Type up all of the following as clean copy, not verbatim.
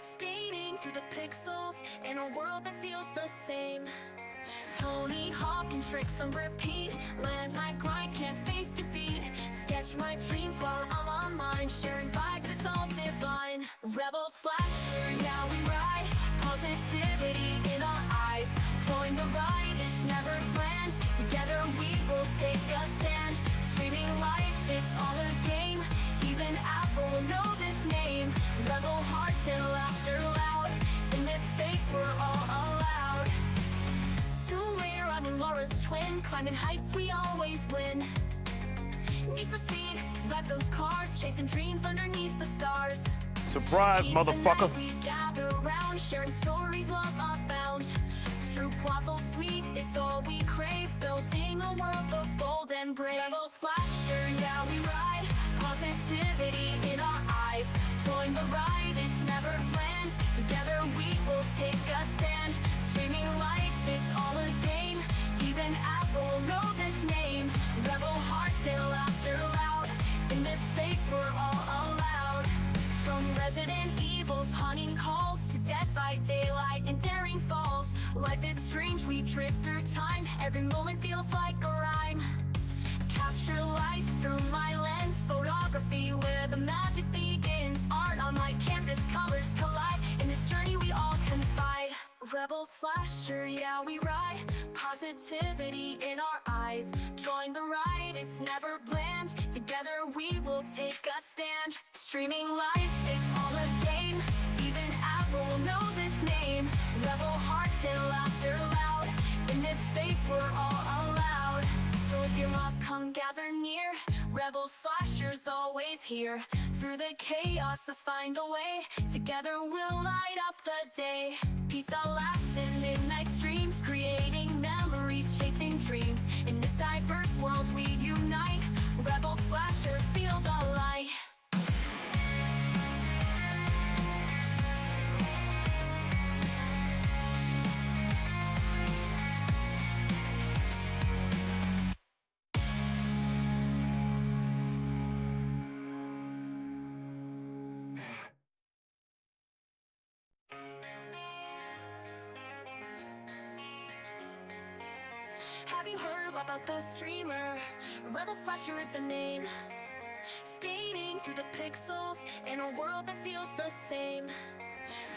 skating through the pixels in a world that feels the same. Tony Hawk and tricks on repeat, land my grind, can't face defeat. Sketch my dreams while I'm online, sharing vibes, it's all divine. Rebel slasher, now we ride, positivity in our eyes. Join the ride, it's never planned, together we will take a stand. Streaming life, it's all a game, even Apple will know this name. Rebel hearts and laughter loud, in this space we're all allowed. Tomb Raider, I'm Laura's twin, climbing heights we always win. Need for speed, drive those cars, chasing dreams underneath the stars. Surprise, motherfucker! We gather round, sharing stories, love unbound. Stroop waffle sweet, it's all we crave, building a world of bold and brave. Rebel slasher, now we ride, positivity in our eyes. Join the ride, it's never planned, together we will take a stand. Streaming life, it's all a game, even Apple will know this name. Rebel hearts and laughter loud, in this space we're all allowed. From Resident Evil's haunting calls to Dead by Daylight and Daring Falls, life is strange, we drift through time, every moment feels like a rhyme. Capture life through my lens, photography where the magic begins. Art on my canvas, colors collide, in this journey we all confide. Rebel slasher, yeah we ride, positivity in our eyes. Join the ride, it's never bland, together we will take a stand. Streaming life, it's all a game, even Apple will know this name. Rebel hearts and laughter loud, in this space we're all allowed. So if you're lost, come gather near, Rebel slasher's always here. Through the chaos, let's find a way, together we'll light up the day. Pizza laughs and midnight streams, creating memories, chasing dreams. In this diverse world we unite, Rebel slasher, feel the light. Have you heard about the streamer? Rebel slasher is the name. Skating through the pixels in a world that feels the same.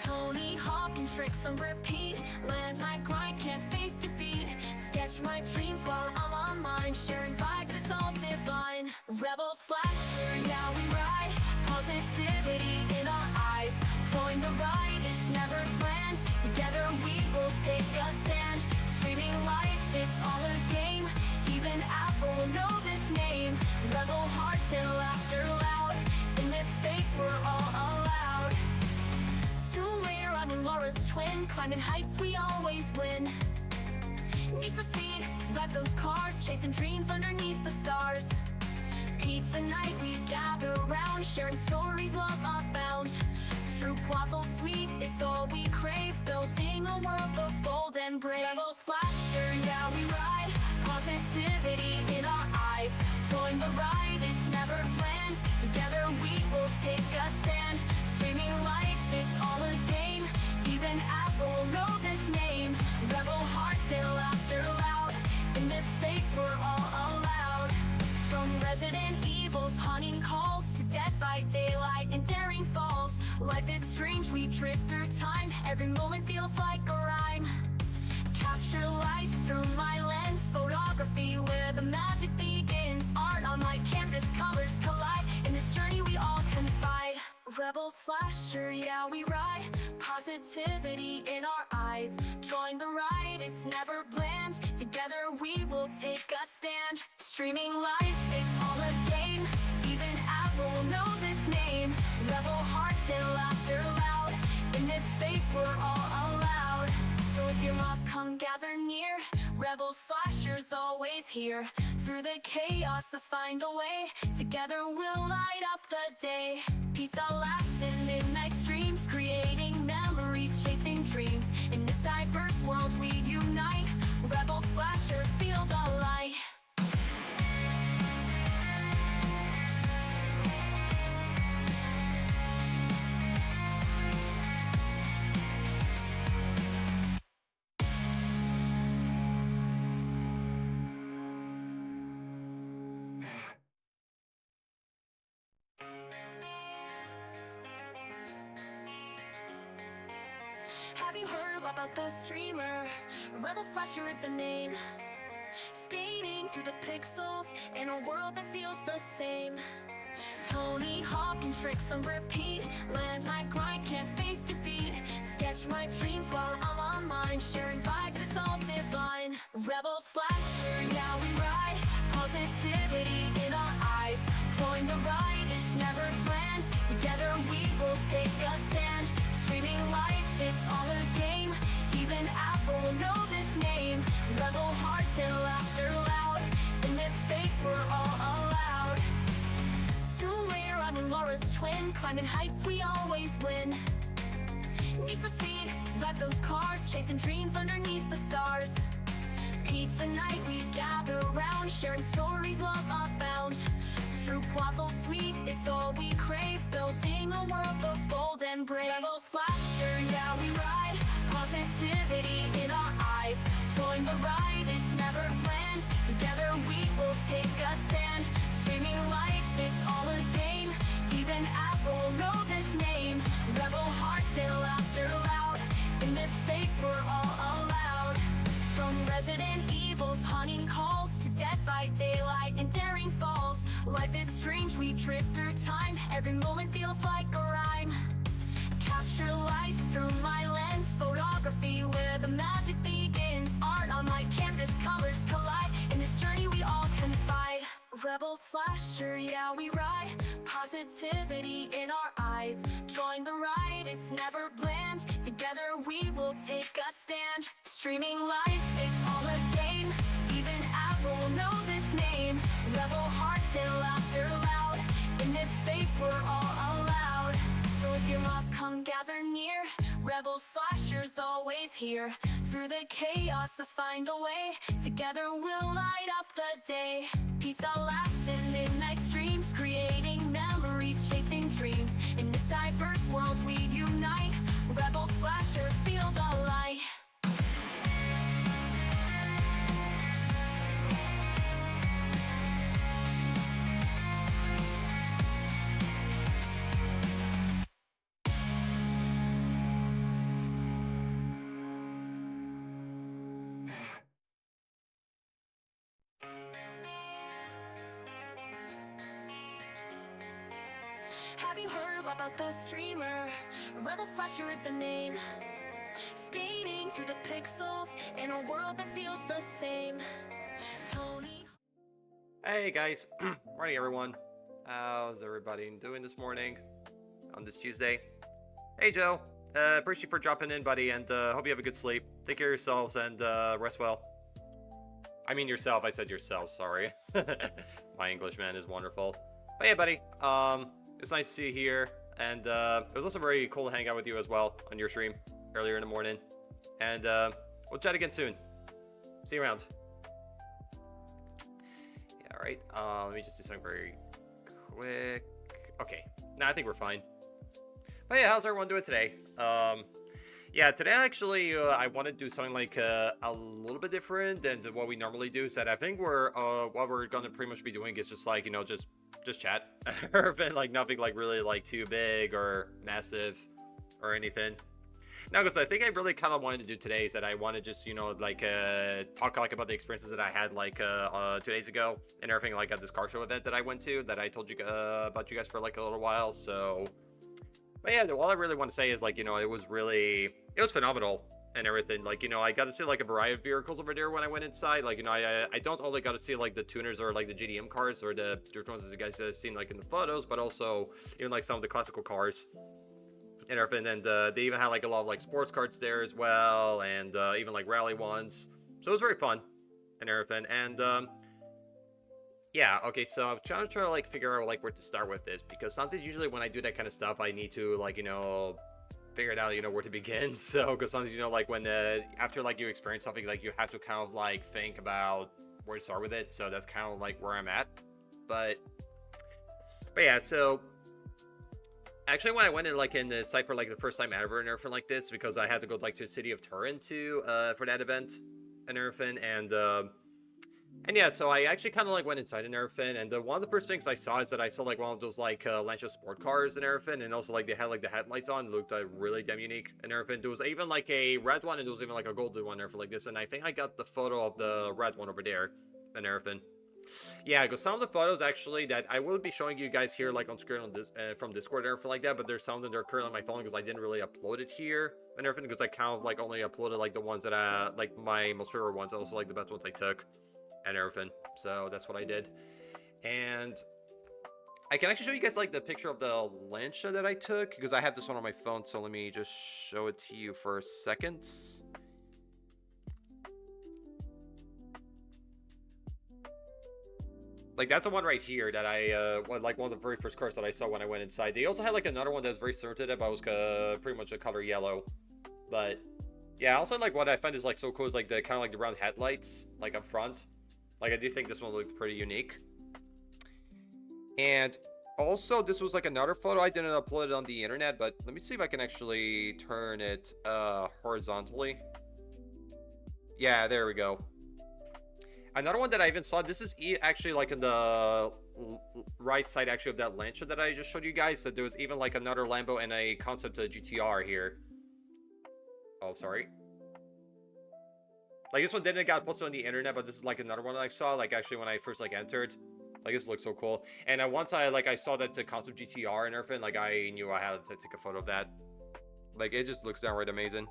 Tony Hawk and tricks on repeat, land my grind, can't face defeat. Sketch my dreams while I'm online, sharing vibes, it's all divine. Rebel slasher, now we ride, positivity in our eyes. Join the ride, it's never planned, together we will take a stand. Streaming life, it's all a game, even Apple will know this name. Rebel hearts and laughter loud, in this space we're all allowed. Tomb Raider, I'm Laura's twin, climbing heights we always win. Need for speed, drive those cars, chasing dreams underneath the stars. Pizza night, we gather round, sharing stories, love unbound. Stroop waffle sweet, it's all we crave, building a world of bold and brave. Rebel slasher, now we ride, positivity in our eyes. Join the ride, it's never planned, together we will take a stand. Streaming life, it's all a game, even Apple will know this name. Rebel hearts and laughter loud, in this space we're all allowed. From Resident Evil's haunting calls to Dead by Daylight and Daring Falls, life is strange, we drift through time, every moment feels like a rhyme. Capture life through my lens, photography where the magic begins. Art on my canvas, colors collide, in this journey we all confide. Rebel slasher, yeah we ride, positivity in our eyes. Join the ride, it's never bland, together we will take a stand. Streaming life, it's all a game, even Apple will know this name. Rebel hearts and laughter loud, in this space we're all allowed. So if you're lost, come gather near, Rebel slasher's always here. Through the chaos, let's find a way, together we'll light up the day. Pizza laughs and midnight streams, creating memories, chasing dreams. In this diverse world we unite, Rebel slasher, feel the light. Have you heard about the streamer? Rebel Slasher is the name. Skating through the pixels in a world that feels the same. Tony Hawk and tricks on repeat. Land my grind, can't face defeat. Sketch my dreams while I'm online. Sharing vibes, it's all divine. Rebel Slasher, yeah we ride. Positivity in our eyes. Join the ride, it's never planned. Together we will take a stand. Streaming life, it's all a game. Even Apple will know this name. Rebel hearts and laughter loud. In this space we're all allowed. Tomb Raider, I'm in Laura's twin. Climbing heights, we always win. Need for speed, drive those cars. Chasing dreams underneath the stars. Pizza night, we gather round. Sharing stories, love abound. Stroop waffle sweet, it's all we crave. Building a world of bold and brave. Rebel Slasher, yeah we ride. Positivity in our eyes. Join the ride, it's never planned. Together we will take a stand. Streaming life, it's all a game. Even Apple will know this name. Rebel hearts and laughter loud. In this space we're all allowed. From Resident Evil's haunting calls to Dead by Daylight and Daring Falls. Life is strange, we drift through time. Every moment feels like a rhyme. Capture life through my lens. Photography where the magic begins. Art on my canvas, colors collide. In this journey we all confide. Rebel Slasher, yeah we ride. Positivity in our eyes. Join the ride, it's never bland. Together we will take a stand. Streaming life, it's all a game. Even Apple will know this name. Rebel hearts and laughter loud. In this space we're all allowed. So if you're lost, come gather near. Rebel Slasher's always here. Through the chaos, let's find a way. Together we'll light up the day. Pizza laughs in midnight streams. Creating memories, chasing dreams. In this diverse world we unite. Rebel Slasher, feel the light. Have you heard about the streamer? Rebel Slasher is the name. Skating through the pixels in a world that feels the same. Tony. Hey guys, morning everyone. How's everybody doing this morning on this Tuesday? Hey Joe, appreciate you for dropping in, buddy, and hope you have a good sleep. Take care of yourselves and rest well. I mean yourself, I said yourself, sorry. My English, man, is wonderful. But yeah, buddy, it was nice to see you here, and it was also very cool to hang out with you as well on your stream earlier in the morning. And we'll chat again soon. See you around. Yeah, alright. Let me just do something very quick. Okay, nah, I think we're fine. But yeah, how's everyone doing today? Yeah, today actually I want to do something like a little bit different than what we normally do. So that I think what we're gonna pretty much be doing is just like, you know, just chat. Like nothing like really like too big or massive or anything. Now, because I think I really kind of wanted to do today is that I want to just, you know, like talk like about the experiences that I had like 2 days ago and everything, like at this car show event that I went to that I told you about you guys for like a little while. So, but yeah, all I really want to say is like, you know, it was phenomenal and everything. Like, you know, I got to see like a variety of vehicles over there when I went inside. Like, you know, I don't only got to see like the tuners or like the GDM cars or the dirt ones as you guys have seen like in the photos, but also even like some of the classical cars and everything. And they even had like a lot of like sports cars there as well, and even like rally ones. So it was very fun and everything. And yeah, okay, so I'm trying to like figure out like where to start with this, because sometimes usually when I do that kind of stuff I need to like, you know, figure it out, you know, where to begin. So because sometimes, you know, like when after like you experience something, like you have to kind of like think about where to start with it. So that's kind of like where I'm at. But yeah, so actually when I went in like in the site for like the first time ever and everything like this, because I had to go like to the city of Turin to for that event and everything. And And yeah, so I actually kind of like went inside and everything, and one of the first things I saw is that I saw like one of those like Lancia sport cars and everything, and also like they had like the headlights on, it looked really damn unique and everything. There was even like a red one, and there was even like a golden one and everything like this, and I think I got the photo of the red one over there and everything. Yeah, because some of the photos actually that I will be showing you guys here like on screen on this, from Discord and everything like that, but there's some that are currently on my phone because I didn't really upload it here and everything because I kind of like only uploaded like the ones that like my most favorite ones, also like the best ones I took and everything. So that's what I did. And I can actually show you guys like the picture of the Lancia that I took because I have this one on my phone, so let me just show it to you for a second. Like that's the one right here that I like one of the very first cars that I saw when I went inside. They also had like another one that's very similar to that, but it was pretty much a color yellow. But yeah, also like what I find is like so cool is like the kind of like the round headlights like up front. Like I do think this one looked pretty unique. And also this was like another photo. I didn't upload it on the internet, but let me see if I can actually turn it horizontally. Yeah, there we go. Another one that I even saw, this is actually like in the right side actually of that Lancia that I just showed you guys, that there was even like another Lambo and a concept GTR here. Oh, sorry. Like this one didn't get posted on the internet, but this is like another one that I saw, like actually when I first like entered. Like this looks so cool. And once I saw that the concept GTR and everything, like I knew I had to take a photo of that. Like it just looks downright amazing.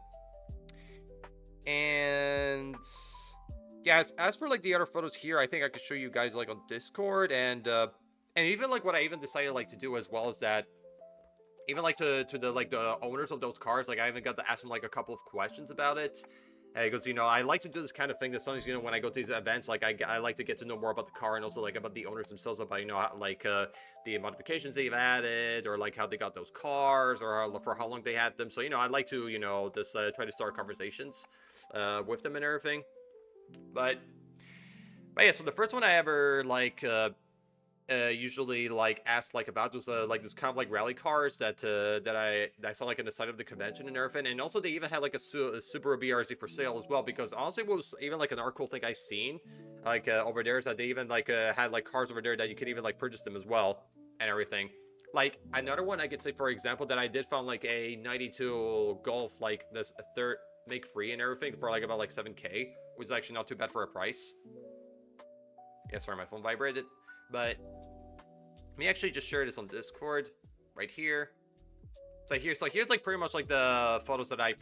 And yeah, as for like the other photos here, I think I could show you guys like on Discord, and even like what I even decided like to do as well is that even like to the like the owners of those cars, like I even got to ask them like a couple of questions about it. Because you know I like to do this kind of thing that sometimes you know when I go to these events, like I like to get to know more about the car and also like about the owners themselves, about you know how, like the modifications they've added, or like how they got those cars, or for how long they had them. So you know I'd like to you know just try to start conversations with them and everything. But yeah, so the first one I ever like usually like asked like about was like this kind of like rally cars that I saw like in the side of the convention and everything, and also they even had like a Subaru BRZ for sale as well, because honestly what was even like another cool thing I've seen like over there is that they even like had like cars over there that you could even like purchase them as well and everything. Like another one I could say for example that I did found like a 92 Golf, like this third make free and everything for like about like 7K, which is actually not too bad for a price. Yeah, sorry, my phone vibrated. But let me actually just share this on Discord right here. So here's like pretty much like the photos that I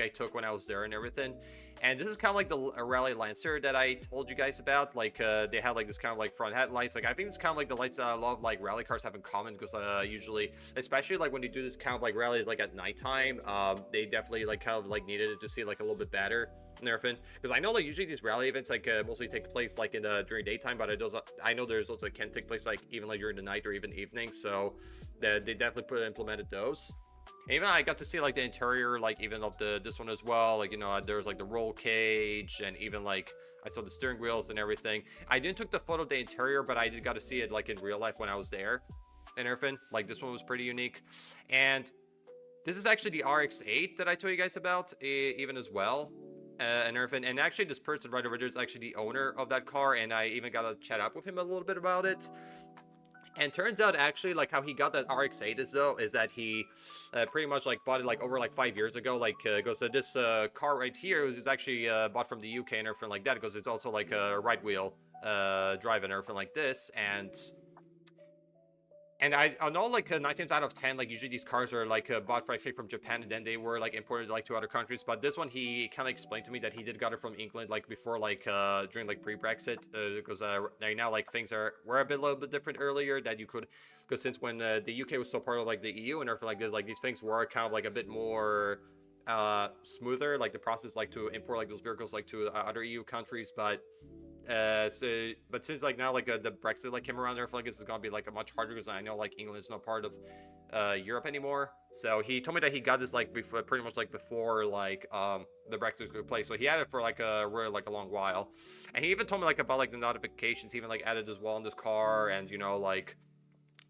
took when I was there and everything. And this is kind of like the Rally Lancer that I told you guys about. Like they had like this kind of like front headlights. Like I think it's kind of like the lights that I love like rally cars have in common, because usually, especially like when you do this kind of like rallies like at nighttime, they definitely like kind of like needed it to see like a little bit better and everything. Because I know like usually these rally events like mostly take place like in during daytime, but it does I know there's also can take place like even like during the night or even evening. So they definitely implemented those. And even I got to see like the interior, like even of this one as well. Like you know, there's like the roll cage, and even like I saw the steering wheels and everything. I didn't took the photo of the interior, but I did got to see it like in real life when I was there and everything. Like this one was pretty unique. And this is actually the RX-8 that I told you guys about, even as well. And everything. And actually this person right over there is actually the owner of that car, and I even got to chat up with him a little bit about it. And turns out actually like how he got that RX-8 is that he pretty much like bought it like over like 5 years ago. Like goes to this car right here was actually bought from the UK and everything like that, because it's also like a right wheel drive and everything like this. And I know like 9 times out of 10, like usually these cars are like bought from Japan, and then they were like imported like to other countries. But this one, he kind of explained to me that he did got it from England like before, like during like pre-Brexit, because right now like things were a little bit different earlier, that you could, because since when the UK was still part of like the EU and everything like this, like these things were kind of like a bit more smoother, like the process like to import like those vehicles like to other EU countries. But but since like now like the Brexit like came around there, I feel like this is gonna be like a much harder, because I know like England is not part of Europe anymore. So he told me that he got this like before, pretty much like before like the Brexit took place. So he had it for like a really like a long while, and he even told me like about like the notifications he even like added as well in this car, and you know like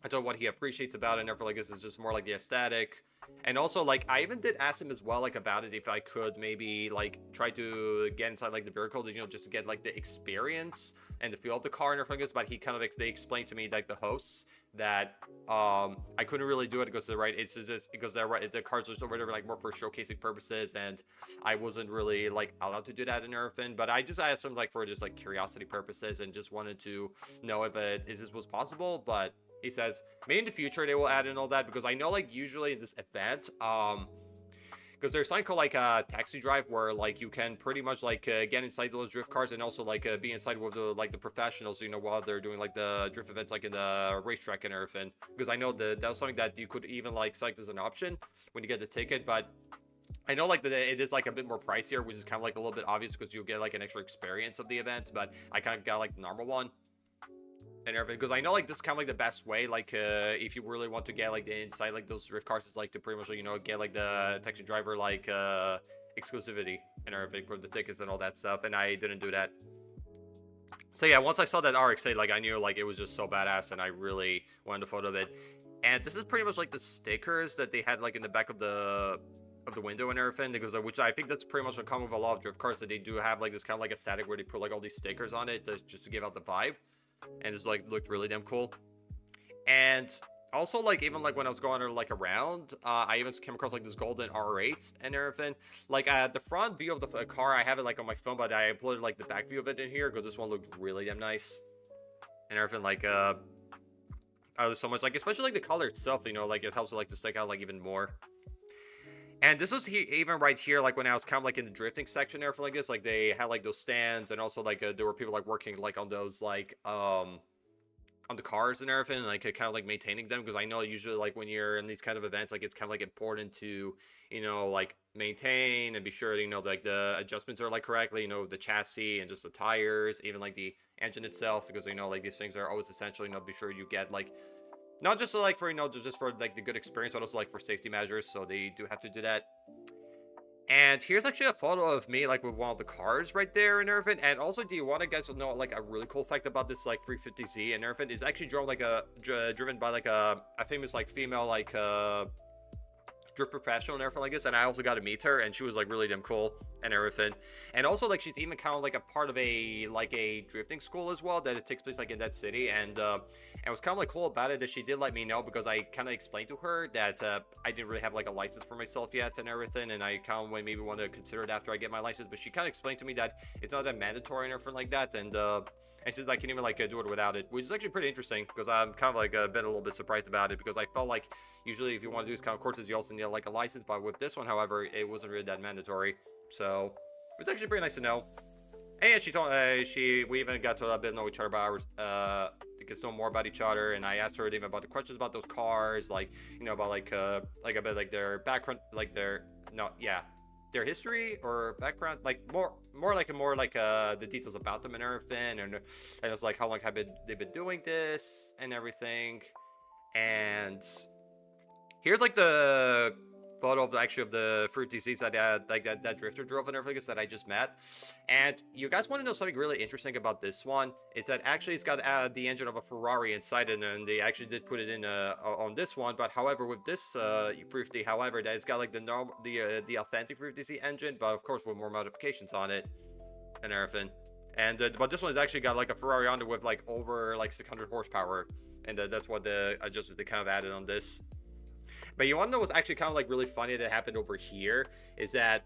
I told him what he appreciates about it, and everything like this is just more like the aesthetic. And also, like, I even did ask him as well, like, about it if I could maybe, like, try to get inside, like, the vehicle, just to get, like, the experience and the feel of the car and everything like this. But he kind of, they explained to me, like, the hosts, that, I couldn't really do it because it's just, because the cars are so whatever, like, more for showcasing purposes, and I wasn't really, like, allowed to do that and everything. But I just asked him, like, for just, like, curiosity purposes, and just wanted to know if this was possible. But he says maybe in the future they will add in all that, because I know, like, usually in this event, because there's something called, like, a taxi drive, where, like, you can pretty much, like, get inside those drift cars, and also, like, be inside with the professionals, while they're doing, like, the drift events, like in the racetrack and everything. Because I know that was something that you could even, like, select as an option when you get the ticket. But I know, like, it is, like, a bit more pricier, which is kind of, like, a little bit obvious, because you get, like, an extra experience of the event. But I kind of got, like, the normal one and everything, because I know, like, this is kind of, like, the best way, like, if you really want to get, like, the inside, like, those drift cars, is, like, to pretty much, get, like, the taxi driver, like, exclusivity and everything for the tickets and all that stuff. And I didn't do that. So yeah, once I saw that RX-8, like, I knew, like, it was just so badass, and I really wanted a photo of it. And this is pretty much, like, the stickers that they had, like, in the back of the window and everything, because which I think that's pretty much common with a lot of drift cars, that they do have, like, this kind of, like, aesthetic where they put, like, all these stickers on it just to give out the vibe. And it's, like, looked really damn cool. And also, like, even, like, when I was going like around, I even came across, like, this golden R8 and everything. Like, the front view of the car, I have it, like, on my phone, but I uploaded, like, the back view of it in here, because this one looked really damn nice and everything. Like, there's so much, like, especially, like, the color itself, like, it helps it, like, to stick out, like, even more. And this was even right here, like, when I was kind of, like, in the drifting section there for, like, this, like, they had, like, those stands, and also, like, there were people, like, working, like, on those, like, on the cars and everything, and, like, kind of, like, maintaining them, because I know usually, like, when you're in these kind of events, like, it's kind of, like, important to, like, maintain and be sure, like, the adjustments are, like, correctly, the chassis and just the tires, even, like, the engine itself, because, like, these things are always essential, be sure you get, like, not just like for, just for, like, the good experience, but also, like, for safety measures, so they do have to do that. And here's actually a photo of me, like, with one of the cars right there and everything. And also, do you want to guys know, like, a really cool fact about this, like, 350Z and everything? Is actually driven by, like, a famous, like, female, like, drift professional and everything like this. And I also got to meet her, and she was, like, really damn cool and everything. And also, like, she's even kind of, like, a part of a drifting school as well, that it takes place, like, in that city. And what's kind of, like, cool about it is she did let me know, because I kind of explained to her that I didn't really have, like, a license for myself yet and everything, and I kind of maybe want to consider it after I get my license. But she kind of explained to me that it's not that mandatory and everything like that. And since I can even, like, do it without it, which is actually pretty interesting, because I'm kind of, like, been a little bit surprised about it, because I felt like usually if you want to do these kind of courses, you also need, like, a license. But with this one, however, it wasn't really that mandatory. So it's actually pretty nice to know. And she told we even got to a bit know each other about get to know more about each other, and I asked her even about the questions about those cars, like, about, like, a bit, like, their background, like, their history or background, like, more like the details about them and everything. And it's like, how long have they've been doing this and everything. And here's, like, the photo of the fruit disease that that drifter drove and everything that I just met. And you guys want to know something really interesting about this one? Is that actually it's got the engine of a Ferrari inside it, and they actually did put it in on this one. But however, with this 350, however, that it's got, like, the authentic 350Z engine, but of course with more modifications on it and everything. And but this one's actually got, like, a Ferrari on it with, like, over, like, 600 horsepower, and that's what the adjustments they kind of added on this. But you want to know what's actually kind of, like, really funny that happened over here is that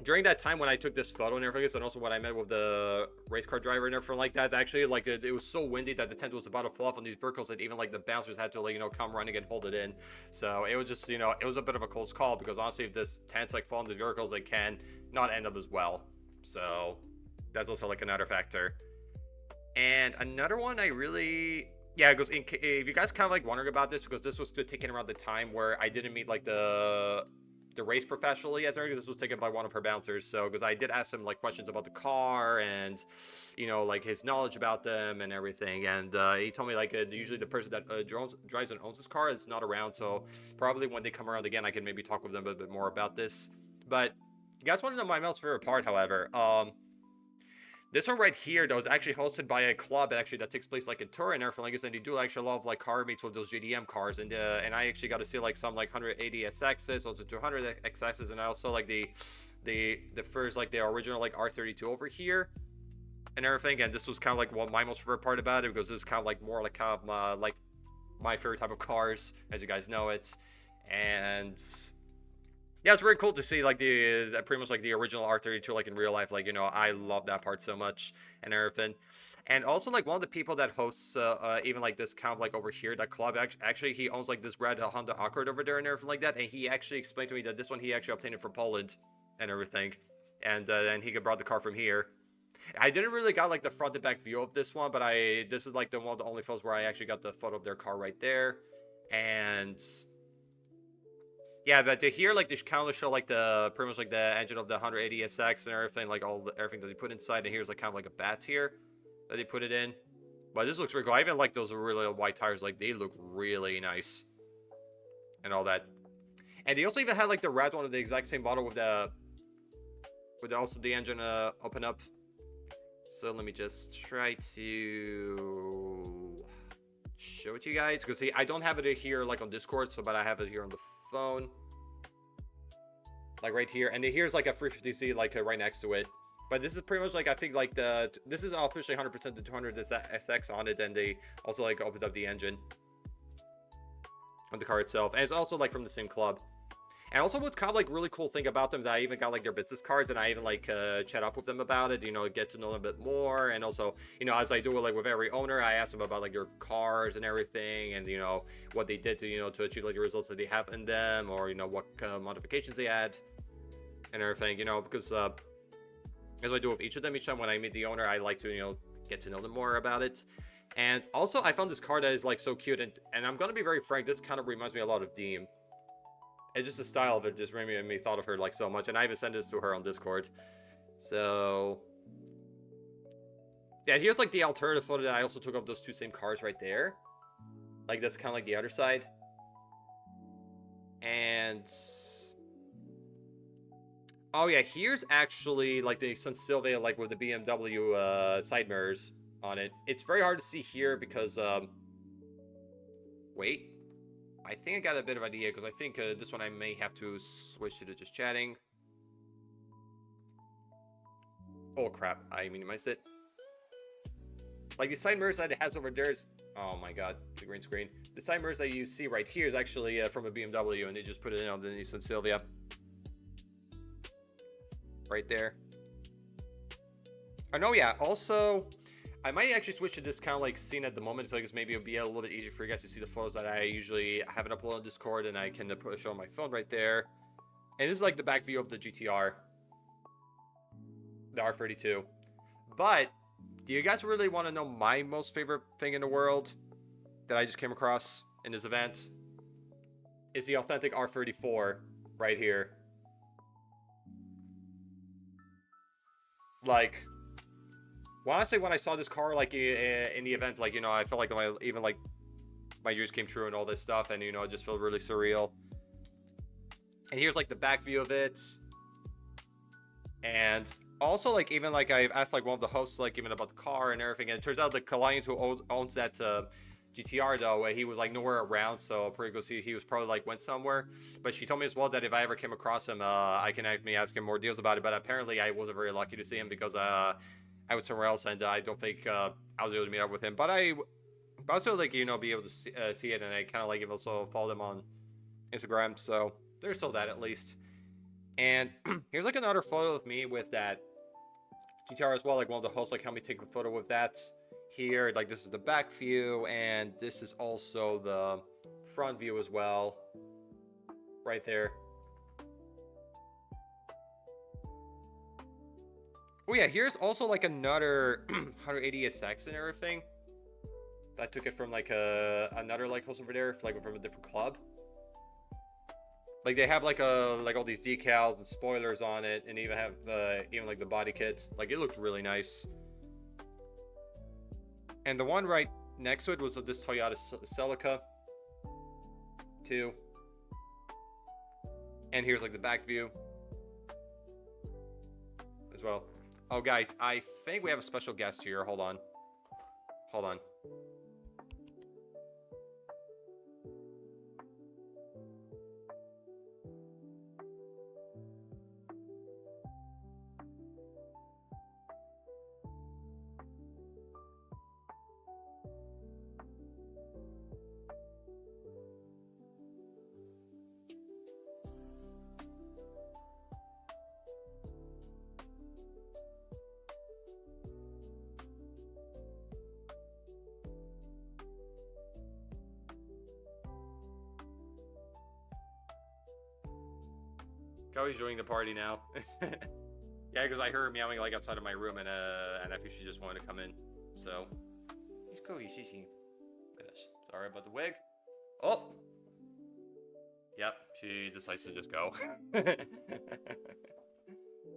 during that time when I took this photo and everything, and also when I met with the race car driver and everything like that, actually, like, it was so windy that the tent was about to fall off on these vehicles that even, like, the bouncers had to, like, come running and hold it in. So it was just, it was a bit of a close call, because honestly, if this tent's, like, fall on these vehicles, it can not end up as well. So that's also, like, another factor. And another one I really... Yeah, because if you guys kind of, like, wondering about this, because this was taken around the time where I didn't meet, like, the race professionally, as this was taken by one of her bouncers. So, because I did ask him, like, questions about the car and, like, his knowledge about them and everything. And he told me, like, usually the person that drives and owns this car is not around. So probably when they come around again, I can maybe talk with them a bit more about this. But you guys want to know my most favorite part, however. This one right here, though, is actually hosted by a club actually that takes place like in Turin and everything like this, and they do actually a lot of like car meets with those JDM cars, and I actually got to see like some like 180 SXs, also 200 XSs, and I also like the first like the original like R32 over here and everything. And this was kind of like what my most favorite part about it, because this is kind of like more like kind of like my favorite type of cars, as you guys know it. And yeah, it's very cool to see like the pretty much like the original R32 like in real life. Like, you know, I love that part so much and everything. And also like one of the people that hosts even like this kind of like over here, that club, actually he owns like this red Honda Accord over there and everything like that. And he actually explained to me that this one he actually obtained it from Poland and everything. And then he brought the car from here. I didn't really got like the front and back view of this one, but this is like the one of the only photos where I actually got the photo of their car right there. And yeah, but to hear like this kind of show like the pretty much like the engine of the 180 SX and everything, like everything that they put inside, and here's like kind of like a bat here that they put it in. But this looks really cool. I even like those really white tires, like they look really nice and all that. And they also even had like the red one of the exact same model with also the engine open up. So let me just try to show it to you guys, because see, I don't have it here like on Discord, but I have it here on the phone, like right here, and here's like a 350Z like right next to it. But this is pretty much like, I think like this is officially 100% the 200 SX on it, and they also like opened up the engine on the car itself, and it's also like from the same club. And also what's kind of like really cool thing about them, that I even got like their business cards, and I even like chat up with them about it, you know, get to know them a bit more. And also, you know, as I do it like with every owner, I ask them about like their cars and everything, and you know what they did to, you know, to achieve like the results that they have in them, or you know what modifications they had and everything, you know, because as I do with each of them, each time when I meet the owner, I like to, you know, get to know them more about it. And also I found this car that is like so cute, and I'm gonna be very frank, this kind of reminds me a lot of Deem. It's just the style of it just made me thought of her like so much, and I even sent this to her on Discord. So yeah, here's like the alternative photo that I also took of those two same cars right there. Like that's kind of like the other side. And oh yeah, here's actually like the Sylvia like with the BMW side mirrors on it. It's very hard to see here because wait. I think I got a bit of idea, because I think this one I may have to switch to just chatting. Oh crap, I minimized it. Like the side mirrors that it has over there is, oh my god, the green screen. The side mirrors that you see right here is actually from a BMW, and they just put it in on the Nissan Silvia. Right there. Oh no, yeah, also I might actually switch to this kind of like scene at the moment, so I guess maybe it'll be a little bit easier for you guys to see the photos that I usually haven't uploaded on Discord, and I can show on my phone right there. And this is like the back view of the GTR, the R32. But do you guys really want to know my most favorite thing in the world that I just came across in this event? Is the authentic R34 right here. Like, well, honestly, when I saw this car, like, in the event, like, you know, I felt like even, like, my dreams came true and all this stuff, and, you know, it just felt really surreal. And here's, like, the back view of it. And also, like, even, like, I asked, like, one of the hosts, like, even about the car and everything, and it turns out the client who owns that GTR, though, he was, like, nowhere around, so pretty good, he was probably, like, went somewhere. But she told me as well that if I ever came across him, I can actually ask him more deals about it, but apparently I wasn't very lucky to see him, because, I was somewhere else, and I don't think I was able to meet up with him. But I also, like, you know, be able to see it, and I kind of, like, also follow them on Instagram, so there's still that, at least. And here's, like, another photo of me with that GTR as well. Like, one of the hosts, like, helped me take a photo with that here. Like, this is the back view, and this is also the front view as well, right there. Oh yeah, here's also like another 180 SX and everything. I took it from like another like host over there, like from a different club. Like they have like all these decals and spoilers on it, and even have even like the body kit. Like it looked really nice. And the one right next to it was this Toyota Celica too. And here's like the back view as well. Oh, guys, I think we have a special guest here. Hold on. Hold on. Koei's joining the party now. Yeah, because I heard her meowing like outside of my room, and I think she just wanted to come in. So, he's Koei, she. Look at this. Sorry about the wig. Oh. Yep, she decides to just go.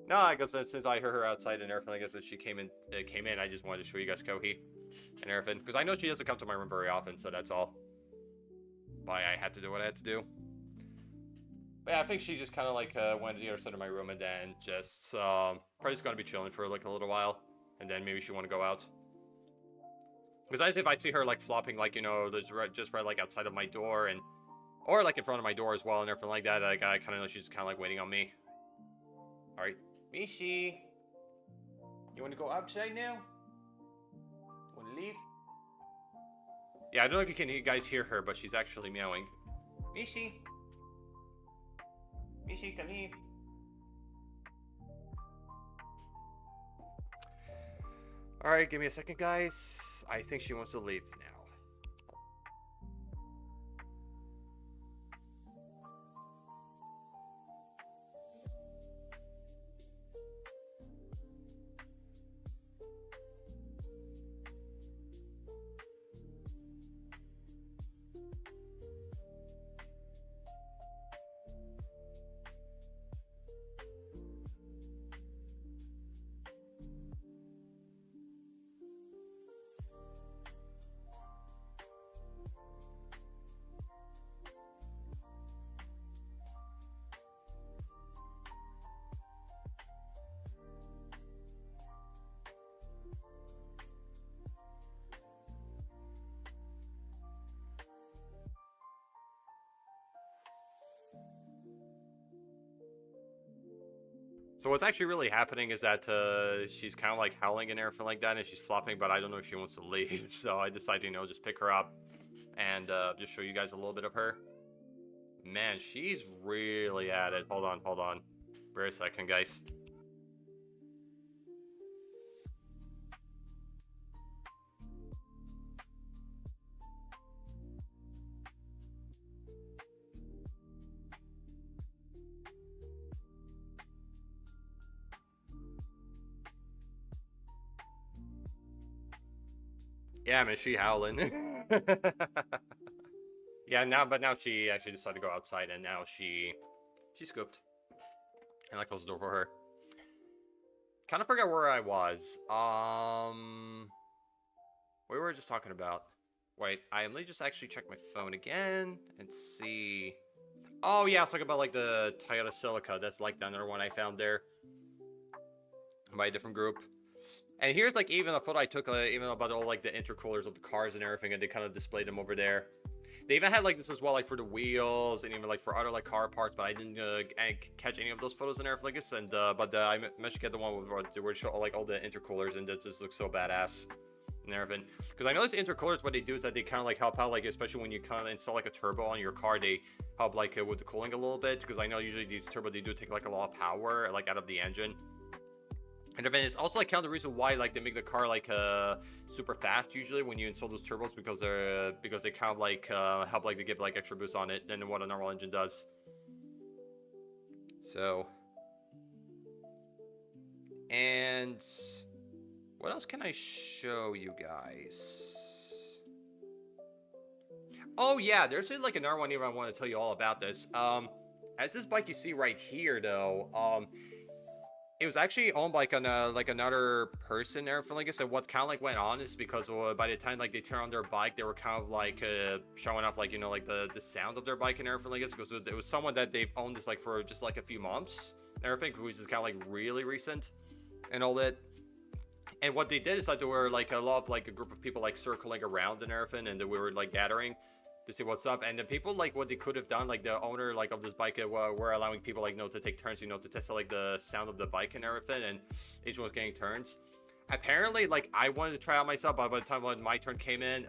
No, I guess since I heard her outside and everything, I guess that she came in. I just wanted to show you guys Koei and everything, because I know she doesn't come to my room very often, so that's all. Why I had to do what I had to do. But yeah, I think she just kind of like went to the other side of my room and then just probably just gonna be chilling for like a little while, and then maybe she want to go out. Because I if I see her like flopping like just right like outside of my door and or like in front of my door as well and everything like that, like I kind of know she's kind of like waiting on me. All right, Mishi, you want to go outside now? Want to leave? Yeah, I don't know if you guys hear her, but she's actually meowing. Mishi. Mishi, come here. Alright, give me a second, guys. I think she wants to leave now. So what's actually really happening is that she's kind of like howling and everything like that, and she's flopping, but I don't know if she wants to leave. So I decided, just pick her up and just show you guys a little bit of her. Man, she's really at it. Hold on. Wait a second, guys. Yeah, man, she howling. Yeah, now she actually decided to go outside, and now she scooped. And I closed the door for her. Kind of forgot where I was. What we were just talking about. Wait, let me just actually check my phone again and see. Oh yeah, I was talking about like the Toyota Celica. That's like the another one I found there by a different group. And here's like even a photo I took even about all like the intercoolers of the cars and everything, and they kind of displayed them over there. They even had like this as well, like for the wheels and even like for other like car parts, but I didn't catch any of those photos and everything. And I managed to get the one where they show like all the intercoolers, and that just looks so badass and everything. Because I noticed intercoolers, what they do is that they kind of like help out, like especially when you kind of install like a turbo on your car, they help like with the cooling a little bit. Because I know usually these turbo they do take like a lot of power like out of the engine. And then it's also like kind of the reason why like they make the car like super fast usually when you install those turbos, because they kind of like help like to give like extra boost on it than what a normal engine does. So, and what else can I show you guys? Oh yeah, there's like another one here I want to tell you all about this. As this bike you see right here though, it was actually owned by like another person and everything like this. And what's kind of like went on is because by the time like they turned on their bike, they were kind of like showing off like like the sound of their bike and everything like this, because it was someone that they've owned this like for just like a few months and everything, which is kind of like really recent and all that. And what they did is that there were like a lot of like a group of people like circling around and everything, and we were like gathering to see what's up. And the people, like, what they could have done, like the owner like of this bike were allowing people, like, to take turns, to test like the sound of the bike and everything, and each one was getting turns. Apparently, like, I wanted to try out myself, but by the time when my turn came in,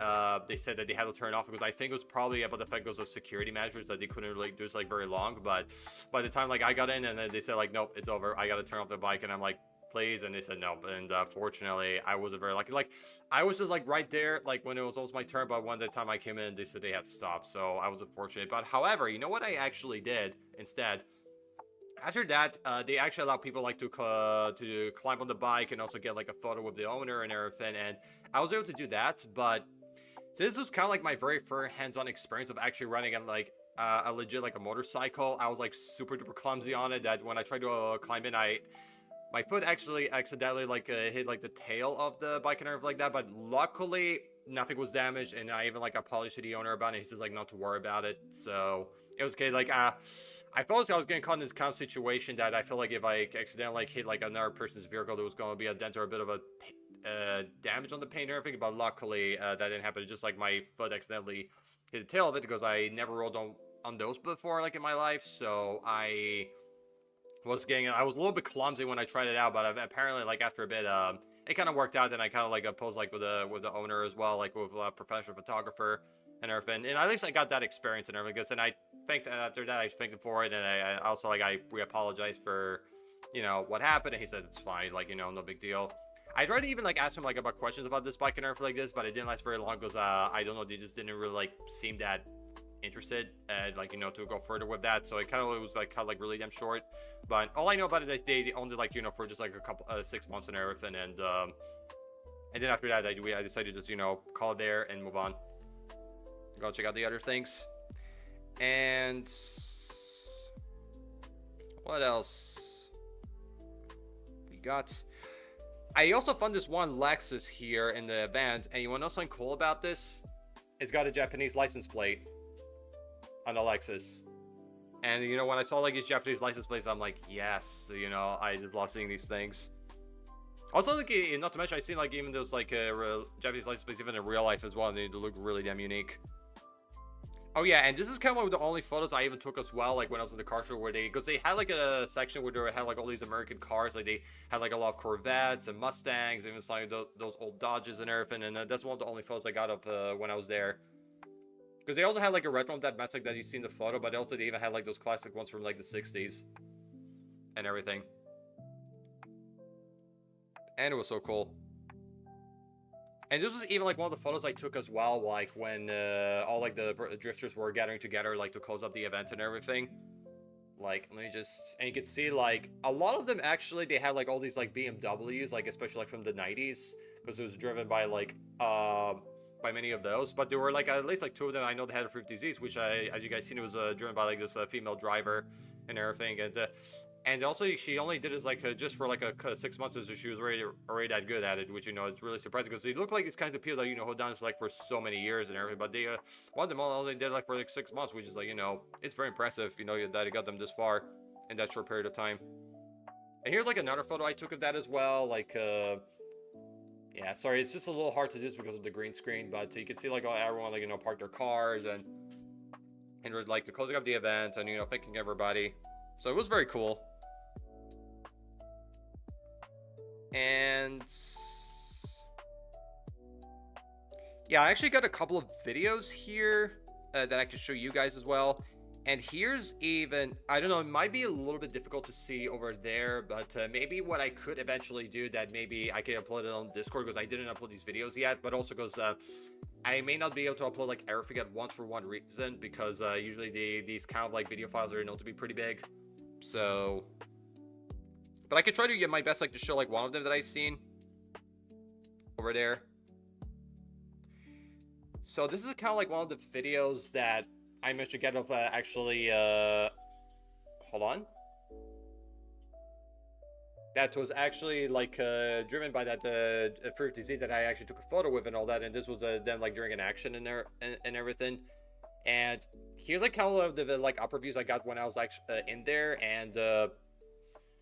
they said that they had to turn off, because I think it was probably about the fact because of security measures that they couldn't really do this like very long. But by the time like I got in, and then they said like, nope, it's over, I gotta turn off the bike, and I'm like, please, and they said no. And fortunately, I wasn't very lucky. Like, I was just like right there, like when it was almost my turn, but when the time I came in, they said they had to stop, so I was unfortunate. But however, you know what I actually did instead? After that, they actually allow people like to climb on the bike and also get like a photo with the owner and everything, and I was able to do that. But so this was kind of like my very first hands-on experience of actually running on like a legit like a motorcycle. I was like super duper clumsy on it, that when I tried to climb in, my foot actually accidentally like hit like the tail of the bike and everything like that. But luckily nothing was damaged, and I even like apologized to the owner about it. He says like not to worry about it, so it was okay. Like I felt like I was getting caught in this kind of situation that I feel like if I accidentally like hit like another person's vehicle, there was going to be a dent or a bit of a damage on the paint or everything. But luckily that didn't happen. It's just like my foot accidentally hit the tail of it, because I never rode on those before like in my life. So I was a little bit clumsy when I tried it out, but apparently like after a bit it kind of worked out. Then I kind of like posed like with the owner as well, like with a professional photographer and everything, and at least I got that experience and everything. And I thanked after that, I thanked him for it, and I also like we apologized for what happened, and he said it's fine, like no big deal. I tried to even like ask him like about questions about this bike and everything like this, but it didn't last very long, because I don't know, they just didn't really like seem that interested and like to go further with that. So it kind of was like really damn short. But all I know about it is they owned it like for just like a couple 6 months and everything, and then after that I decided to just call it there and move on, go check out the other things. And what else we got? I also found this one Lexus here in the event, and you want to know something cool about this? It's got a Japanese license plate on the Lexus. And when I saw like these Japanese license plates, I'm like, yes, I just love seeing these things. Also, like, not to mention, I've seen like even those like Japanese license plates even in real life as well, and they look really damn unique. Oh yeah, and this is kind of like the only photos I even took as well, like when I was in the car show, where because they had like a section where they had like all these American cars, like they had like a lot of Corvettes and Mustangs, even like those old Dodges and everything, and that's one of the only photos I got of when I was there. Because they also had like a retro that match like that you see in the photo, but they even had like those classic ones from like the 60s and everything. And it was so cool. And this was even like one of the photos I took as well, like when all like the drifters were gathering together like to close up the event and everything. Like, let me just, and you can see like a lot of them actually, they had like all these like BMWs, like especially like from the 90s, because it was driven by like by many of those. But there were like at least like 2 of them I know they had 50Zs, which as you guys seen, it was driven by like this female driver and everything. And also she only did it like just for like 6 months, so she was already that good at it, which it's really surprising, because they look like these kinds of people that hold down like for so many years and everything. But they one of them only did like for like 6 months, which is like it's very impressive that it got them this far in that short period of time. And here's like another photo I took of that as well, like yeah, sorry, it's just a little hard to do this because of the green screen, but you can see like everyone like park their cars and we're like closing up the event and thanking everybody. So it was very cool. And yeah, I actually got a couple of videos here that I can show you guys as well. And here's even, I don't know, it might be a little bit difficult to see over there, but maybe what I could eventually do, that maybe I can upload it on Discord, because I didn't upload these videos yet, but also because I may not be able to upload like everything at once for one reason, because usually these kind of like video files are known to be pretty big. So, but I could try to get my best like to show like one of them that I've seen over there. So this is kind of like one of the videos that I managed to get of actually hold on, that was actually like driven by that 50Z that I actually took a photo with and all that, and this was then like during an action in there and everything. And here's like kind of the like upper views I got when I was like in there, and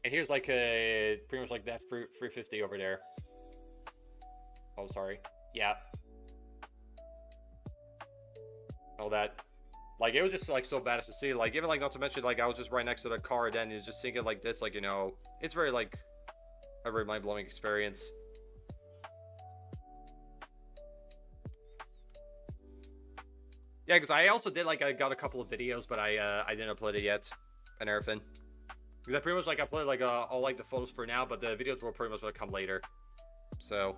And here's like a pretty much like that 350 over there. Oh, sorry. Yeah. All that. Like, it was just like so badass to see. Like, even like, not to mention, like, I was just right next to the car, and then it's just seeing it like this, like, you know, it's very like a very mind-blowing experience. Yeah, because I also did like, I got a couple of videos, but I didn't upload it yet and everything. Because I pretty much like uploaded like all like the photos for now, but the videos will pretty much like come later. So.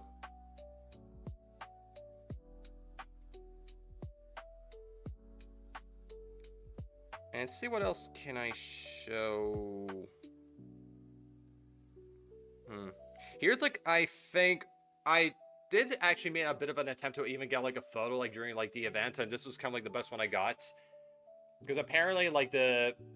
And see what else can I show. Here's like, I think I did actually make a bit of an attempt to even get like a photo like during like the event, and this was kind of like the best one I got. Because apparently like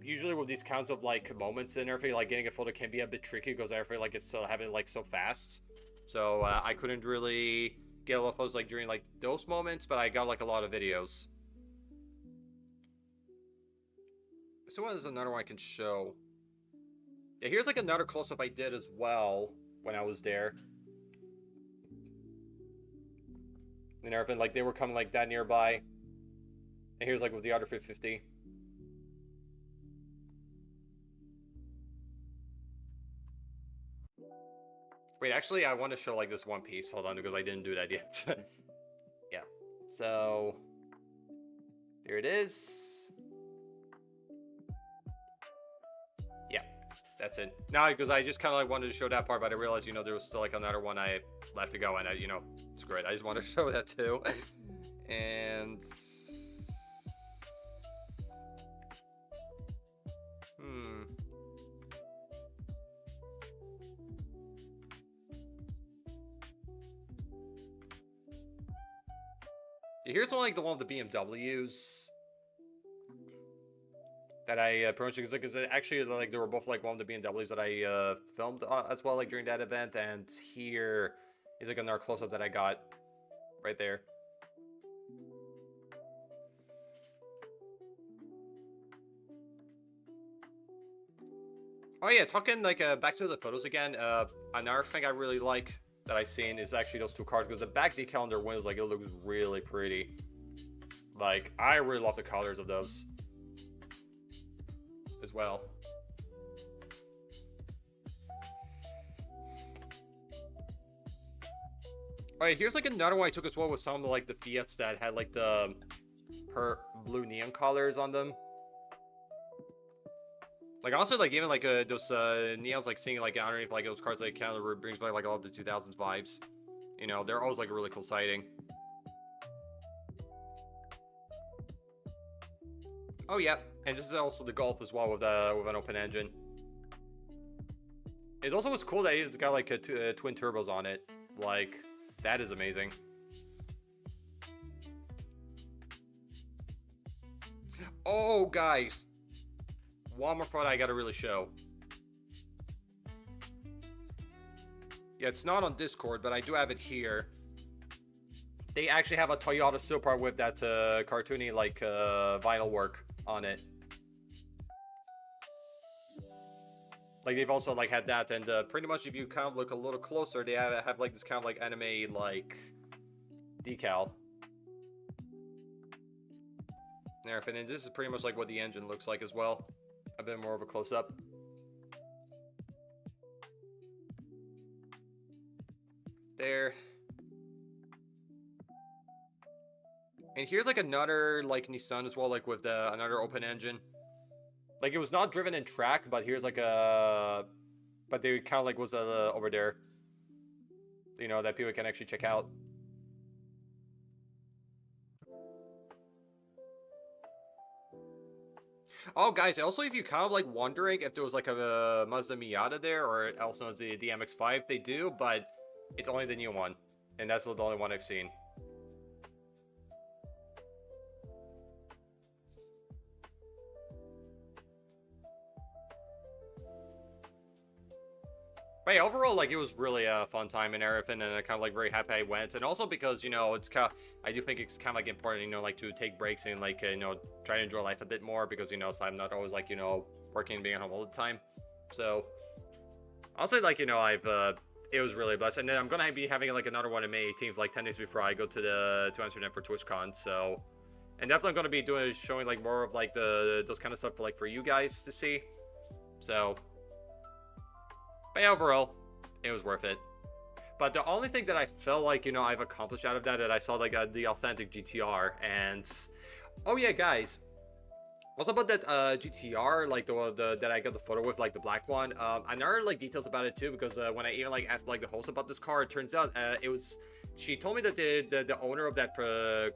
usually with these kinds of like moments and everything, like getting a photo can be a bit tricky because I feel like it's still happening like so fast. So I couldn't really get a lot of photos like during like those moments, but I got like a lot of videos. So what is another one I can show? Yeah, here's like another close-up I did as well when I was there. And everything, like they were coming like that nearby. And here's like with the other 350. Wait, actually I want to show like this one piece. Hold on, because I didn't do that yet. Yeah. So there it is. Yeah, that's it. Now, because I just kind of like wanted to show that part, but I realized, you know, there was still like another one I left to go, and I, you know, screw it. I just want to show that too. And here's one like the one of the BMWs that I approached, because actually like they were both like one of the BMWs that I filmed as well like during that event, and here is like another close-up that I got right there. Oh yeah, talking like back to the photos again, another thing I really like that I've seen is actually those two cars, because the back decal on their windows, like, it looks really pretty. Like, I really love the colors of those as well. Alright, here's like another one I took as well with some of the, like the Fiats that had like the blue neon colors on them. Like, honestly, like, even like those neons, like seeing like underneath like those cars, like kind of brings back like all of the 2000s vibes. You know, they're always like a really cool sighting. Oh yeah, and this is also the Golf as well with an open engine. It's also what's cool that it's got like twin turbos on it. Like, that is amazing. Oh, guys, one more photo I gotta really show. Yeah, it's not on Discord, but I do have it here. They actually have a Toyota Supra with that cartoony like vinyl work on it. Like, they've also like had that, and pretty much if you kind of look a little closer, they have like this kind of like anime like decal. And this is pretty much like what the engine looks like as well. A bit more of a close-up. There. And here's like another like Nissan as well, like with another open engine. Like, it was not driven in track, but here's like a, but they kind of like was over there, you know, that people can actually check out. Oh, guys, also, if you're kind of like wondering if there was like a Mazda Miata there, or else known as the MX-5, they do, but it's only the new one, and that's the only one I've seen. But yeah, overall, like, it was really a fun time and everything, and I'm kind of like very happy I went. And also because, you know, it's kind of, I do think it's kind of like important, you know, like to take breaks and like, you know, try to enjoy life a bit more, because, you know, so I'm not always like, you know, working and being home all the time. So I'll say, like, you know, it was really blessed. And then I'm gonna be having like another one on May 18th, like 10 days before I go to Amsterdam for TwitchCon. So, and definitely gonna be showing like more of like those kind of stuff for you guys to see. So, but yeah, overall, it was worth it. But the only thing that I felt like, you know, I've accomplished out of that I saw like the authentic GTR. And oh yeah, guys, also about that GTR, like the that I got the photo with, like the black one. I know like details about it too, because when I even like asked like the host about this car, it turns out she told me that the owner of that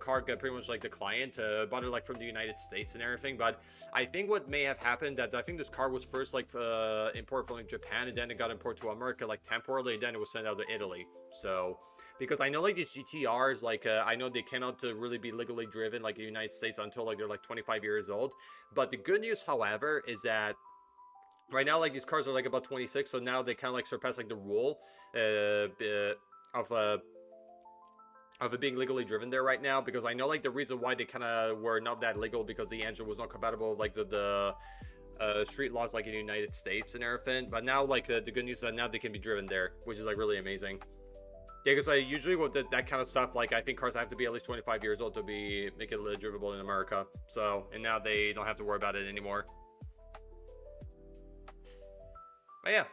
car got pretty much like the client bought it like from the United States and everything. But I think what may have happened that I think this car was first like imported from like Japan, and then it got imported to America like temporarily, and then it was sent out to Italy. So. Because I know like these GTRs, like I know they cannot really be legally driven like in the United States until like they're like 25 years old. But the good news, however, is that right now like these cars are like about 26, so now they kind of like surpass like the rule of it being legally driven there right now. Because I know like the reason why they kind of were not that legal, because the engine was not compatible with like the street laws like in the United States and everything. But now like the good news is that now they can be driven there, which is like really amazing. Yeah, because usually with that kind of stuff, like I think cars have to be at least 25 years old to make it drivable in America. So, and now they don't have to worry about it anymore. But yeah.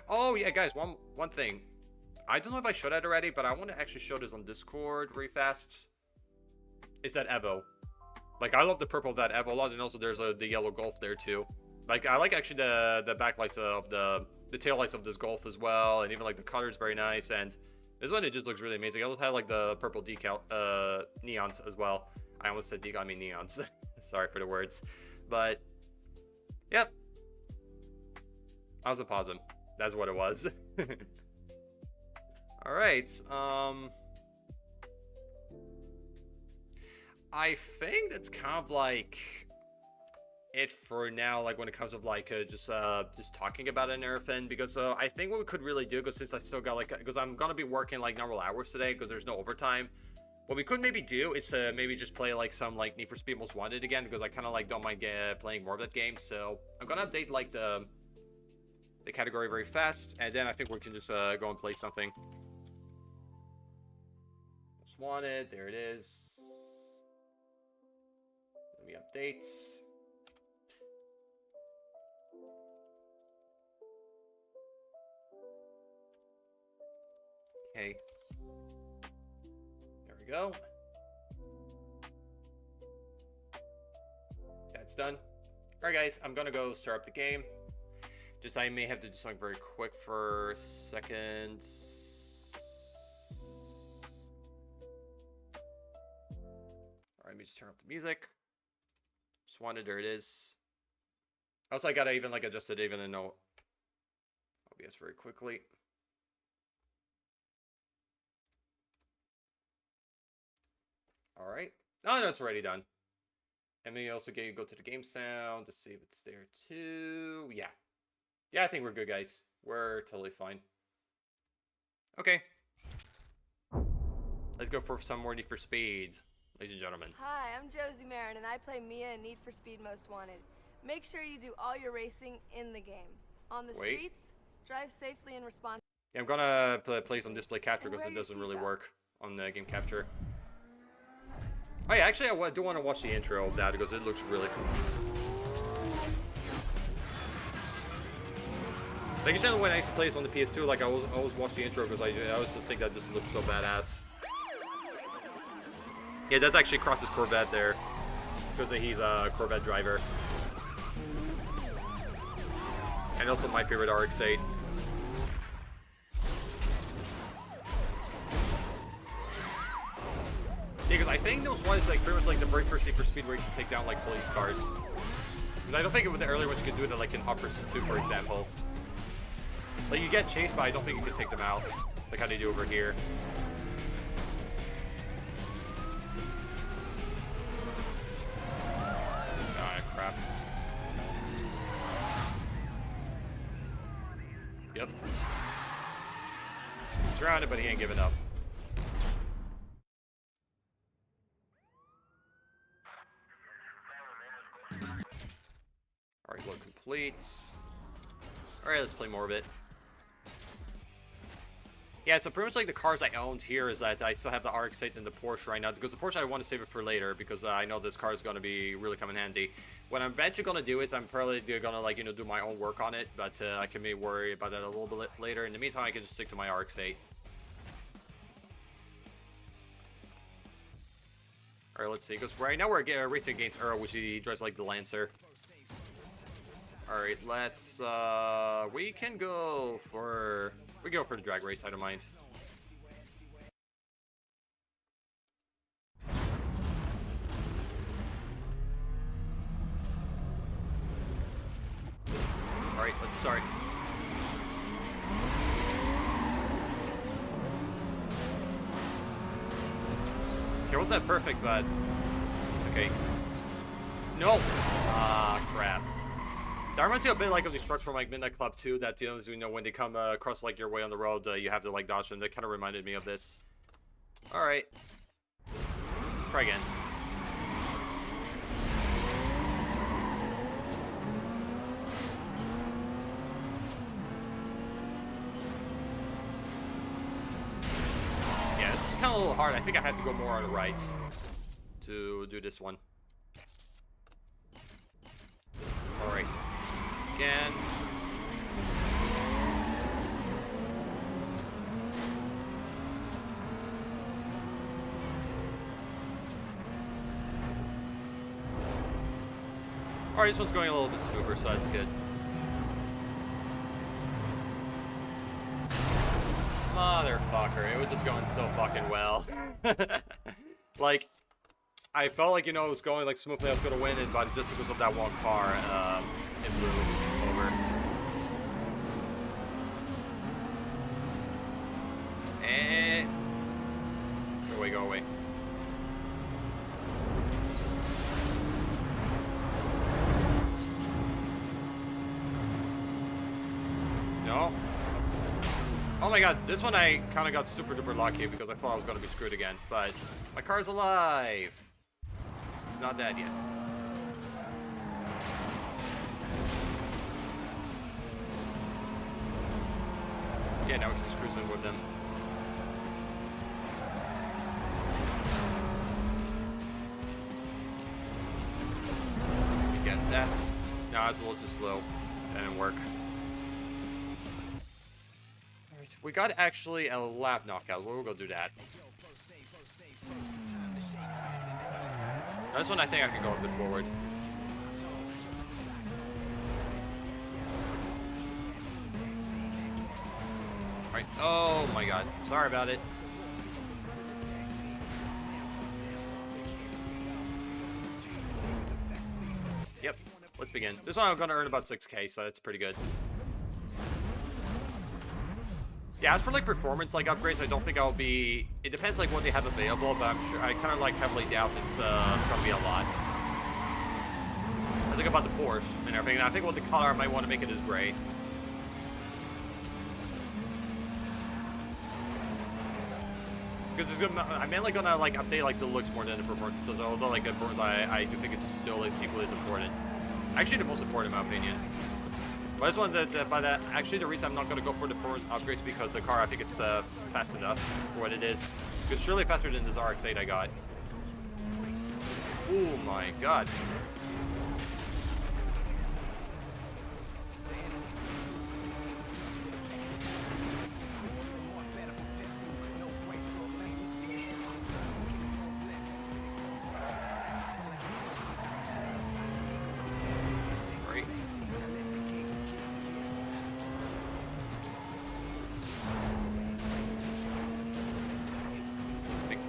Oh yeah, guys, one thing. I don't know if I showed that already, but I want to actually show this on Discord very fast. It's that Evo. Like I love the purple of that Evo a lot, and also there's the yellow Golf there too. Like I like actually the backlights of the taillights of this Golf as well, and even like the color is very nice, and this one it just looks really amazing. I also have like the purple decal neons as well. I almost said decal, I mean neons. Sorry for the words, but yep, I was a possum. That's what it was. All right. I think that's kind of like it for now, like when it comes to like just talking about it and everything, because I think what we could really do, because since I still got like, because I'm gonna be working like normal hours today because there's no overtime, what we could maybe do is maybe just play like some like Need for Speed Most Wanted again, because I kind of like don't mind playing more of that game. So I'm gonna update like the category very fast, and then I think we can just go and play something. Most Wanted, there it is. Let me update. Okay, there we go. That's done. Alright guys, I'm gonna go start up the game. Just I may have to do something very quick for a second. Alright, let me just turn up the music. Just wanted, there it is. Also, I gotta even like adjust it even in OBS very quickly. All right. Oh, no, it's already done. And then you also go to the game sound to see if it's there too. Yeah. Yeah, I think we're good, guys. We're totally fine. Okay. Let's go for some more Need for Speed, ladies and gentlemen. Hi, I'm Josie Marin, and I play Mia in Need for Speed Most Wanted. Make sure you do all your racing in the game. On the streets, drive safely and responsibly. Yeah, I'm gonna play some display capture because it doesn't really work on the game capture. Oh yeah, actually I do want to watch the intro of that because it looks really fun. Like, usually when I used to play this on the PS2, like I always watch the intro because I always think that this looks so badass. Yeah, that's actually Cross's Corvette there, because he's a Corvette driver. And also my favorite RX-8. Because I think those ones like pretty much like the very first Need for Speed where you can take down like police cars. Because I don't think with the earlier ones you can do it like in Hot Pursuit 2, for example. Like you get chased, but I don't think you can take them out like how they do over here. Ah, crap. Yep. He's surrounded, but he ain't giving up. Alright, load complete. Alright, let's play more of it. Yeah, so pretty much like the cars I owned here is that I still have the RX-8 and the Porsche right now, because the Porsche I want to save it for later, because I know this car is going to be really come in handy. What I'm eventually going to do is I'm probably going to, like, you know, do my own work on it, but I can maybe worry about that a little bit later. In the meantime, I can just stick to my RX-8. Alright, let's see, because right now we're racing against Earl, which he drives like the Lancer. Alright, let's, we can go for... We go for the drag race, I don't mind. Alright, let's start. Okay, wasn't that perfect, but it's okay. No! Ah, crap. That reminds me a bit like of the structure from like Midnight Club 2, that, you know, when they come across like your way on the road, you have to like dodge them. That kind of reminded me of this. Alright. Try again. Yeah, this is kind of a little hard. I think I have to go more on the right to do this one. Alright. Again. Alright, this one's going a little bit smoother, so that's good. Motherfucker, it was just going so fucking well. Like, I felt like, you know, it was going like smoothly, I was gonna win it, but just because of that one car, it blew over. And go away, go away. No. Oh my god, this one I kind of got super duper lucky because I thought I was gonna be screwed again, but my car's alive. It's not dead yet. Yeah, now we can just cruise in with them. You get that. No, it's a little too slow. That didn't work. Alright, we got actually a lap knockout. We'll go do that. This one I think I can go a bit forward. Alright, oh my god. Sorry about it. Yep, let's begin. This one I'm gonna earn about 6k, so that's pretty good. Yeah, as for like performance like upgrades, I don't think I'll be... It depends like what they have available, but I'm sure I kind of like heavily doubt it's gonna be a lot. I think about the Porsche and everything, and I think what the color I might want to make it is gray. Because it's gonna, I'm mainly gonna like update like the looks more than the performances, although like the performance I do think it's still equally as important. Actually, the most important in my opinion. But I just wanted to, by that, actually the reason I'm not going to go for the performance upgrades because the car, I think it's fast enough for what it is. It's surely faster than this RX-8 I got. Oh my god.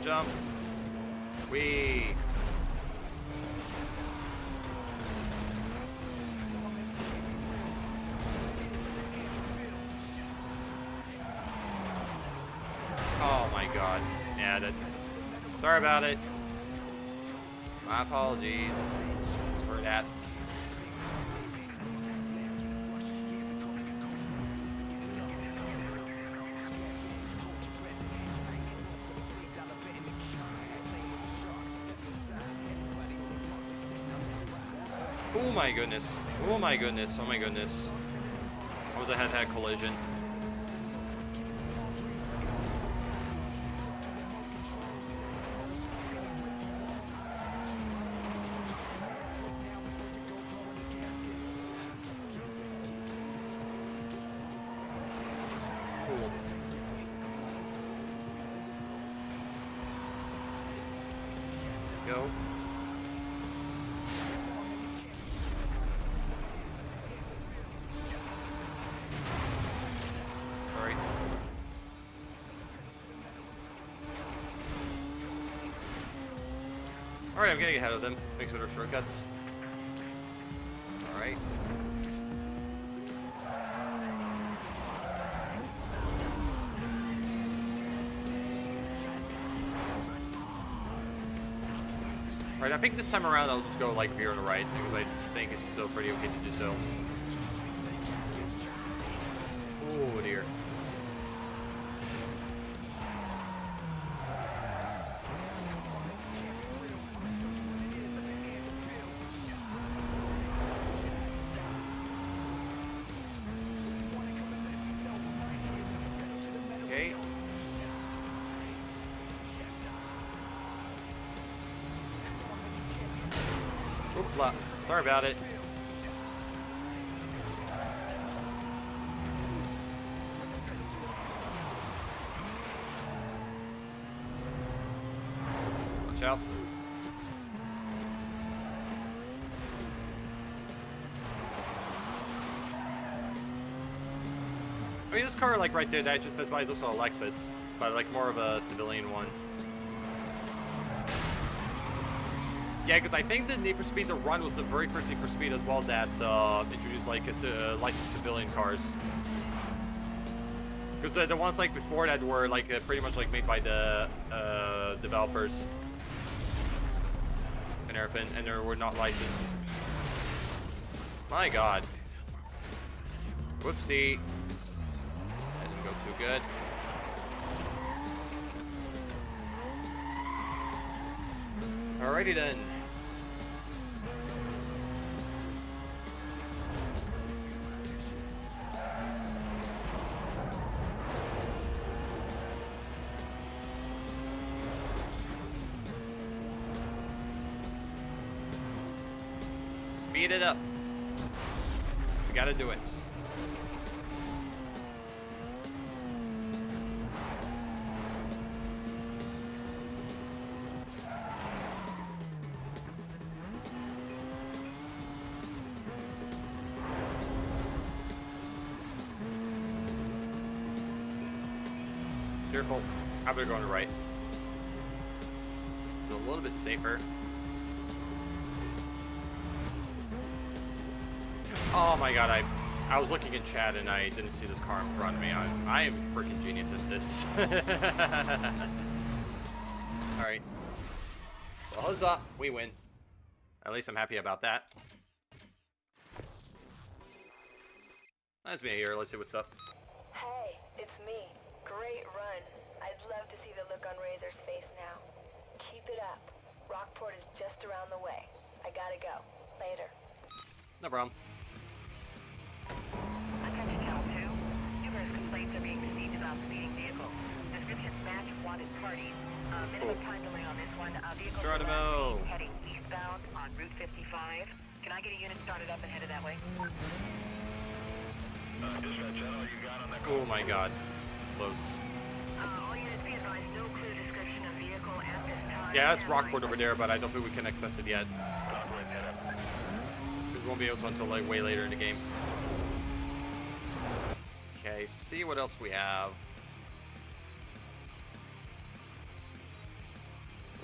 Jump. Whee. Oh my god. Yeah, that. Sorry about it. My apologies for that. Oh my goodness. Oh my goodness. Oh my goodness. That was a head-to-head collision. Cool. Go. Sorry. Alright, I'm getting ahead of them. Thanks for their shortcuts. Alright. Alright, I think this time around I'll just go like here on the right, because I think it's still pretty okay to do so. Oh dear. Okay. Oopla. Sorry about it. Watch out. I mean, this car, like, right there, that just probably looks like a Lexus, but, like, more of a civilian one. Yeah, because I think the Need for Speed The Run was the very first Need for Speed as well that introduced, like, licensed civilian cars. Because the ones, like, before that were, like, pretty much, like, made by the developers and everything, and they were not licensed. My god. Whoopsie. That didn't go too good. Alrighty then. Speed it up. We gotta do it. Careful. I better go on the right. It's a little bit safer. Oh my god, I was looking in chat and I didn't see this car in front of me. I am a freaking genius at this. Alright. Well, huzzah, we win. At least I'm happy about that. That's me here, let's see what's up. Hey, it's me. Great run. I'd love to see the look on Razor's face now. Keep it up. Rockport is just around the way. I gotta go. Later. No problem. Attention Channel 2. Numerous complaints are being received about speeding vehicles. Descriptions match wanted parties. Minimum time delay on this one. Vehicle Geronimo. heading eastbound on Route 55. Can I get a unit started up and headed that way? Oh my god. Close. All units be advised, no clear description of vehicle at this time. Yeah, that's Rockport over there, but I don't think we can access it yet. We won't be able to until like way later in the game. Okay, see what else we have.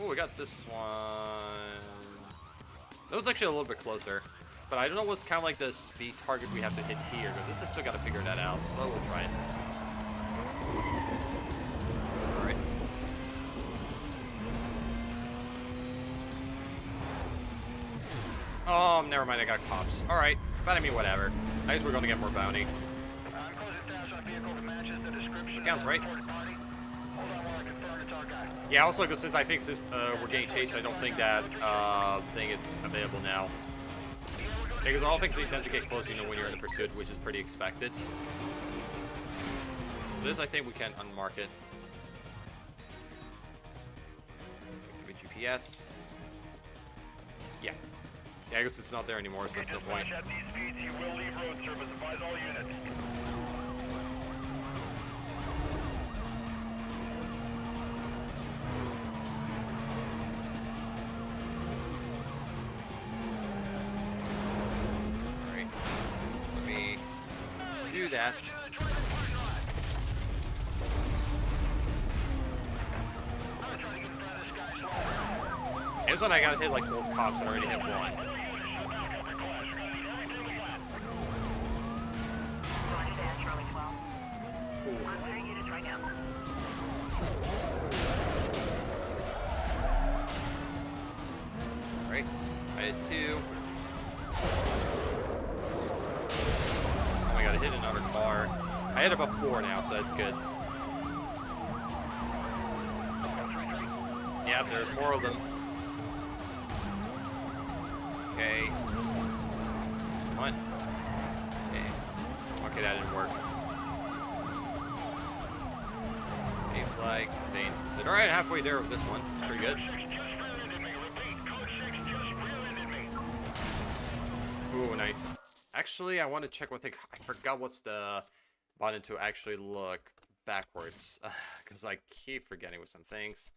Oh, we got this one. That was actually a little bit closer. But I don't know what's kind of like the speed target we have to hit here. But this is still got to figure that out. But we'll try it. Alright. Oh, never mind. I got cops. Alright. But I mean, whatever. I guess we're going to get more bounty. Sounds right. Yeah, also because since I think since we're getting chased, I don't think that thing is available now. Because all things you tend to get close, you know, when you're in a pursuit, which is pretty expected. This, I think we can unmark it. Activate GPS. Yeah. Yeah, I guess it's not there anymore, so that's no point. At these speeds, you will leave road service. Advise all units. Alright. Let me do that. This one I gotta hit like 12 cops and I already hit one. Roger that, Charlie 12. I'm clearing units right now. Alright. I hit 2. Oh my god, I hit another car. I hit about 4 now, so that's good. Yep, there's more of them. Okay. Come on. Okay. Okay, that didn't work. Seems like they insisted. Alright, halfway there with this one. It's pretty good. Ooh, nice. Actually, I want to check what they... I forgot what's the button to actually look backwards. Because I keep forgetting with some things.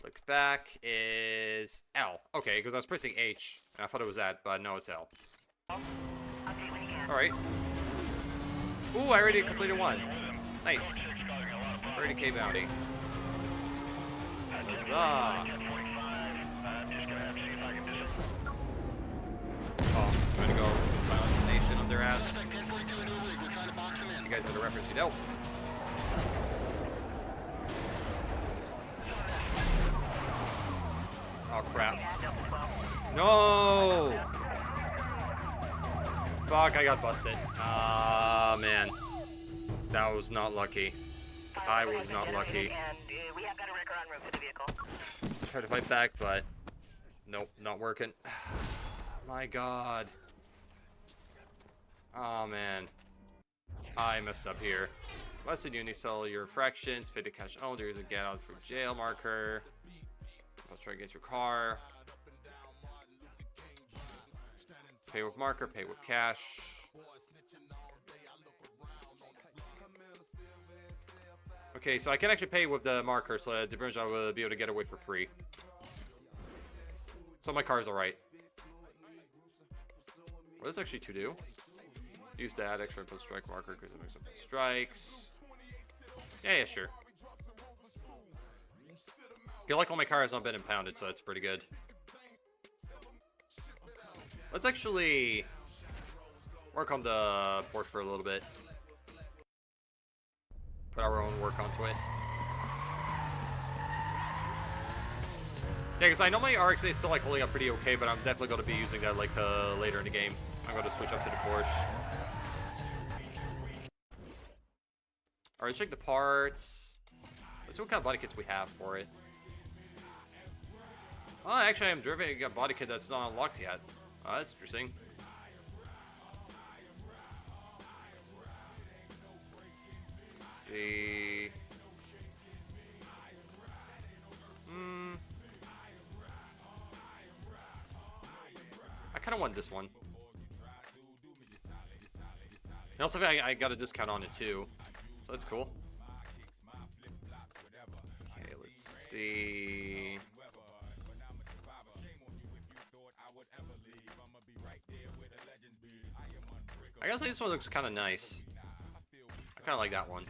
Look back is L. Okay, because I was pressing H. And I thought it was that, but no, it's L. Update when you can. Alright. Ooh, I already completed one. Nice. 30k bounty. Huzzah. Oh, I'm gonna go violence nation on their ass. You guys know the reference, you know. Oh crap. No! Fuck, I got busted. Ah, man. That was not lucky. I was not lucky. And we have got a wrecker en route for the vehicle. Tried to fight back, but nope, not working. My god. Oh man. I messed up here. Busted, you need to sell your fractions, pay the cash owner, there's a get out from jail marker. Let's try to get your car. Pay with marker, pay with cash. Okay, so I can actually pay with the marker, so the bridge I will be able to get away for free. So my car is alright. What does actually to do? Use to add extra input strike marker because it makes up strikes. Yeah, sure. I feel like all my car has not been impounded, so that's pretty good. Let's actually work on the Porsche for a little bit. Put our own work onto it. Yeah, because I know my RX-8 is still like holding up pretty okay, but I'm definitely going to be using that like later in the game. I'm going to switch up to the Porsche. Alright, check the parts. Let's see what kind of body kits we have for it. Oh, actually, I'm driving a body kit that's not unlocked yet. Oh, that's interesting. Let's see. I kind of want this one. And also, I got a discount on it too, so that's cool. Okay, let's see. I gotta say this one looks kind of nice. I kind of like that one.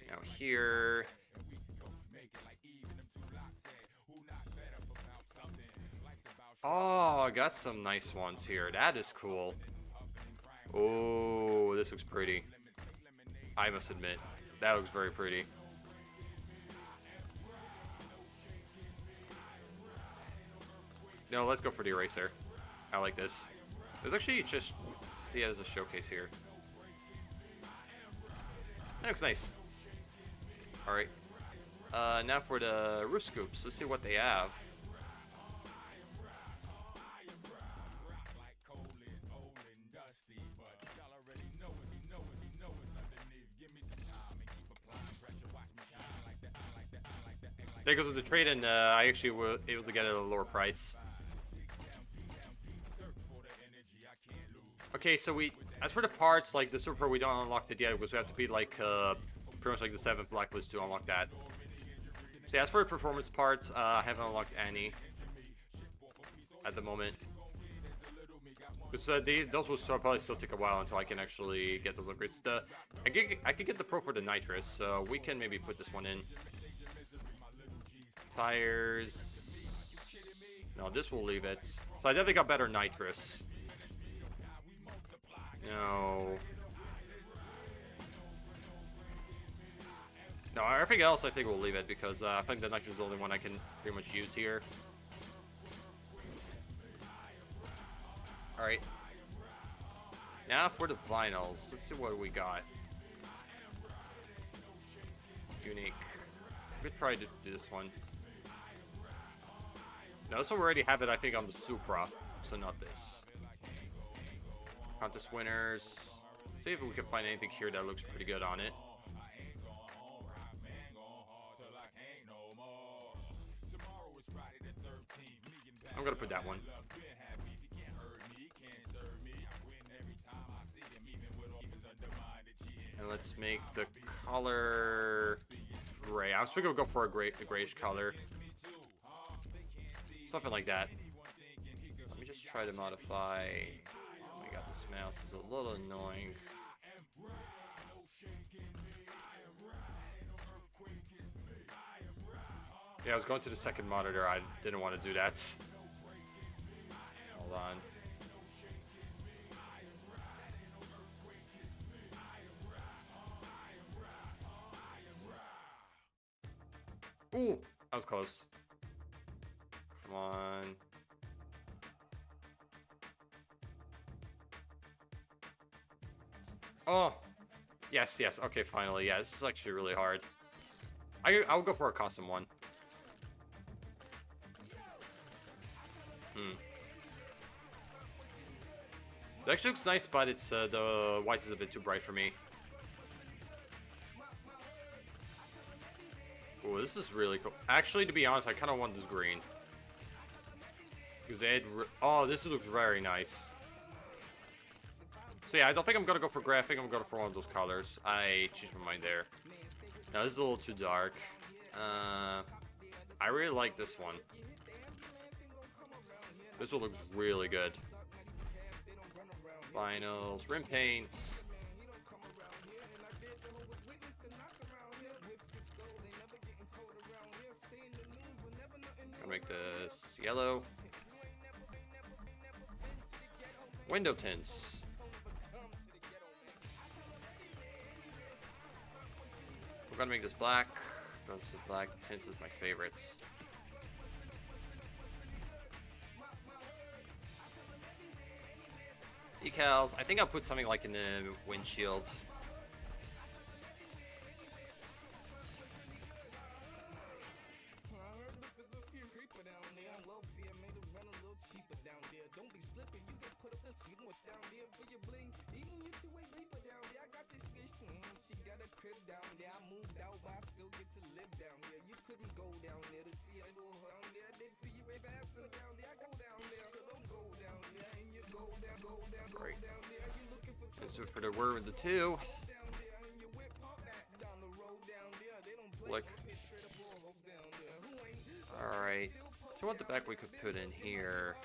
Now here. Oh, I got some nice ones here. That is cool. Oh, this looks pretty. I must admit, that looks very pretty. No, let's go for the eraser. I like this. There's actually just see it as a showcase here. That looks nice. Alright. Now for the roof scoops. Let's see what they have. There goes with the trade, and I actually was able to get it at a lower price. Okay, so as for the parts, like the Super Pro, we don't unlock it yet because we have to be like pretty much like the 7th blacklist to unlock that. So yeah, as for the performance parts, I haven't unlocked any at the moment. Because those will probably still take a while until I can actually get those upgrades. I could get the Pro for the nitrous, so we can maybe put this one in. Tires. No, this will leave it. So I definitely got better nitrous. No. No, everything else I think we'll leave it because I think the nitrous is the only one I can pretty much use here. Alright. Now for the vinyls. Let's see what we got. Unique. We could try to do this one. No, so we already have it, I think, on the Supra. So not this. Contest winners. See if we can find anything here that looks pretty good on it. I'm gonna put that one. And let's make the color gray. I was thinking we'll go for a grayish color. Something like that. Let me just try to modify. Oh my god, this mouse is a little annoying. Yeah, I was going to the second monitor. I didn't want to do that. Hold on. Ooh, that was close. Come on. Oh, yes, yes. Okay, finally. Yeah, this is actually really hard. I'll go for a custom one. It actually looks nice, but it's the white is a bit too bright for me. Oh, this is really cool. Actually, to be honest, I kind of want this green. Because they had oh, this looks very nice. So yeah, I don't think I'm gonna go for gray. I think I'm gonna go for one of those colors. I changed my mind there. Now this is a little too dark. I really like this one. This one looks really good. Vinyls, rim paints. Gonna make this yellow. Window tints. We're gonna make this black because the black tints is my favorites. Decals. I think I'll put something like in the windshield. Great. And so for the we're in the 2. Look. Alright. So what the back we could put in here.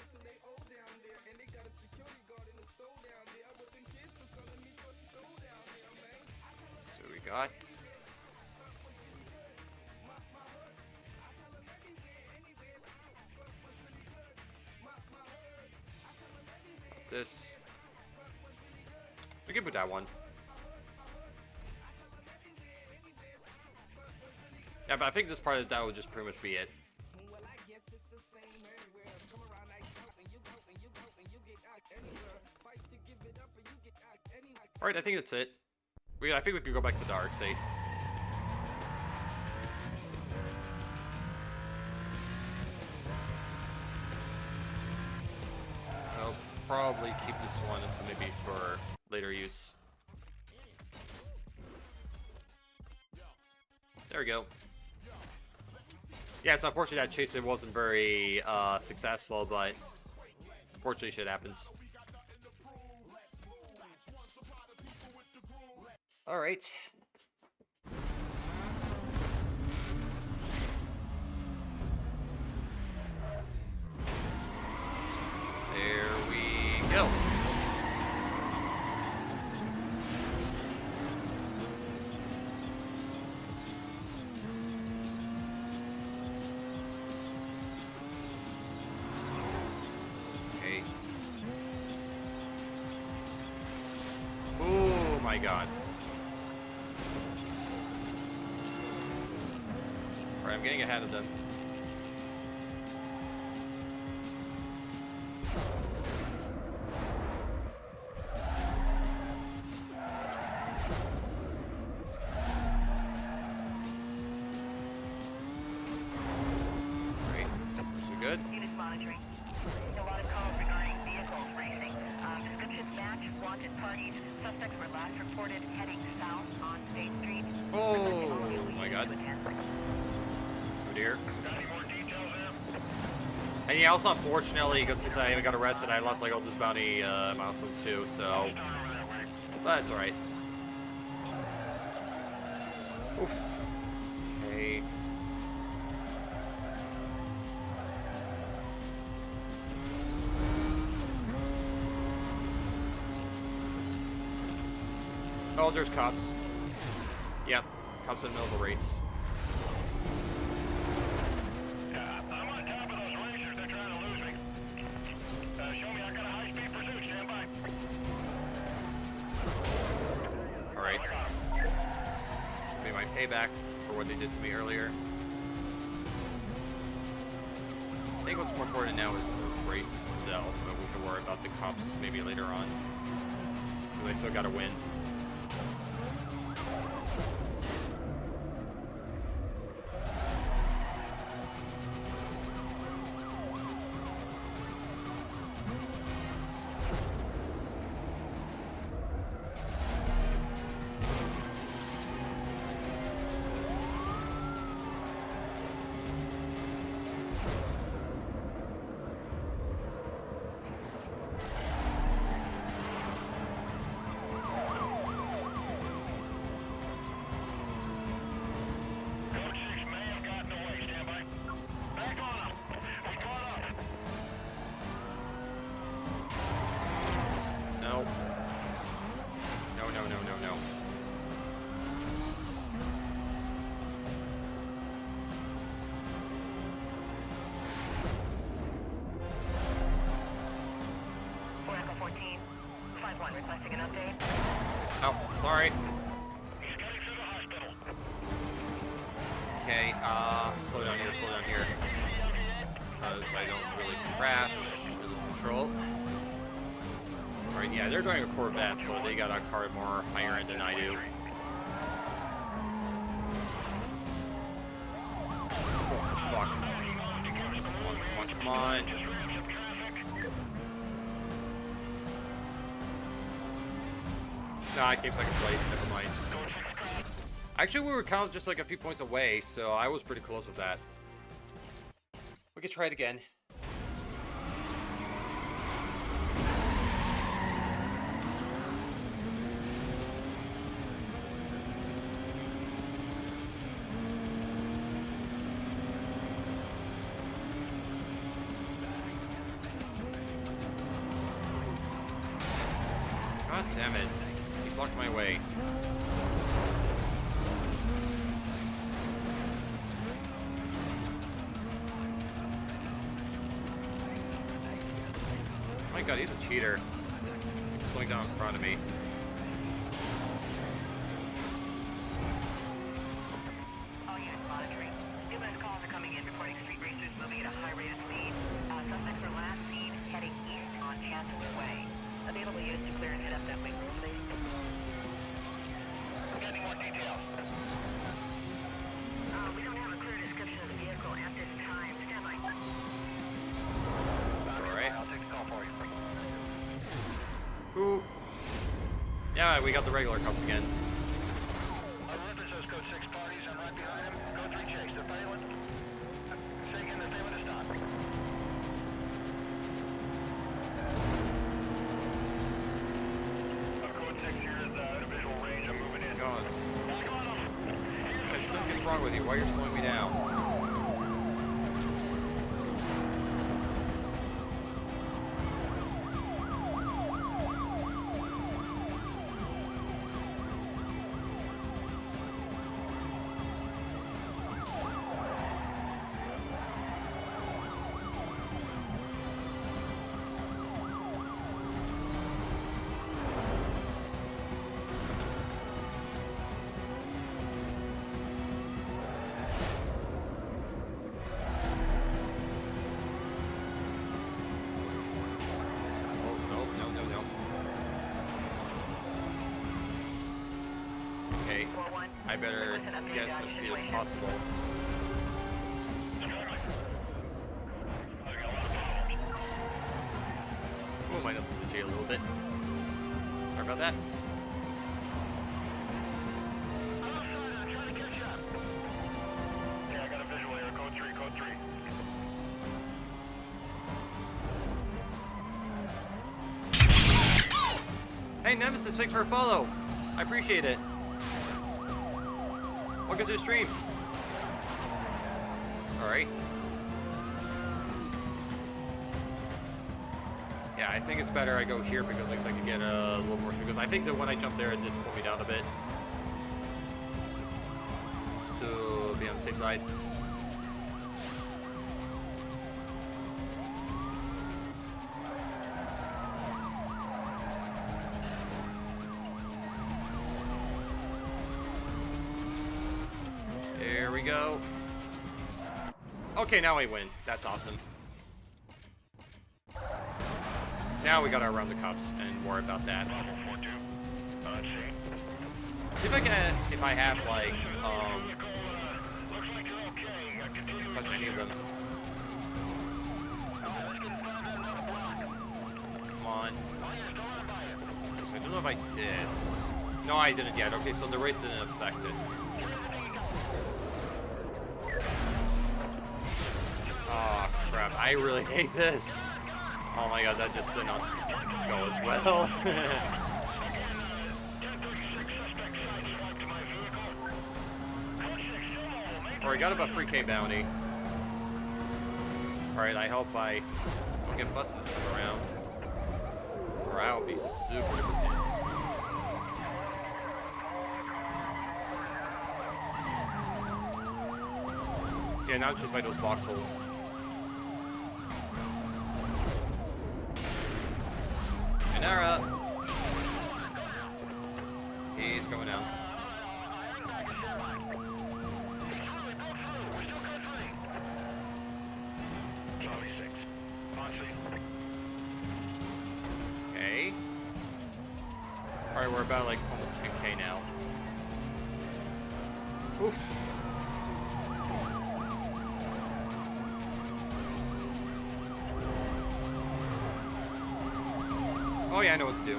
So we got this. We can put that one. Yeah, but I think this part of that will just pretty much be it. Alright, I think that's it. I think we could go back to Dark, see. probably keep this one until maybe for later use. There we go. Yeah, so unfortunately that chase it wasn't very successful, but unfortunately shit happens. Alright. There we go. Okay. Oh my god. Alright, I'm getting ahead of them. Great. So good. Units monitoring. A lot of calls regarding vehicles racing. Descriptions match wanted parties. Suspects were last reported heading south on State Street. Oh my god. To attend. Oh dear. Got any more details there? And yeah, also unfortunately, because since I got arrested, I lost like all this bounty milestones too, so... Start over that way. But it's alright. Oof. Okay. Oh, there's cops. Yep, cops in the middle of a race. Yeah, I'm on top of those racers. They're trying to lose me. Show me. I got a high-speed pursuit. Stand by. Alright. Give me my payback for what they did to me earlier. I think what's more important now is the race itself, and we can worry about the cops maybe later on. Because I still gotta win. Code 6 may have gotten away. Stand by. Back on them. We caught up. No. No, no, no, no, no. Oracle 14. 5-1 requesting an update. Oh, sorry. He's getting to the hospital. Okay, slow down here. Because I don't really crash or lose control. Alright, yeah, they're doing a Corvette, so they got a car more higher end than I do. Oh, fuck. Come on. Nah, I came second place, never mind. Actually, we were kind of just like a few points away, so I was pretty close with that. We could try it again. God damn it. He blocked my way. Oh my god, he's a cheater. He's slowing down in front of me. All units monitoring. Numerous calls are coming in reporting street racers moving at a high rate of speed. Suspects were last seen heading east on Chancellor Way. Available units to clear and head up that way, please. Getting more details. We don't have a clear description of the vehicle at this time. Stand by. Alright. I'll take the call for you. Yeah, we got the regular cops again. Reference those code 6 parties. I'm right behind them. Code 3 chase. They're failing. Shaking, they're failing to stop. Code 6 here is out of visual range. I'm moving in. God. Back on them. What's wrong with you? Why are you slowing me down? Oh, no. Okay, 4-1. I better get as much speed as possible. Oh, my nose is itchy a little bit. Sorry about that. Yeah, I got a visual here. Code 3, code 3. Hey, Nemesis, thanks for a follow. I appreciate it. Welcome to the stream. Alright. Yeah, I think it's better I go here because like I can get a little more speed. Because I think that when I jumped there, it did slow me down a bit. Just to be on the safe side. There we go. Okay, now I win. That's awesome. Now we gotta run the cops and worry about that. Level 4-2. Let's see. See if I have like Looks like you're okay. Continue. touch any of them. Let's get in front of them on the block. Come on. Oh, yeah, still on by it. I don't know if I did. No, I didn't yet. Okay, so the race didn't affect it. Oh crap! I really hate this. Oh my god, that just did not go as well. 1036 suspect sideswiped to my vehicle. Code 6, still Alright, got about 3K bounty. Alright, I hope I don't get busted this time around. Or I'll be super pissed. Yeah, now it's just by those voxels. Inara! He's going out. Charlie 6. On scene. Okay. Alright, we're about like almost 10K now. Oof. Oh yeah, I know what to do.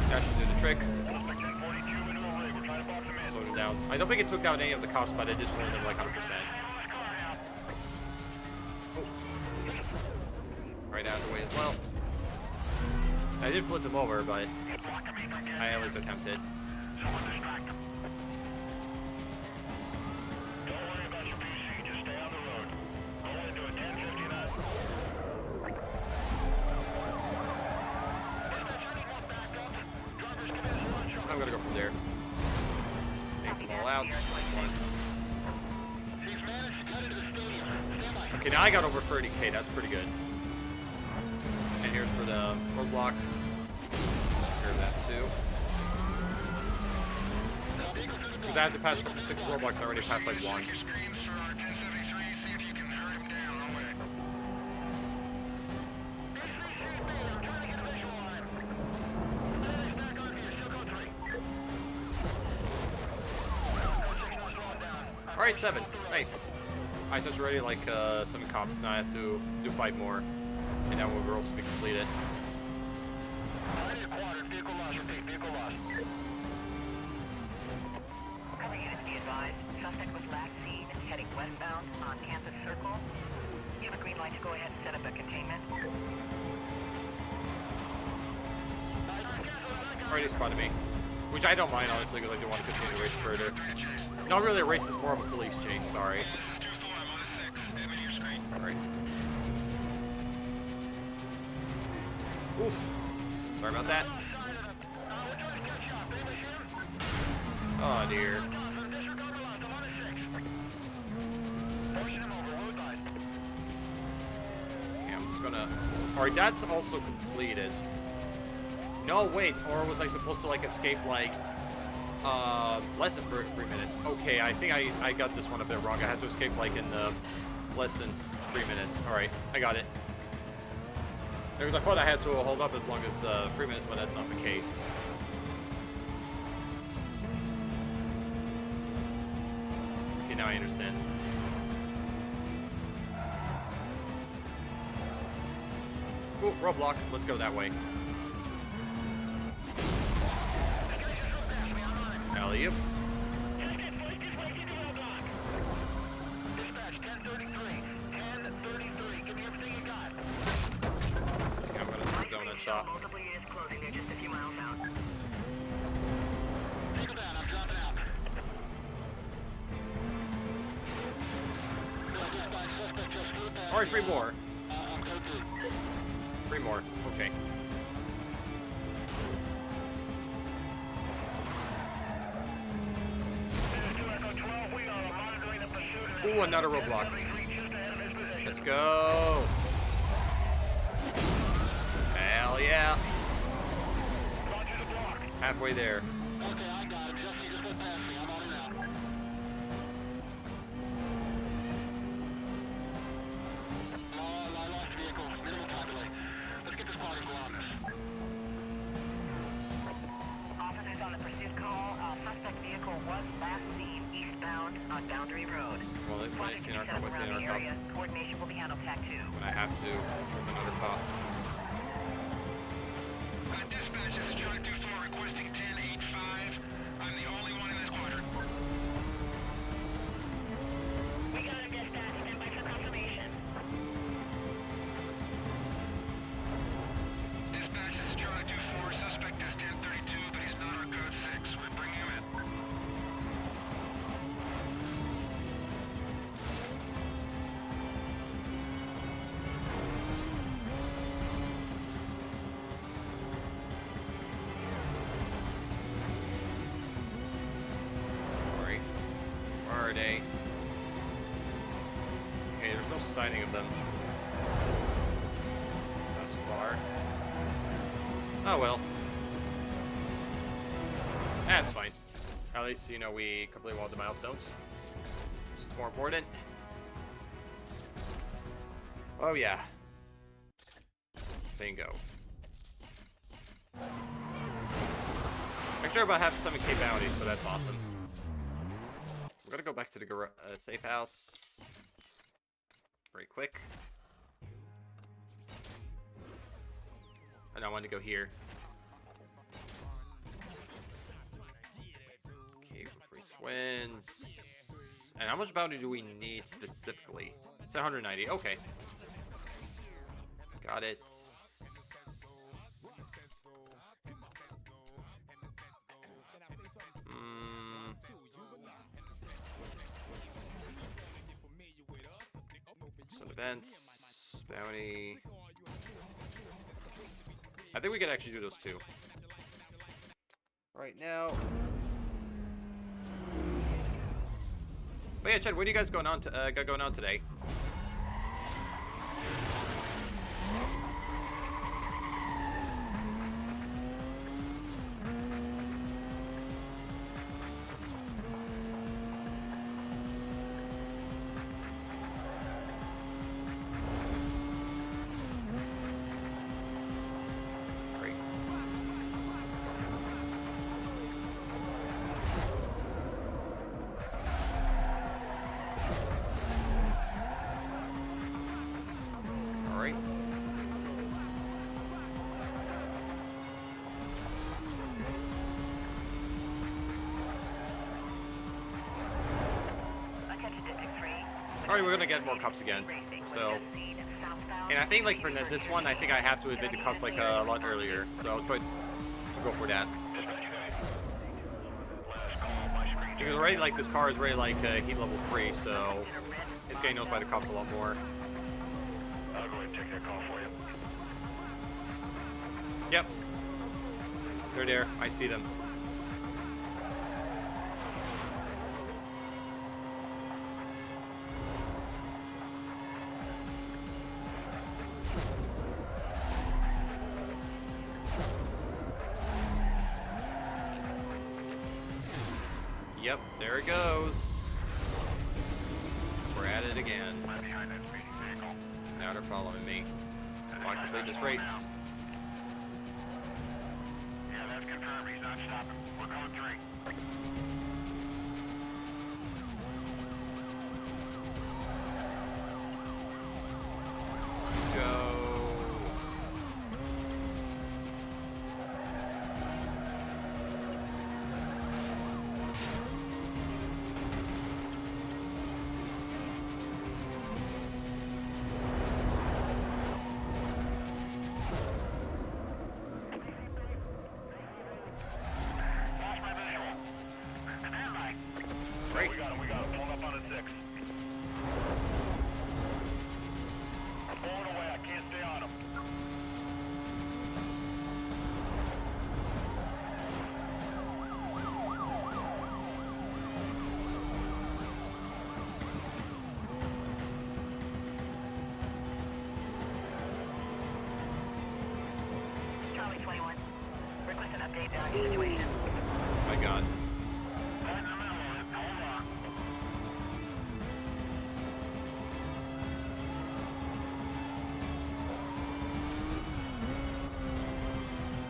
That should do the trick. Suspect 1042 into a rig. We're trying to box him in. Slow them down. I don't think it took down any of the cops, but it did slow them like 100%. Right out of the way as well. I did flip him over, but I at least attempted. Don't worry about your PC. Just stay on the road. Roll into a 1059. I'm gonna go from there. Take them all out once. Okay, now I got over 30K. That's pretty good. And here's for the roadblock. Here's that too. Because I had to pass 6 roadblocks. I already passed like 1. Alright, 7. Nice. I just already like 7 cops. Now I have to do 5 more. And that will also be completed. westbound on Kansas Circle. You have a green light to go ahead and set up a containment. Already spotted me. Which I don't mind, honestly, because I do want to continue to race further. Not really a race, it's more of a police chase, sorry. Alright. Oof. Sorry about that. Oh dear. Okay, I'm just gonna... Alright, that's also completed. No, wait, or was I supposed to, like, escape, like, less than 3 minutes? Okay, I think I got this one a bit wrong. I had to escape, like, in, less than 3 minutes. Alright, I got it. Because I thought I had to hold up as long as, 3 minutes, but that's not the case. Okay, now I understand. Ooh, roadblock. Let's go that way. Alley-oop. Dispatch, 1033. 1033. Give me everything you got. I think I'm gonna do the donut shop. Multiple units closing. They're just a few miles out. Take them down. I'm dropping out. Dispatch, suspect just flew past. Alright, 3 more. I'm code 2. 3 more. Okay. Ooh, another roadblock. Let's go. Hell yeah. Halfway there. Okay, I got him. Jesse just went past me. I'm on it now. I lost the vehicle. Minimal time delay. Let's get this party going. Officers on the pursuit call. Suspect vehicle was last seen eastbound on Boundary Road. Well, when I see our cop, I see our cop. Coordination will be handled TAC 2. When I have to trip another cop. Dispatch, this is Charlie 24 requesting 1085. I'm the only one in this quadrant. We got him, dispatch. Stand by for confirmation. Dispatch, this is Charlie 24. Suspect is 1032, but he's not on code 6. We bring him in. Sorry. Where are they? Okay, there's no sighting of them. Thus far. Oh well. That's fine. At least, you know, we completed one of the milestones. This is more important. Oh yeah. Bingo. I'm sure about half 7K bounty, so that's awesome. We're gonna go back to the safe house. Very quick. And I want to go here. Okay, free wins. And how much bounty do we need specifically? It's 190. Okay. Got it. Some events, bounty. I think we can actually do those two. Right now. But yeah, Chad, what are you guys got going on today? Great. Alright, we're gonna get more cops again. So, and I think like for this one, I think I have to evade the cops like a lot earlier. So I'll try to go for that. Because already like this car is already like heat level 3, so it's getting noticed by the cops a lot more. I'll go ahead and take that call for you. Yep. They're there. I see them. Yep, there it goes. We're at it again. I'm behind that speeding vehicle. Now they're following me. I want to complete this race. Yeah, that's confirmed. He's not stopping. We're code 3. Let's go. Lost my visual. Stand by. Right. We got him. Pulled up on a 6. I'm pulling away. I can't stay on him. Charlie 21. Request an update on your situation. My God. Right in the middle of it. Hold on.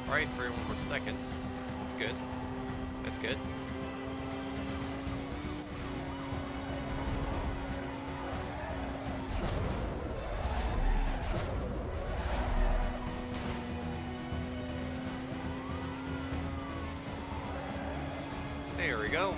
Alright, 31 more seconds. That's good. That's good. There we go.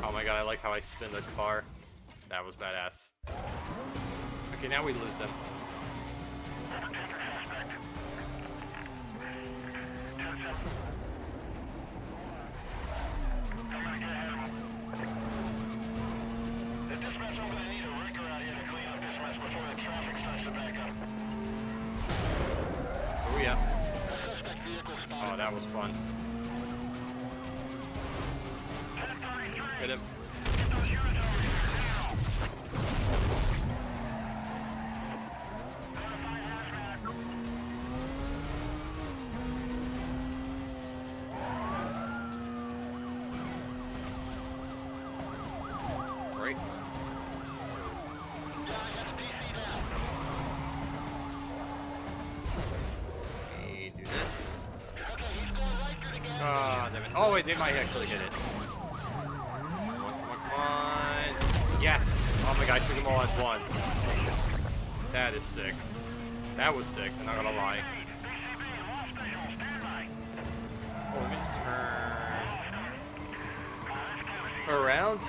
Oh my God, I like how I spin the car. That was badass. Okay, now we lose them. This dispatch, I'm gonna need a rigger out here to clean up this mess before the traffic starts to back up. Oh yeah. Suspect vehicle spotted. Oh, that was fun. Let's hit him. Great. Okay, do this. Ah, damn it. Oh wait, they might actually hit it. Come on, come on, come on. Yes! Oh my God, I took them all at once. That is sick. That was sick, I'm not gonna lie. Oh, let me just turn around.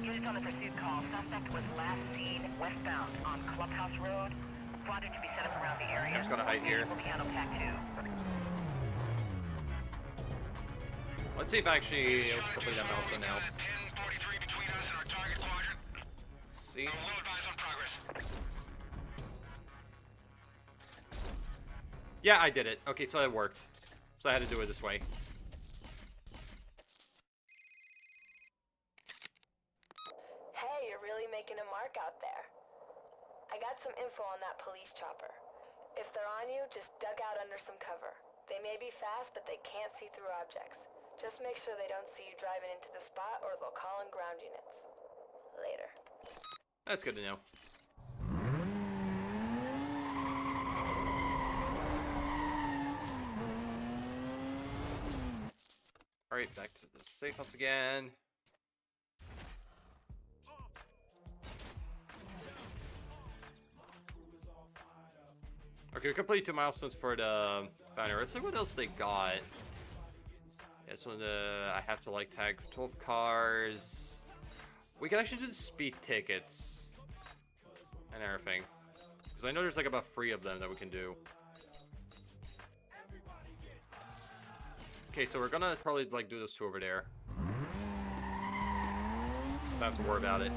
Units on the pursuit call. Suspect was last seen westbound on Clubhouse Road. Squadron to be set up around the area. I'm just gonna hide here. Will be handled TAC 2. Let's see if I actually able to complete that also now. 1043 between us and our target quadrant. Let's see. Low advise on progress. Yeah, I did it. Okay, so it worked. So I had to do it this way. Hey, you're really making a mark out there. I got some info on that police chopper. If they're on you, just duck out under some cover. They may be fast, but they can't see through objects. Just make sure they don't see you driving into the spot or they'll call in ground units. Later. That's good to know. Alright, back to the safe house again. Okay, we complete 2 milestones for the banner. Let's see what else they got. Yeah, so I have to like tag 12 cars. We can actually do the speed tickets and everything. Because I know there's like about 3 of them that we can do. Okay, so we're gonna probably like do those 2 over there. So I don't have to worry about it.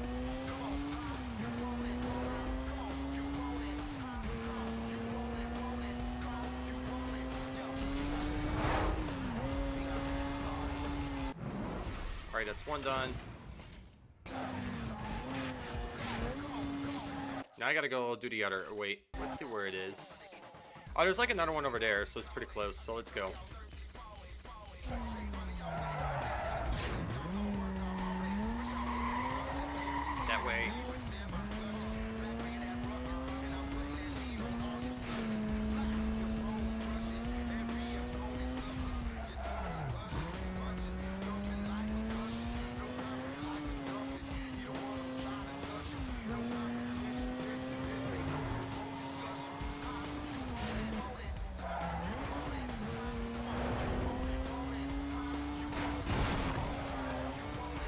Alright, that's 1 done. Now I gotta go do the other. Wait, let's see where it is. Oh, there's like another one over there, so it's pretty close. So let's go. That way.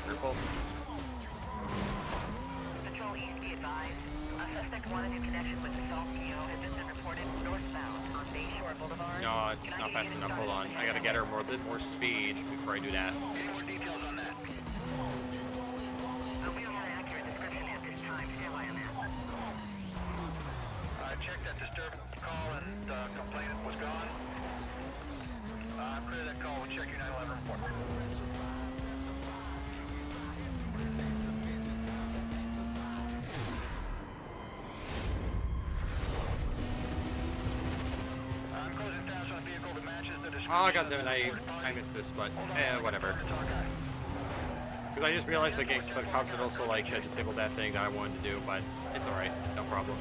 Careful. Control East, be advised. A suspect wanted in connection with the Salt PO has just been reported northbound on Bayshore Boulevard. No, it's not fast enough. Hold on. I gotta get her a bit more speed before I do that. Any more details on that? We don't have an accurate description at this time. Stand by on that. I checked that disturbance call and complainant was gone. Clear that call. We'll check your 911 report. I'm closing fast on a vehicle that matches the description. Oh, goddammit, I missed this, but whatever. Because I just realized like the cops had also like disabled that thing that I wanted to do, but it's alright, no problem.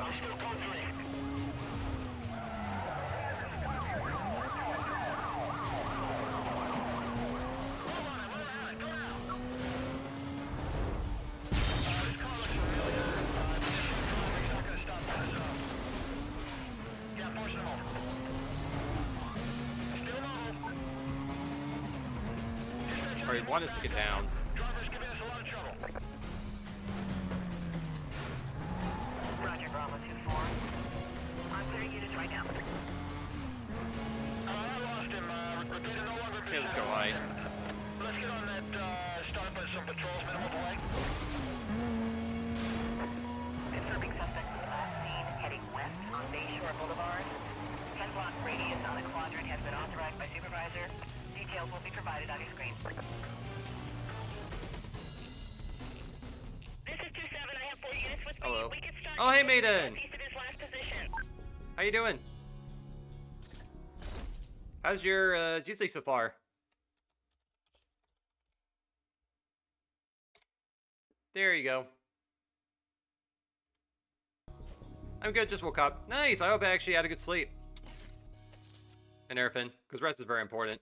I'm still country. Alright, one is to get down. Driver's giving us a lot of trouble. Roger, Bravo 2-4. I'm clearing units right now. I lost him. Repeater no longer Okay, let's go light. Let's get on that, start by some patrols, minimal delay. Confirming suspect was last seen heading west on Bayshore Boulevard. 10-block radius on the quadrant has been authorized by supervisor. Details will be provided on your screen. This is 2-7. I have 4 units with me. Hello. We can start Oh, hey, Maiden! piece of his last position. How you doing? How's your Tuesday so far? There you go. I'm good, just woke up. Nice, I hope I actually had a good sleep. And everything, because rest is very important.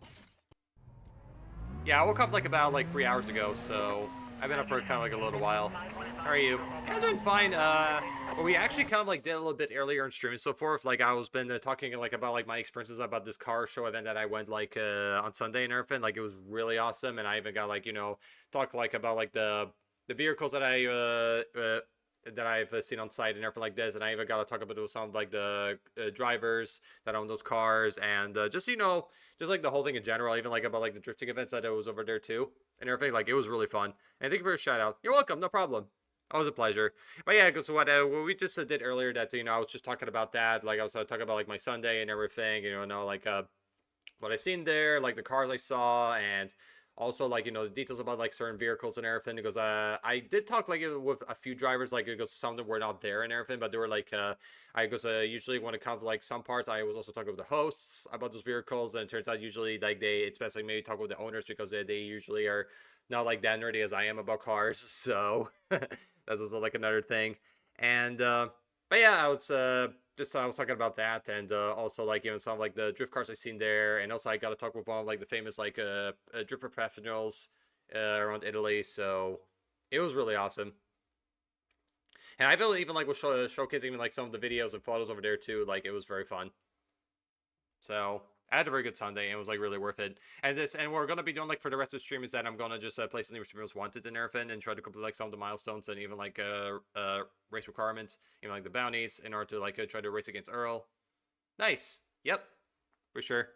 Yeah, I woke up like about 3 hours ago, so I've been up for kind of like a little while. How are you? Yeah, I'm doing fine. Well, we actually kind of did a little bit earlier in stream and so forth. I was been talking about my experiences about this car show event that I went on Sunday and everything. It was really awesome, and I even got talk about the vehicles that I've seen on site and everything like this, and I even got to talk about some of the drivers that own those cars, and just the whole thing in general, even about the drifting events that I was over there too and everything. It was really fun. And thank you for a shout out. You're welcome, no problem. Always a pleasure. But yeah, so what we just did earlier, that I was just talking about that, I was talking about my Sunday and everything, what I seen there, the cars I saw, and Also, like, you know, the details about like certain vehicles and everything. Because I did talk like with a few drivers, like because some of them were not there and everything, but they were like, I because usually when it comes to like some parts, I was also talking with the hosts about those vehicles, and it turns out usually like it's best like maybe talk with the owners because they usually are not like that nerdy as I am about cars. So that's also like another thing. And but yeah, I was talking about that, and also like even some of like the drift cars I seen there, and also I got to talk with one of like the famous like drift professionals around Italy. So it was really awesome. And I feel even like was showcasing even like some of the videos and photos over there too. Like it was very fun. So I had a very good Sunday, and it was like really worth it. And we're gonna be doing like for the rest of the stream is that I'm gonna just play some most wanted and everything, and try to complete like some of the milestones and even like race requirements, even like the bounties, in order to like try to race against Earl. Nice. Yep, for sure.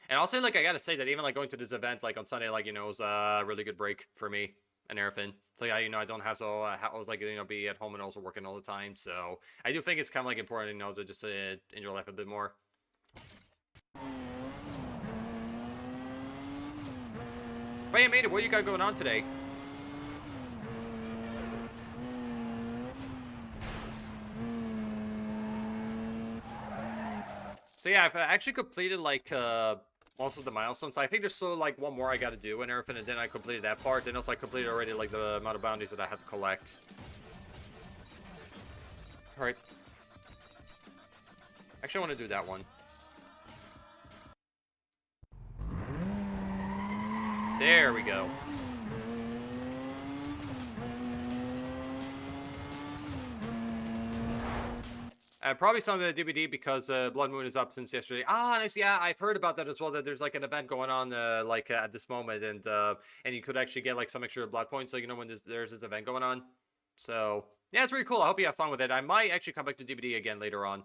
And also like I gotta say that even like going to this event like on Sunday, like you know, was a really good break for me and everything. So yeah, you know, I don't have to I was like you know be at home and also working all the time. So I do think it's kind of like important, you know, to just enjoy life a bit more. But yeah, mate, what you got going on today? So yeah, I've actually completed like most of the milestones. I think there's still like one more I got to do and everything, and then I completed that part. And also I completed already like the amount of bounties that I had to collect. All right. Actually, I want to do that one. There we go. Probably some of the DVD because Blood Moon is up since yesterday. Ah, nice. Yeah, I've heard about that as well. That there's like an event going on like at this moment, and you could actually get like some extra blood points. So you know when there's this event going on. So yeah, it's really cool. I hope you have fun with it. I might actually come back to DVD again later on,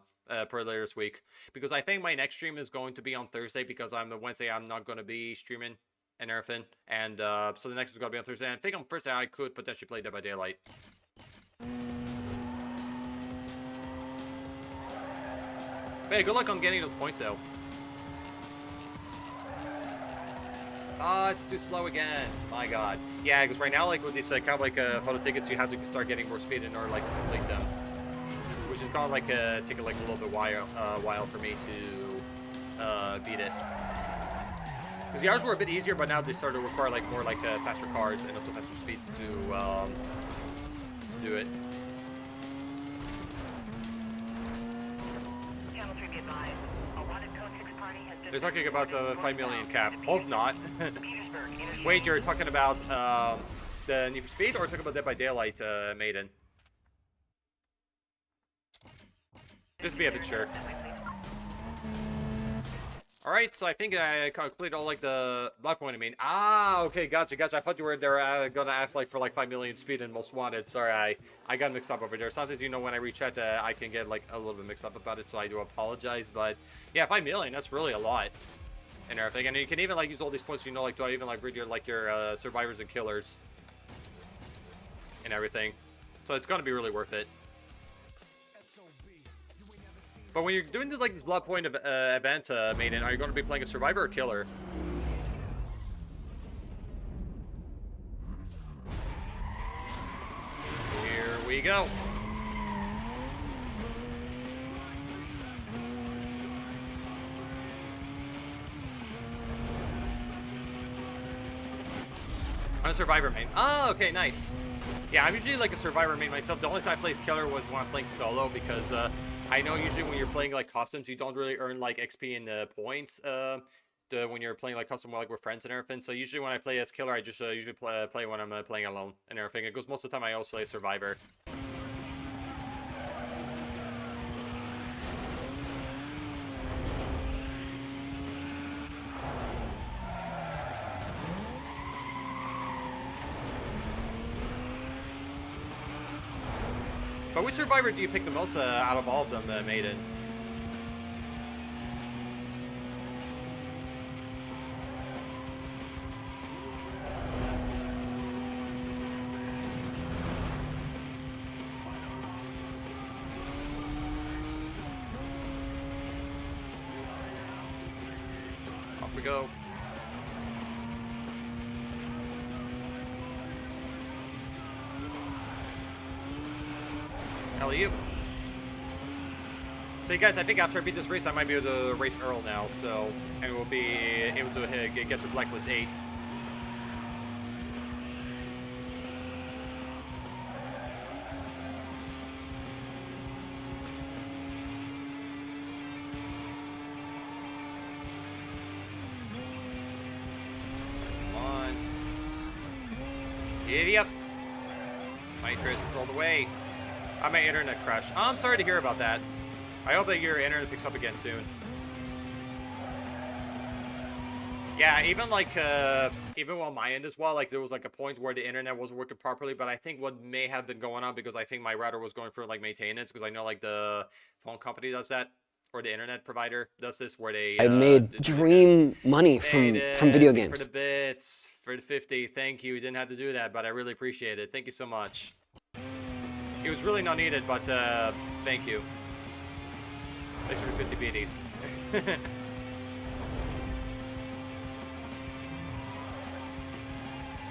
per later this week, because I think my next stream is going to be on Thursday because on the Wednesday I'm not going to be streaming and everything, and so the next is gonna be on Thursday. And I think on Thursday I could potentially play Dead by Daylight. But hey, good luck on getting those points though. Ah, it's too slow again. My God. Yeah, because right now, like with these kind of like photo tickets, you have to start getting more speed in order like to complete them, which is gonna like take like a little bit while for me to beat it. Because the others were a bit easier, but now they start to require like more like faster cars and also faster speeds to do it. Channel 3 be advised. A wanted Code 6 party has just... They're talking about the 5 million cap. Hope not. Petersburg, Wait, you're talking about the Need for Speed, or talking about Dead by Daylight, Maiden? Just to be a bit sure. Alright, so I think I completed all like the block point. I mean, okay, gotcha. I thought you were there gonna ask like for like 5 million speed and most wanted. Sorry, I got mixed up over there. Sounds like, you know, when I reach out, I can get like a little bit mixed up about it, so I do apologize. But yeah, 5 million, that's really a lot and everything. And you can even like use all these points, you know, like to even like read your like your survivors and killers and everything. So it's gonna be really worth it. But when you're doing this like this blood point event, Maiden, are you going to be playing a survivor or killer? Here we go. I'm a survivor main. Oh, okay, nice. Yeah, I'm usually like a survivor main myself. The only time I play killer was when I'm playing solo because I know usually when you're playing like customs, you don't really earn like XP and points when you're playing like custom like with friends and everything. So usually when I play as killer, I just usually play when I'm playing alone and everything. It goes most of the time I always play survivor. But which survivor do you pick the most out of all of them, Maiden? Off we go. Hell you. So you guys, I think after I beat this race, I might be able to race Earl now, so, and we'll be able to get to Blacklist 8. Come on. Idiot. Nitrous all the way. My internet crashed. Oh, I'm sorry to hear about that. I hope that your internet picks up again soon. Yeah, even like, even on my end as well, like there was like a point where the internet wasn't working properly, but I think what may have been going on because I think my router was going for like maintenance, because I know like the phone company does that, or the internet provider does this, where they, I made dream money from video games. For the bits, for the 50, thank you. You didn't have to do that, but I really appreciate it. Thank you so much. It was really not needed, but thank you. Thanks for the 50 BDs.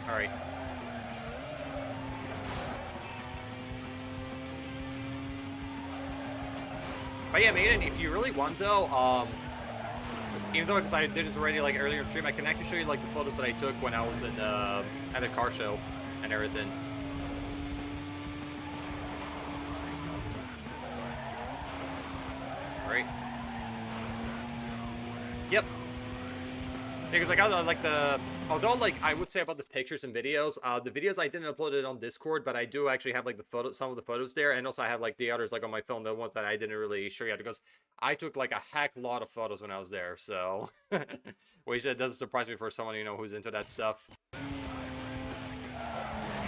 Alright. But yeah, Maiden, if you really want though, even though because I did this already like earlier in stream, I can actually show you like the photos that I took when I was in at a car show and everything. Right. Yep. Because like I like the, although like I would say about the pictures and videos, the videos I didn't upload it on Discord, but I do actually have like the photos, some of the photos there, and also I have like the others like on my phone, the ones that I didn't really show yet because I took like a heck lot of photos when I was there. So, which doesn't surprise me for someone who's into that stuff.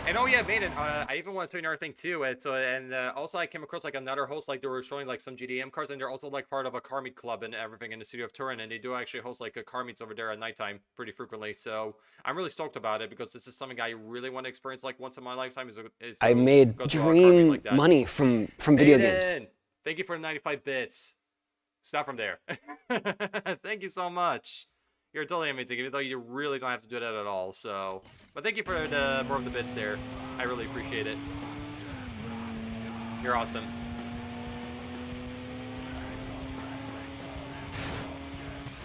And oh yeah, Maiden, I even want to tell you another thing too. And also I came across like another host, like they were showing like some GDM cars, and they're also like part of a car meet club and everything in the city of Turin, and they do actually host like a car meets over there at nighttime pretty frequently. So I'm really stoked about it because this is something I really want to experience like once in my lifetime. I made dream like money from video games. Thank you for the 95 bits. Stop from there. Thank you so much. You're totally amazing, even though you really don't have to do that at all, so... But thank you for the more of the bits there. I really appreciate it. You're awesome.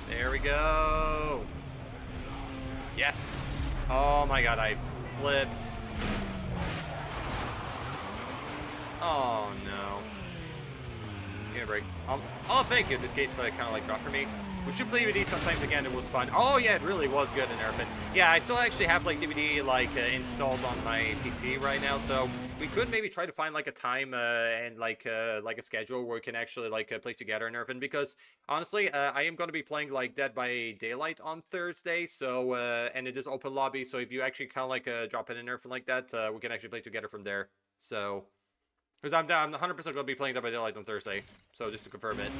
There we go! Yes! Oh my god, I flipped. Oh no. Give me a break. Oh, thank you. This gate's kind of like dropped for me. We should play DVD sometimes again. It was fun. Oh yeah, it really was good in there. But yeah, I still actually have like DVD like installed on my PC right now. So we could maybe try to find like a time and like a schedule where we can actually like play together and everything. Because honestly, I am going to be playing like Dead by Daylight on Thursday. So and it is open lobby. So if you actually kind of like drop it in there like that, we can actually play together from there. So because I'm 100% going to be playing Dead by Daylight on Thursday. So just to confirm it.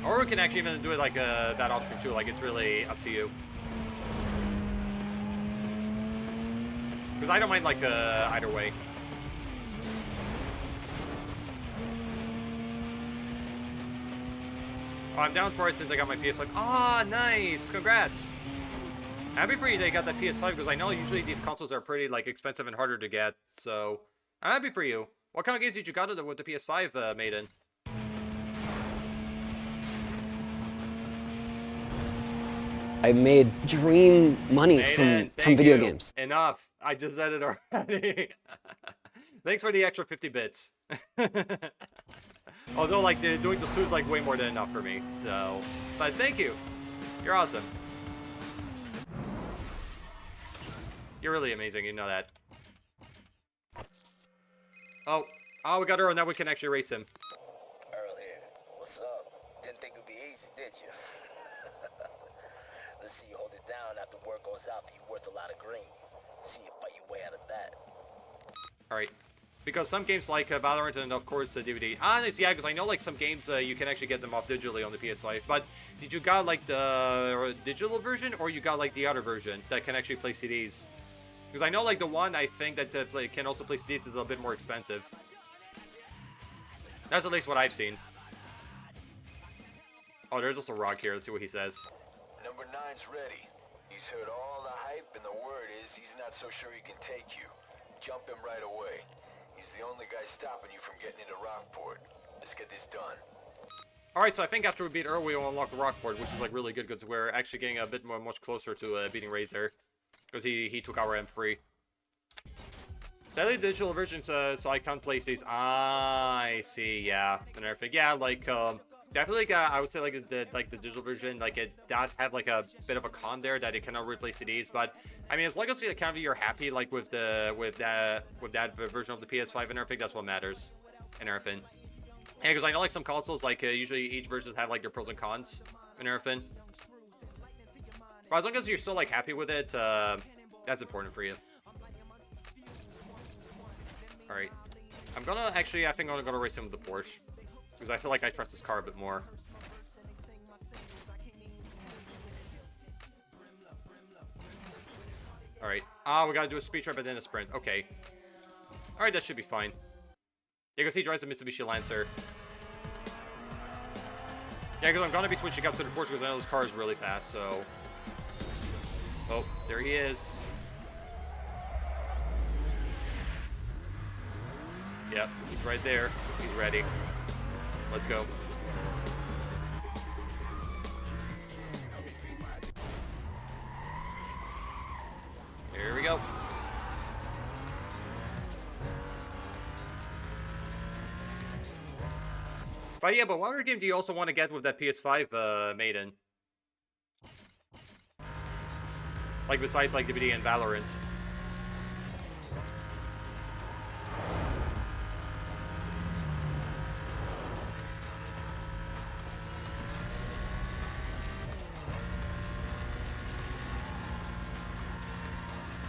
Or we can actually even do it like that off stream too, like it's really up to you. Because I don't mind like either way. Oh, I'm down for it since I got my PS5. Ah, nice! Congrats! Happy for you that you got that PS5 because I know usually these consoles are pretty like expensive and harder to get. So I'm happy for you. What kind of games did you got with the PS5, Maiden? I made dream money from video games. Enough. I just said it already. Thanks for the extra 50 bits. Although, like, doing those two is, like, way more than enough for me. So, but thank you. You're awesome. You're really amazing. You know that. Oh, we got Earl. Now we can actually race him. Earl here. What's up? Didn't think it'd be easy, did you? Let's see you hold it down after word goes out that you're worth a lot of green. See you fight your way out of that. Alright. Because some games like Valorant and of course DVD. Yeah, because I know like some games you can actually get them off digitally on the PS5. But did you got like the digital version or you got like the other version that can actually play CDs? Because I know like the one I think that can also play CDs is a bit more expensive. That's at least what I've seen. Oh, there's also Rock here. Let's see what he says. Number 9's ready. He's heard all the hype and the word is he's not so sure he can take you. jump him right away. He's the only guy stopping you from getting into Rockport. Let's get this done. Alright, so I think after we beat Earl, we will unlock the Rockport, which is like really good because we're actually getting a bit much closer to beating Razor. Because he took our M3. Sadly, digital versions, so I can't place these. I see, yeah, and everything. Yeah, like, definitely, I would say, like, the digital version, like, it does have, like, a bit of a con there that it cannot replace CDs, but, I mean, as long as you're happy, like, with that version of the PS5 and everything, that's what matters, and everything. Yeah, because I know, like, some consoles, like, usually each version have, like, their pros and cons, and everything. But as long as you're still, like, happy with it, that's important for you. Alright. I'm gonna, actually, I think I'm gonna race him with the Porsche. Because I feel like I trust this car a bit more. Alright. We gotta do a speed trap and then a sprint. Okay. Alright, that should be fine. Yeah, because he drives a Mitsubishi Lancer. Yeah, because I'm gonna be switching up to the Porsche because I know this car is really fast, so... Oh, there he is. Yep, he's right there. He's ready. Let's go. Here we go. But yeah, but what other game do you also want to get with that PS5 Maiden? Like besides like DBD and Valorant.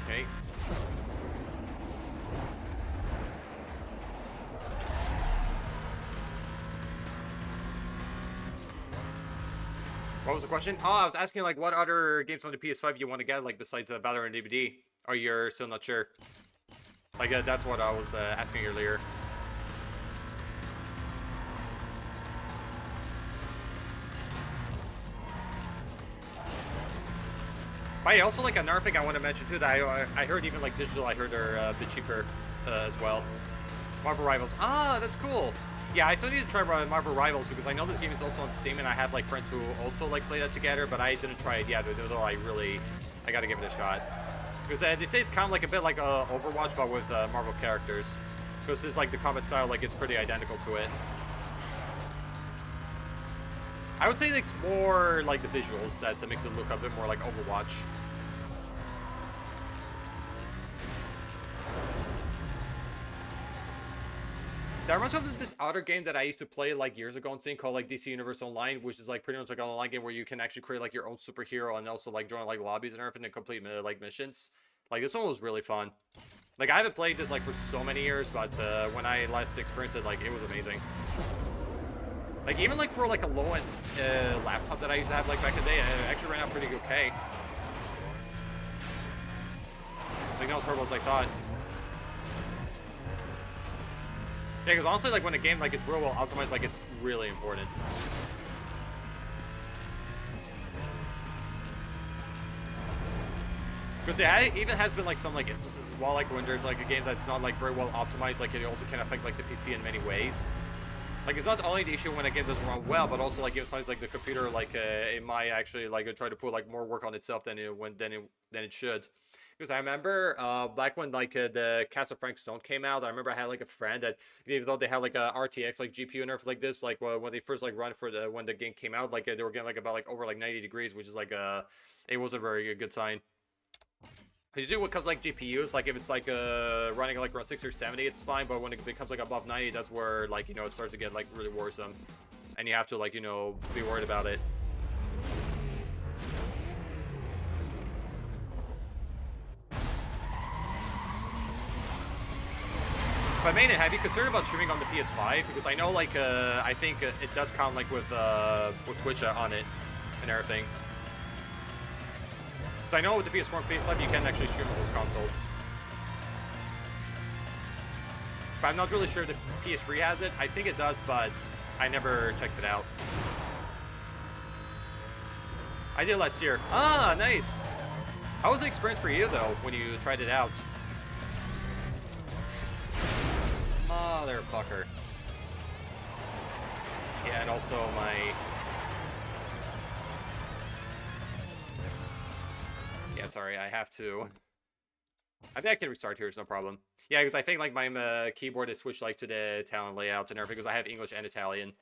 Okay. What was the question? Oh, I was asking like what other games on the PS5 you want to get like besides Valorant and DBD? Or you're still not sure? Like that's what I was asking earlier. But yeah, also like another thing I want to mention too that I heard even like digital, I heard are a bit cheaper as well. Marvel Rivals. Ah, that's cool. Yeah, I still need to try Marvel Rivals because I know this game is also on Steam and I have like friends who also like play that together, but I didn't try it yet. Though I gotta give it a shot because they say it's kind of like a bit like Overwatch but with Marvel characters because there's like the combat style like it's pretty identical to it. I would say it's more like the visuals that makes it look a bit more like Overwatch. That reminds me of this other game that I used to play like years ago on Steam called like DC Universe Online, which is like pretty much like an online game where you can actually create like your own superhero and also like join like lobbies and everything and complete like missions. Like this one was really fun. Like I haven't played this like for so many years, but when I last experienced it, like it was amazing. Like even like for like a low-end laptop that I used to have like back in the day, it actually ran out pretty okay. I think not as horrible as I thought. Yeah, because honestly, like when a game like it's real well optimized, like it's really important. Because it even has been like some like instances as well, like when there's like a game that's not like very well optimized, like it also can affect like the PC in many ways. Like it's not only the issue when a game doesn't run well, but also like sometimes like the computer like it might actually like try to put like more work on itself than it should. Because I remember back when like the Cast of Frank Stone came out, I remember I had like a friend that even though they had like a RTX like GPU and everything like this, like when they first like run for when the game came out, like they were getting like about like over like 90 degrees, which is like it wasn't a very good sign. Usually when it comes like GPUs, like if it's like running like around 60 or 70, it's fine, but when it becomes like above 90, that's where like it starts to get like really worrisome, and you have to like be worried about it. But Maiden, have you considered about streaming on the PS5? Because I know like I think it does count like with Twitch on it and everything. Because I know with the PS4 and PS5 you can actually stream on those consoles. But I'm not really sure the PS3 has it. I think it does, but I never checked it out. I did last year. Ah, nice. How was the experience for you though when you tried it out? Motherfucker. Yeah, and also my... Yeah, sorry, I have to... I think I can restart here, it's no problem. Yeah, because I think like my keyboard is switched like to the Italian layouts and everything, because I have English and Italian.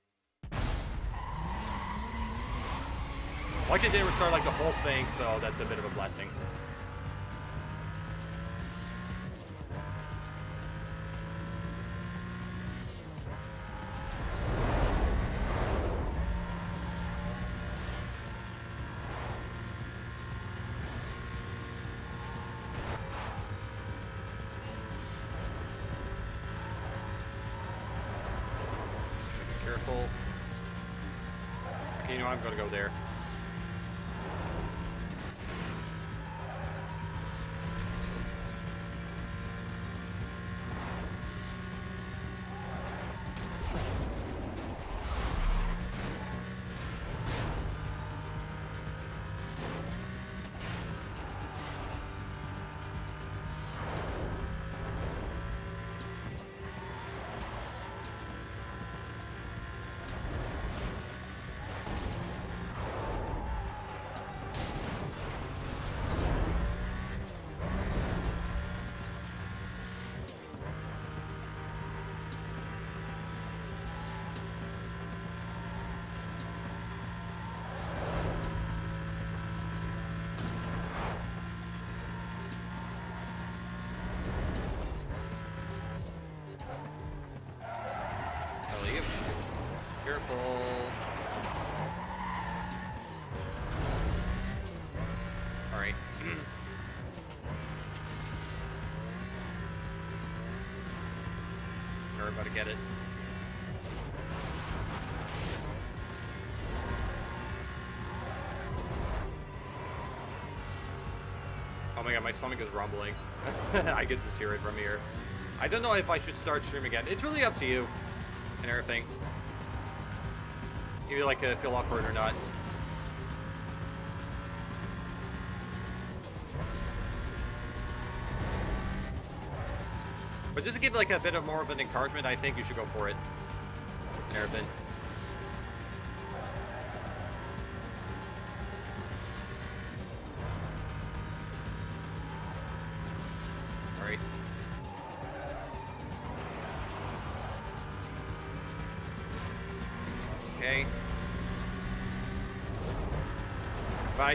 Like it didn't restart like the whole thing, so that's a bit of a blessing. Careful. Okay, you know I'm gonna go there. Careful. Alright. We're about to get it. Oh my god, my stomach is rumbling. I could just hear it from here. I don't know if I should start streaming again. It's really up to you and everything. If you like feel awkward or not. But just to give like a bit of more of an encouragement, I think you should go for it. And everything. Alright. Okay. But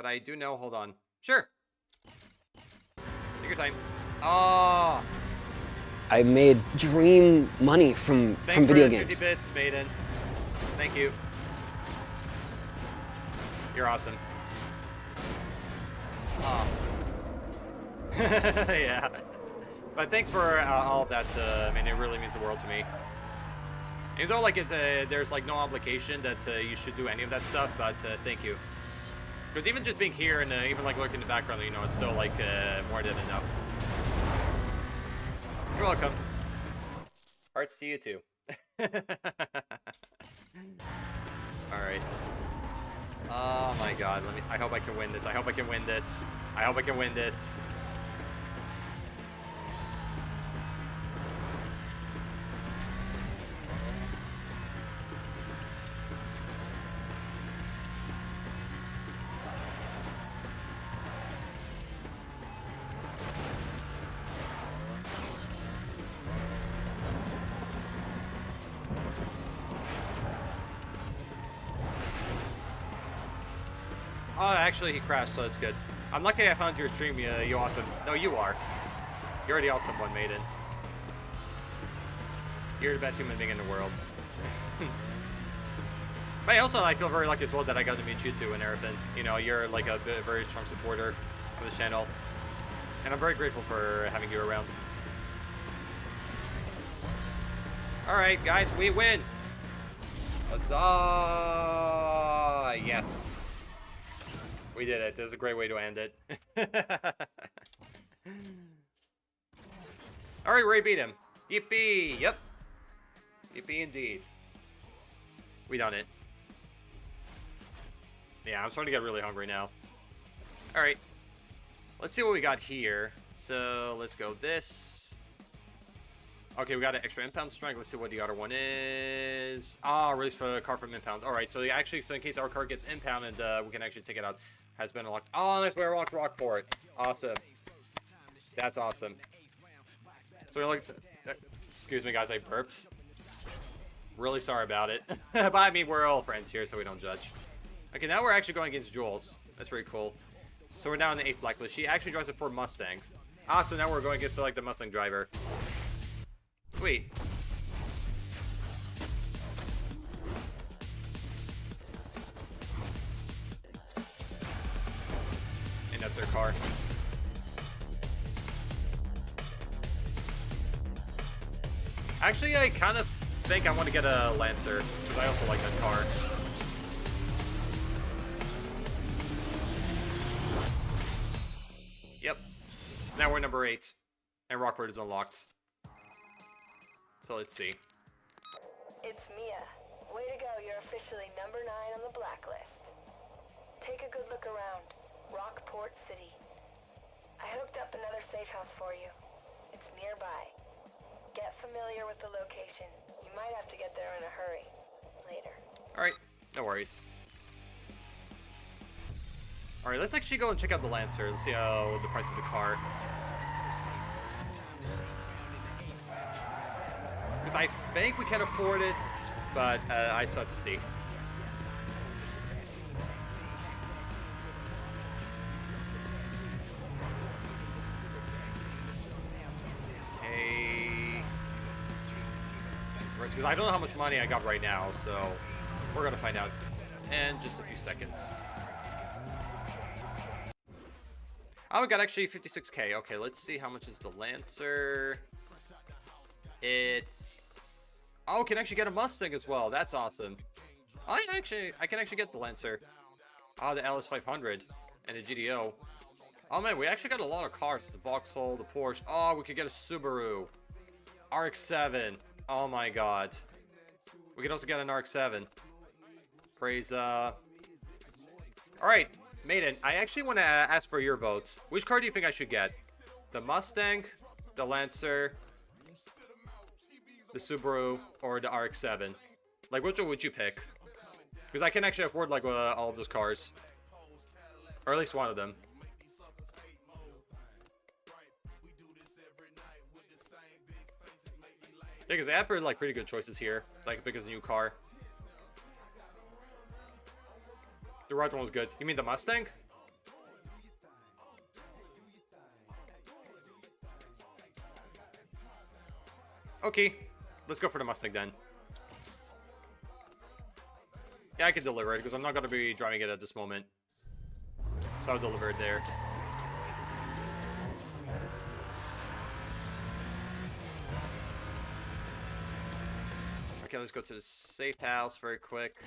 I do know, hold on. Sure. Take your time. Oh. I made dream money from video games. 50 bits, Maiden. Thank you. You're awesome. Oh. Yeah. But thanks for all of that. I mean, it really means the world to me. Even though, like, there's, like, no obligation that you should do any of that stuff, but thank you. Because even just being here and even, like, looking in the background, you know, it's still, like, more than enough. You're welcome. Hearts to you, too. Alright. Oh, my God. I hope I can win this. I hope I can win this. I hope I can win this. Oh, actually, he crashed, so that's good. I'm lucky I found your stream, you awesome. No, you are. You're the awesome one, Maiden. You're the best human being in the world. But also, I feel very lucky as well that I got to meet you two and everything. You know, you're like a very strong supporter of this channel. And I'm very grateful for having you around. Alright, guys, we win! Huzzah! Yes. We did it. This is a great way to end it. Alright, Ray beat him. Yippee! Yep. Yippee indeed. We done it. Yeah, I'm starting to get really hungry now. Alright. Let's see what we got here. So, let's go this. Okay, we got an extra impound strength. Let's see what the other one is. Ah, release for car from impound. All right, so actually, so in case our car gets impounded, we can actually take it out. Has been unlocked. Oh, nice. We unlocked Rockport. Awesome. That's awesome. So we're like, excuse me, guys. I burped. Really sorry about it. But I mean, we're all friends here, so we don't judge. Okay, now we're actually going against Jules. That's pretty cool. So we're now in the 8th blacklist. She actually drives a Ford Mustang. Ah, so now we're going against like the Mustang driver. Sweet. And that's their car. Actually, I kind of think I want to get a Lancer, because I also like that car. Yep. So now we're number 8, and Rockport is unlocked. So let's see. It's Mia. Way to go, you're officially number 9 on the blacklist. Take a good look around. Rockport City. I hooked up another safe house for you. It's nearby. Get familiar with the location. You might have to get there in a hurry. Later. Alright, no worries. Alright, let's actually go and check out the Lancer. Let's see how the price of the car. Because I think we can afford it, but I still have to see. Okay. Because I don't know how much money I got right now, so we're going to find out in just a few seconds. Oh, we got actually 56k. Okay, let's see how much is the Lancer. It's... Oh, can actually get a Mustang as well. That's awesome. I can actually get the Lancer. Ah, the LS500 and the GDO. Oh man, we actually got a lot of cars. The Vauxhall, the Porsche. Oh, we could get a Subaru. RX-7. Oh my god. We could also get an RX-7. Praise, Alright, Maiden, I actually want to ask for your votes. Which car do you think I should get? The Mustang, the Lancer, the Subaru, or the RX-7? Like, which one would you pick? Because I can actually afford, like, all of those cars. Or at least one of them. Yeah, because they have like pretty good choices here. Like, because a new car. The right one was good. You mean the Mustang? Okay, let's go for the Mustang then. Yeah, I can deliver it because I'm not going to be driving it at this moment. So I'll deliver it there. Okay, let's go to the safe house very quick.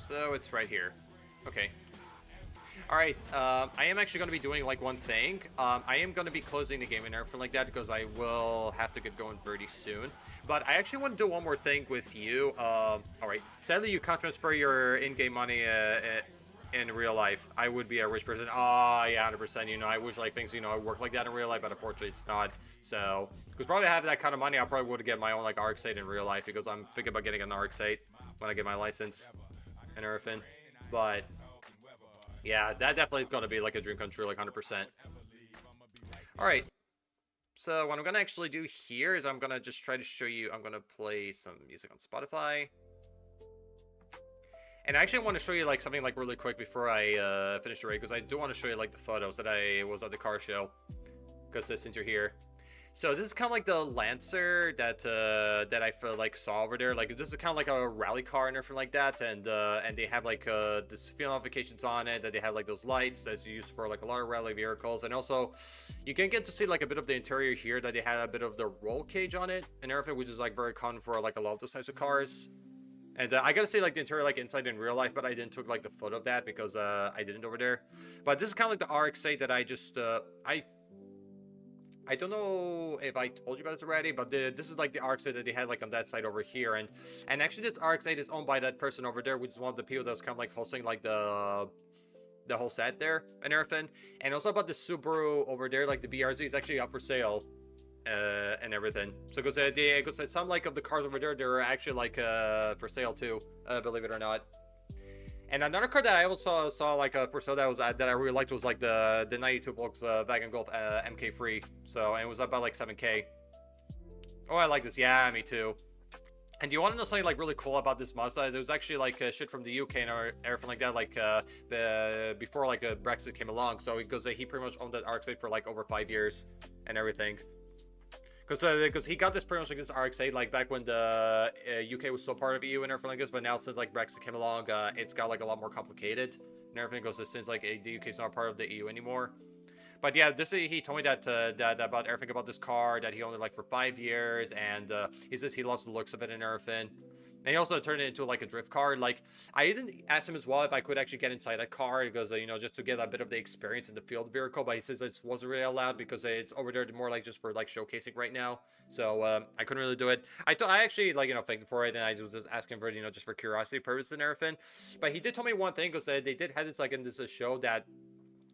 So it's right here. Okay. Alright, I am actually going to be doing like one thing. I am going to be closing the game and everything like that because I will have to get going pretty soon. But I actually want to do one more thing with you. Alright, sadly you can't transfer your in-game money in real life. I would be a rich person. Oh, yeah, 100%. You know, I wish like things, you know, I work like that in real life, but unfortunately it's not. So, because probably have that kind of money, I probably would get my own like RX-8 in real life because I'm thinking about getting an RX-8 when I get my license and everything. But yeah, that definitely is going to be like a dream come true, like 100%. Alright, so what I'm going to actually do here is I'm going to just try to show you, I'm going to play some music on Spotify. And I actually want to show you like something like really quick before I finish the raid, because I do want to show you like the photos that I was at the car show, because since you're here. So this is kind of like the Lancer that that I feel like saw over there. Like this is kind of like a rally car and everything like that, and they have like this field notifications on it, that they have like those lights that's used for like a lot of rally vehicles, and also you can get to see like a bit of the interior here, that they had a bit of the roll cage on it and everything, which is like very common for like a lot of those types of cars. And I gotta say, like, the interior, like, inside in real life, but I didn't took, like, the photo of that because I didn't over there. But this is kind of like the RX-8 that I just, I don't know if I told you about this already, but this is, like, the RX-8 that they had, like, on that side over here. And actually, this RX-8 is owned by that person over there, which is one of the people that's kind of, like, hosting, like, the the whole set there and everything. And also about the Subaru over there, like the BRZ is actually up for sale and everything. So because some like of the cars over there, they're actually like for sale too, believe it or not. And another car that I also saw like for sale that I really liked was like the 92 Volkswagen Golf MK3. So, and it was about like 7K. Oh, I like this. Yeah, me too. And do you want to know something like really cool about this Mazda? There was actually like shit from the UK and everything like that, like before like Brexit came along. So because he pretty much owned that RX-8 for like over 5 years and everything. Because he got this pretty much like this RX-8 like back when the UK was still part of EU and everything like this, but now since like Brexit came along, it's got like a lot more complicated and everything. Because since like the UK is not part of the EU anymore. But yeah, he told me that about everything about this car, that he owned it like for 5 years, and he says he loves the looks of it and everything. And he also turned it into like a drift car. Like, I even asked him as well if I could actually get inside a car, because you know, just to get a bit of the experience in the field vehicle. But he says it wasn't really allowed because it's over there more like just for like showcasing right now. So I couldn't really do it. I actually like, you know, thanked him for it, and I was just asking for it, you know, just for curiosity purposes and everything. But he did tell me one thing, because they did have this like in this show that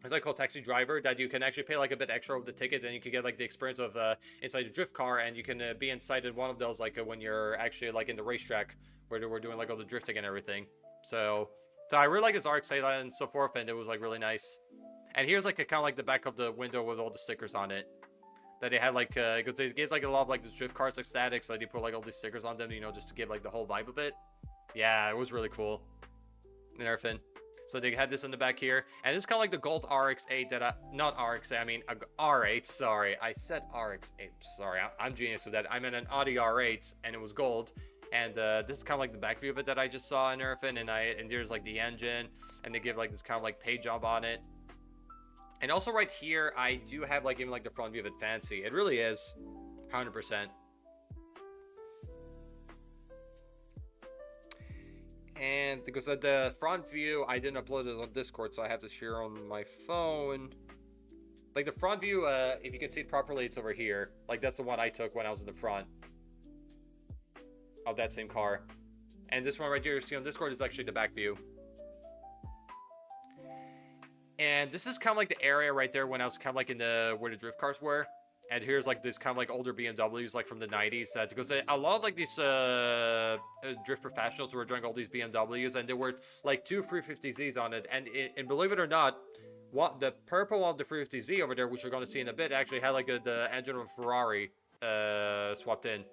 it's like called Taxi Driver, that you can actually pay like a bit extra of the ticket, and you can get like the experience of inside a drift car, and you can be inside in one of those like when you're actually like in the racetrack where we're doing like all the drifting and everything. So I really like his RX-8 and so forth, and it was like really nice. And here's like a kind of like the back of the window with all the stickers on it that they had, like because they gave like a lot of like the drift cars like statics, like they put like all these stickers on them, you know, just to give like the whole vibe of it. Yeah, it was really cool and everything. So they had this in the back here, and it's kind of like the gold RX-8 that not RX-8, I mean R8, sorry. I said RX-8, sorry, I'm genius with that. I meant an Audi R8, and it was gold. And this is kind of like the back view of it that I just saw and everything, and there's like the engine, and they give like this kind of like paint job on it. And also right here, I do have like even like the front view of it fancy. It really is, 100%. And because of the front view, I didn't upload it on Discord, so I have this here on my phone. Like the front view, if you can see it properly, it's over here. Like that's the one I took when I was in the front of that same car. And this one right here you see on Discord is actually the back view. And this is kind of like the area right there when I was kind of like in the where the drift cars were. And here's like this kind of like older BMWs like from the 90s, because a lot of like these drift professionals were driving all these BMWs, and there were like two 350Zs on it, and believe it or not, the purple one of the 350Z over there, which we're going to see in a bit, actually had like the engine of a Ferrari swapped in.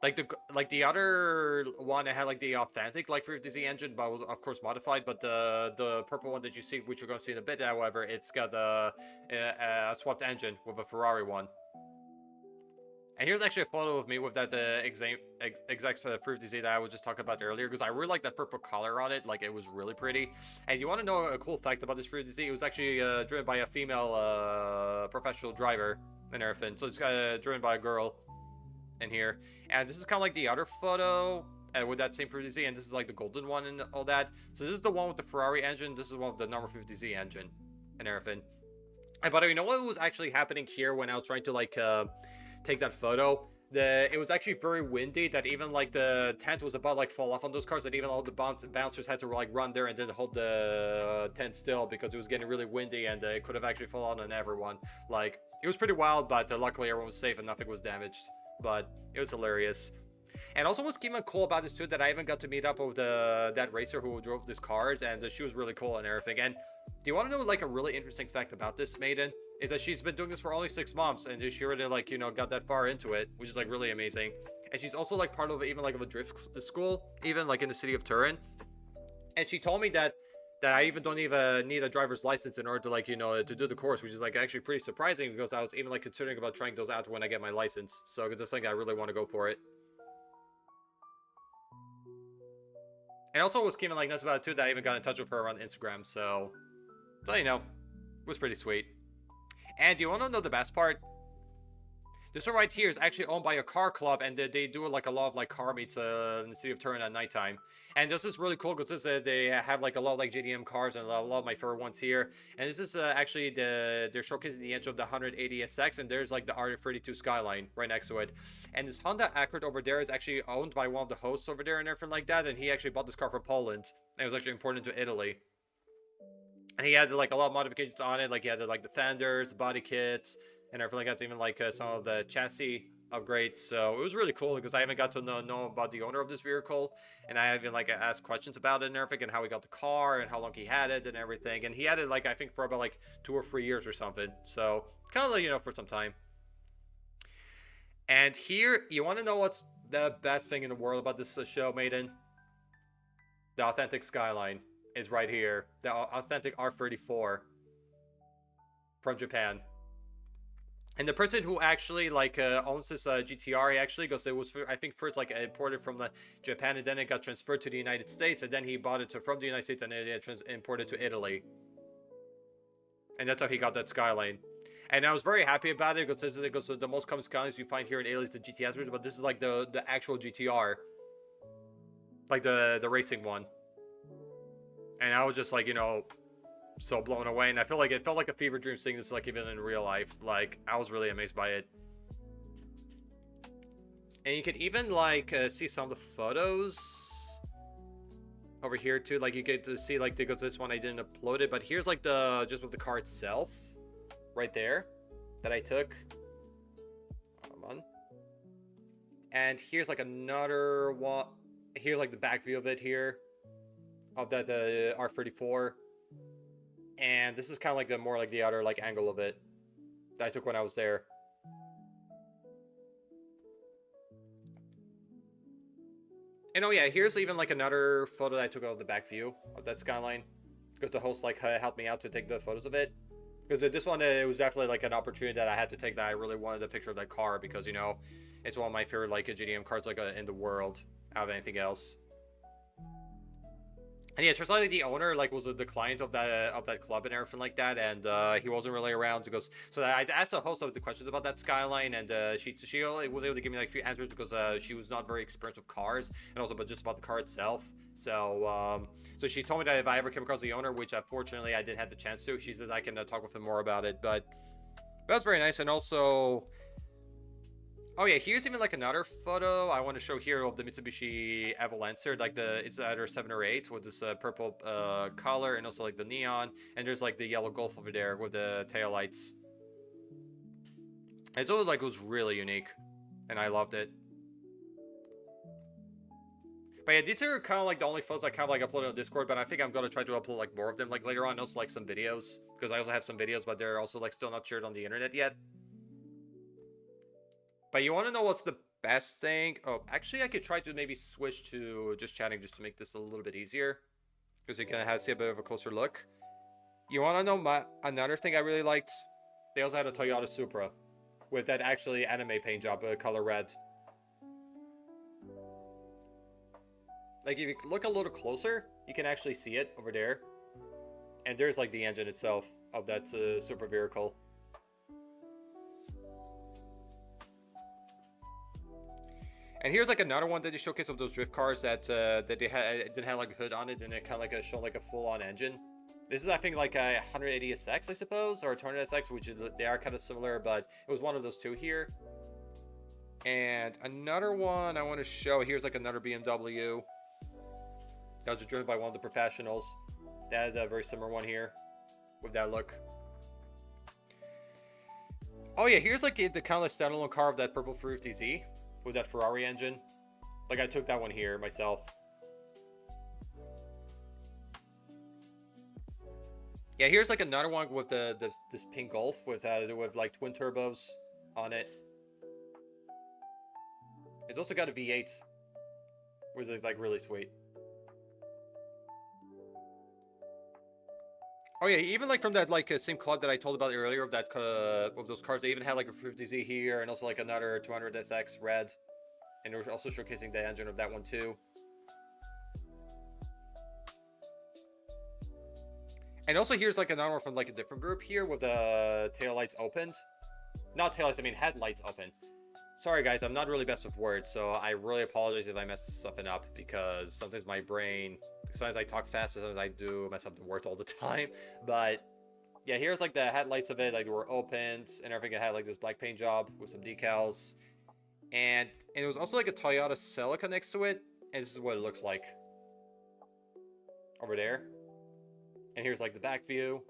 Like the other one, it had like the authentic like 350Z engine, but was of course modified. But the purple one that you see, which you're going to see in a bit, however, it's got a swapped engine with a Ferrari one. And here's actually a photo of me with that exact 350Z that I was just talking about earlier, because I really like that purple color on it. Like, it was really pretty. And you want to know a cool fact about this 350Z? It was actually driven by a female professional driver and everything. So it's driven by a girl in here. And this is kind of like the other photo with that same 50Z, and this is like the golden one and all that. So this is the one with the Ferrari engine, this is one with the number 50Z engine and everything. And by the way, you know what was actually happening here when I was trying to like take that photo? It was actually very windy, that even like the tent was about like fall off on those cars, that even all the bouncers had to like run there and then hold the tent still, because it was getting really windy, and it could have actually fallen on everyone. Like, it was pretty wild, but luckily everyone was safe and nothing was damaged. But it was hilarious. And also what's even cool about this too, that I even got to meet up with that racer who drove these cars, and she was really cool and everything. And do you want to know like a really interesting fact about this maiden? Is that she's been doing this for only 6 months, and she already like, you know, got that far into it, which is like really amazing. And she's also like part of even like of a drift school, even like in the city of Turin. And she told me that I even don't even need a driver's license in order to like, you know, to do the course, which is like actually pretty surprising, because I was even like considering about trying those out when I get my license. So because that's something I really want to go for it. And also what's even like nice about it too, that I even got in touch with her on Instagram. So you know, it was pretty sweet. And do you want to know the best part? This one right here is actually owned by a car club, and they do like a lot of like car meets in the city of Turin at nighttime. And this is really cool because they have like a lot of like JDM cars, and a lot of my favorite ones here. And this is actually they're showcasing the engine of the 180 SX, and there's like the R32 Skyline right next to it. And this Honda Accord over there is actually owned by one of the hosts over there and everything like that. And he actually bought this car from Poland, and it was actually imported to Italy. And he had like a lot of modifications on it, like he had like the fenders, the body kits, and everything else, even like some of the chassis upgrades. So it was really cool because I haven't got to know about the owner of this vehicle, and I haven't like asked questions about it and everything, and how he got the car and how long he had it and everything. And he had it like I think for about like 2 or 3 years or something. So kind of like, you know, for some time. And here, you want to know what's the best thing in the world about this show, Maiden? The authentic skyline is right here. The authentic R34 from Japan. And the person who actually like owns this GTR, he actually goes, it was I think first like imported from Japan, and then it got transferred to the United States, and then he bought it from the United States and it imported to Italy. And that's how he got that skyline. And I was very happy about it because it goes, the most common skylines you find here in Italy is the GTS version, but this is like the actual GTR, like the racing one. And I was just like, you know, so blown away, and I feel like it felt like a fever dream seeing this like even in real life. Like I was really amazed by it. And you can even like see some of the photos over here too. Like you get to see like, because this one I didn't upload it, but here's like the just with the car itself right there that I took. Come on. And here's like another one. Here's like the back view of it here, of that R34. And this is kind of like the more like the other like angle of it that I took when I was there. And oh yeah, here's even like another photo that I took of the back view of that skyline, because the host like helped me out to take the photos of it. Because this one, it was definitely like an opportunity that I had to take, that I really wanted a picture of that car, because, you know, it's one of my favorite like GDM cars like in the world out of anything else. And yeah, it turns out like the owner like was the client of that club and everything like that, and he wasn't really around to go. So I asked the host of the questions about that skyline, and she only was able to give me like a few answers because she was not very experienced with cars, and also but just about the car itself. So so she told me that if I ever came across the owner, which unfortunately I didn't have the chance to, she said I can talk with him more about it. But that's very nice. And also, oh yeah, here's even like another photo I want to show here of the Mitsubishi Evo Lancer. Like it's either 7 or 8 with this purple color, and also like the neon. And there's like the yellow Golf over there with the taillights. It's all like, it was really unique, and I loved it. But yeah, these are kind of like the only photos I kind of like uploaded on Discord, but I think I'm going to try to upload like more of them like later on, and also like some videos, because I also have some videos, but they're also like still not shared on the internet yet. But you want to know what's the best thing? Oh, actually I could try to maybe switch to just chatting just to make this a little bit easier, because you can see a bit of a closer look. You want to know another thing I really liked? They also had a Toyota Supra with that actually anime paint job, color red. Like, if you look a little closer, you can actually see it over there. And there's, like, the engine itself of that Supra vehicle. And here's, like, another one that they showcase of those drift cars that they didn't have, like, a hood on it, and it kind of, like, showed, like, a full-on engine. This is, I think, like, a 180SX, I suppose, or a 200SX, which they are kind of similar, but it was one of those two here. And another one I want to show, here's, like, another BMW. That was driven by one of the professionals. That is a very similar one here, with that look. Oh yeah, here's like the kind of like standalone car of that purple 350Z with that Ferrari engine. Like, I took that one here myself. Yeah, here's like another one with this pink Golf with like twin turbos on it. It's also got a V8, which is like really sweet. Oh yeah, even like from that like same club that I told about earlier of that of those cars, they even had like a 50Z here, and also like another 200SX red, and they're also showcasing the engine of that one too. And also here's like another one from like a different group here with the taillights opened. Not taillights, I mean headlights open. Sorry guys, I'm not really best with words, so I really apologize if I mess something up, because sometimes my brain, sometimes I talk fast, sometimes I do mess up the words all the time. But yeah, here's like the headlights of it, like they were opened and everything. It had like this black paint job with some decals, and it was also like a Toyota Celica next to it, and this is what it looks like over there. And here's like the back view.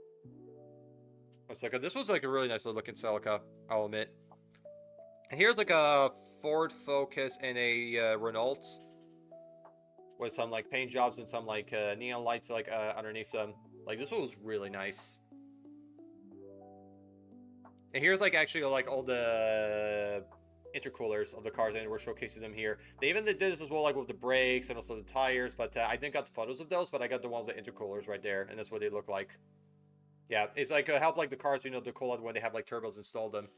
One second. This was like a really nice looking Celica, I'll admit. And here's like a Ford Focus and a Renault with some like paint jobs and some like neon lights like underneath them. Like this one was really nice. And here's like actually like all the intercoolers of the cars, and we're showcasing them here. They even did this as well, like with the brakes and also the tires, but I didn't got photos of those, but I got the ones with the intercoolers right there, and that's what they look like. Yeah, it's like help like the cars, you know, to cool out when they have like turbos installed them.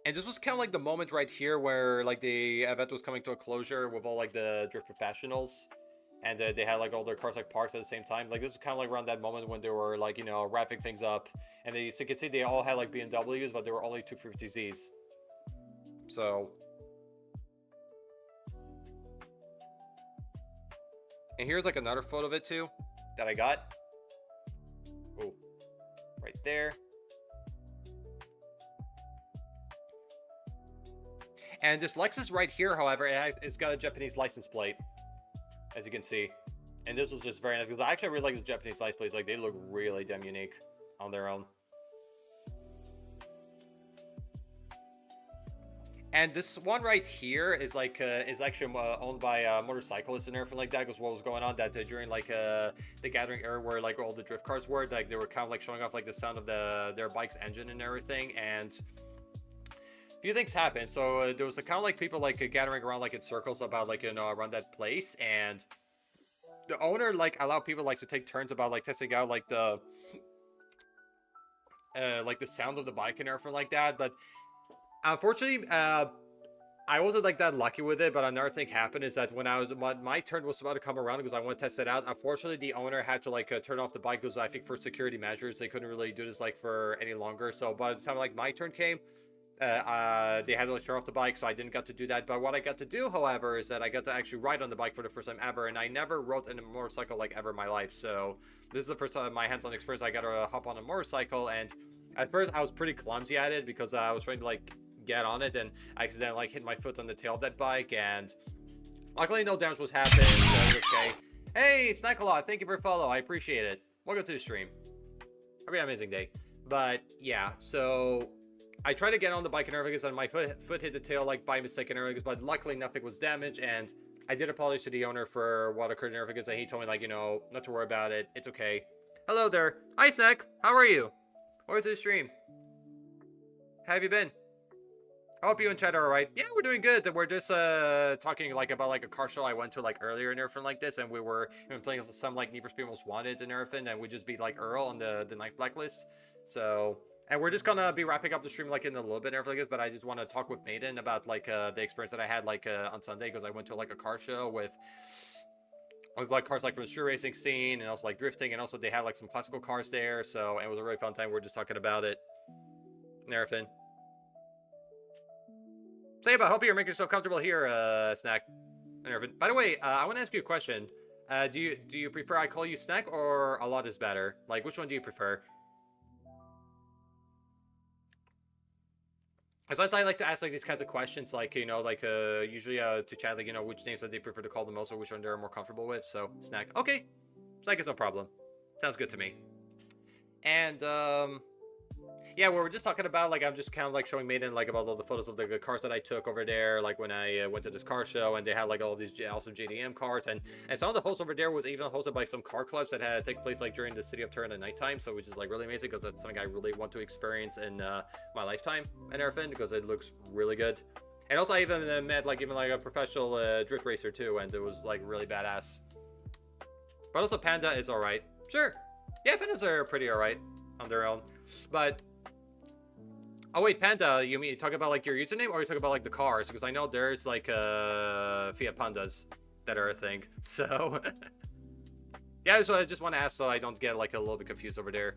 And this was kind of like the moment right here where like the event was coming to a closure with all like the drift professionals. And they had like all their cars like parked at the same time. Like this was kind of like around that moment when they were like, you know, wrapping things up. And they, so you can see they all had like BMWs, but they were only 250Zs. So. And here's like another photo of it too that I got. Oh, right there. And this Lexus right here, however, it's got a Japanese license plate, as you can see. And this was just very nice, because I actually really like the Japanese license plates. Like, they look really damn unique on their own. And this one right here is like is actually owned by motorcyclists and everything like that. Because what was going on that during like the gathering era where like all the drift cars were, like they were kind of like showing off like the sound of their bike's engine and everything. And a few things happened. So there was kind of like people like gathering around like in circles about like, you know, around that place, and the owner like allowed people like to take turns about like testing out like the sound of the bike and everything like that. But unfortunately, I wasn't like that lucky with it. But another thing happened is that when my turn was about to come around because I want to test it out, unfortunately the owner had to like turn off the bike because I think for security measures they couldn't really do this like for any longer. So by the time like my turn came, they had to like turn off the bike, so I didn't get to do that. But what I got to do, however, is that I got to actually ride on the bike for the first time ever, and I never rode in a motorcycle like ever in my life. So this is the first time my hands-on experience. I got to hop on a motorcycle, and at first I was pretty clumsy at it because I was trying to like get on it, and I accidentally like hit my foot on the tail of that bike, and luckily no damage was happening, so it was okay. Hey, Snackalot, thank you for follow. I appreciate it. Welcome to the stream. Have an amazing day. But yeah, so I tried to get on the bike and everything, and my foot hit the tail like by mistake and everything, but luckily nothing was damaged. And I did apologize to the owner for what occurred and everything, and he told me like, you know, not to worry about it. It's okay. Hello there. Hi, Snack. How are you? Welcome to the stream. How have you been? I hope you and Chad are alright. Yeah, we're doing good. We're just talking like about like a car show I went to like earlier and everything like this, and we were even playing some like Need for Speed Most Wanted and everything, and we just beat like Earl on the Night Blacklist. So, and we're just gonna be wrapping up the stream like in a little bit and everything like this, but I just want to talk with Maiden about like the experience that I had like on Sunday, because I went to like a car show with like cars like from the street racing scene and also like drifting, and also they had like some classical cars there. So, and it was a really fun time. We're just talking about it and everything. Say, but I hope you're making yourself comfortable here, Snack. And everything. By the way, I want to ask you a question. Do you prefer I call you Snack or a lot is better? Like, which one do you prefer? Sometimes I like to ask like these kinds of questions, like, you know, like usually to chat, like, you know, which names that they prefer to call the most or which one they're more comfortable with. So, Snack. Okay. Snack is no problem. Sounds good to me. And yeah, we were just talking about, like, I'm just kind of, like, showing Maiden, like, about all the photos of the cars that I took over there, like, when I went to this car show, and they had, like, all these awesome JDM cars, and some of the hosts over there was even hosted by some car clubs that had taken place, like, during the City of Turin at nighttime, so which is, like, really amazing, because that's something I really want to experience in my lifetime and everything, because it looks really good. And also, I even met, like, a professional drift racer, too, and it was, like, really badass. But also, Panda is alright. Sure. Yeah, Pandas are pretty alright on their own. But oh wait, Panda, you mean you talk about like your username, or you talk about like the cars? Because I know there's like Fiat Pandas that are a thing. So yeah, so I just want to ask so I don't get like a little bit confused over there.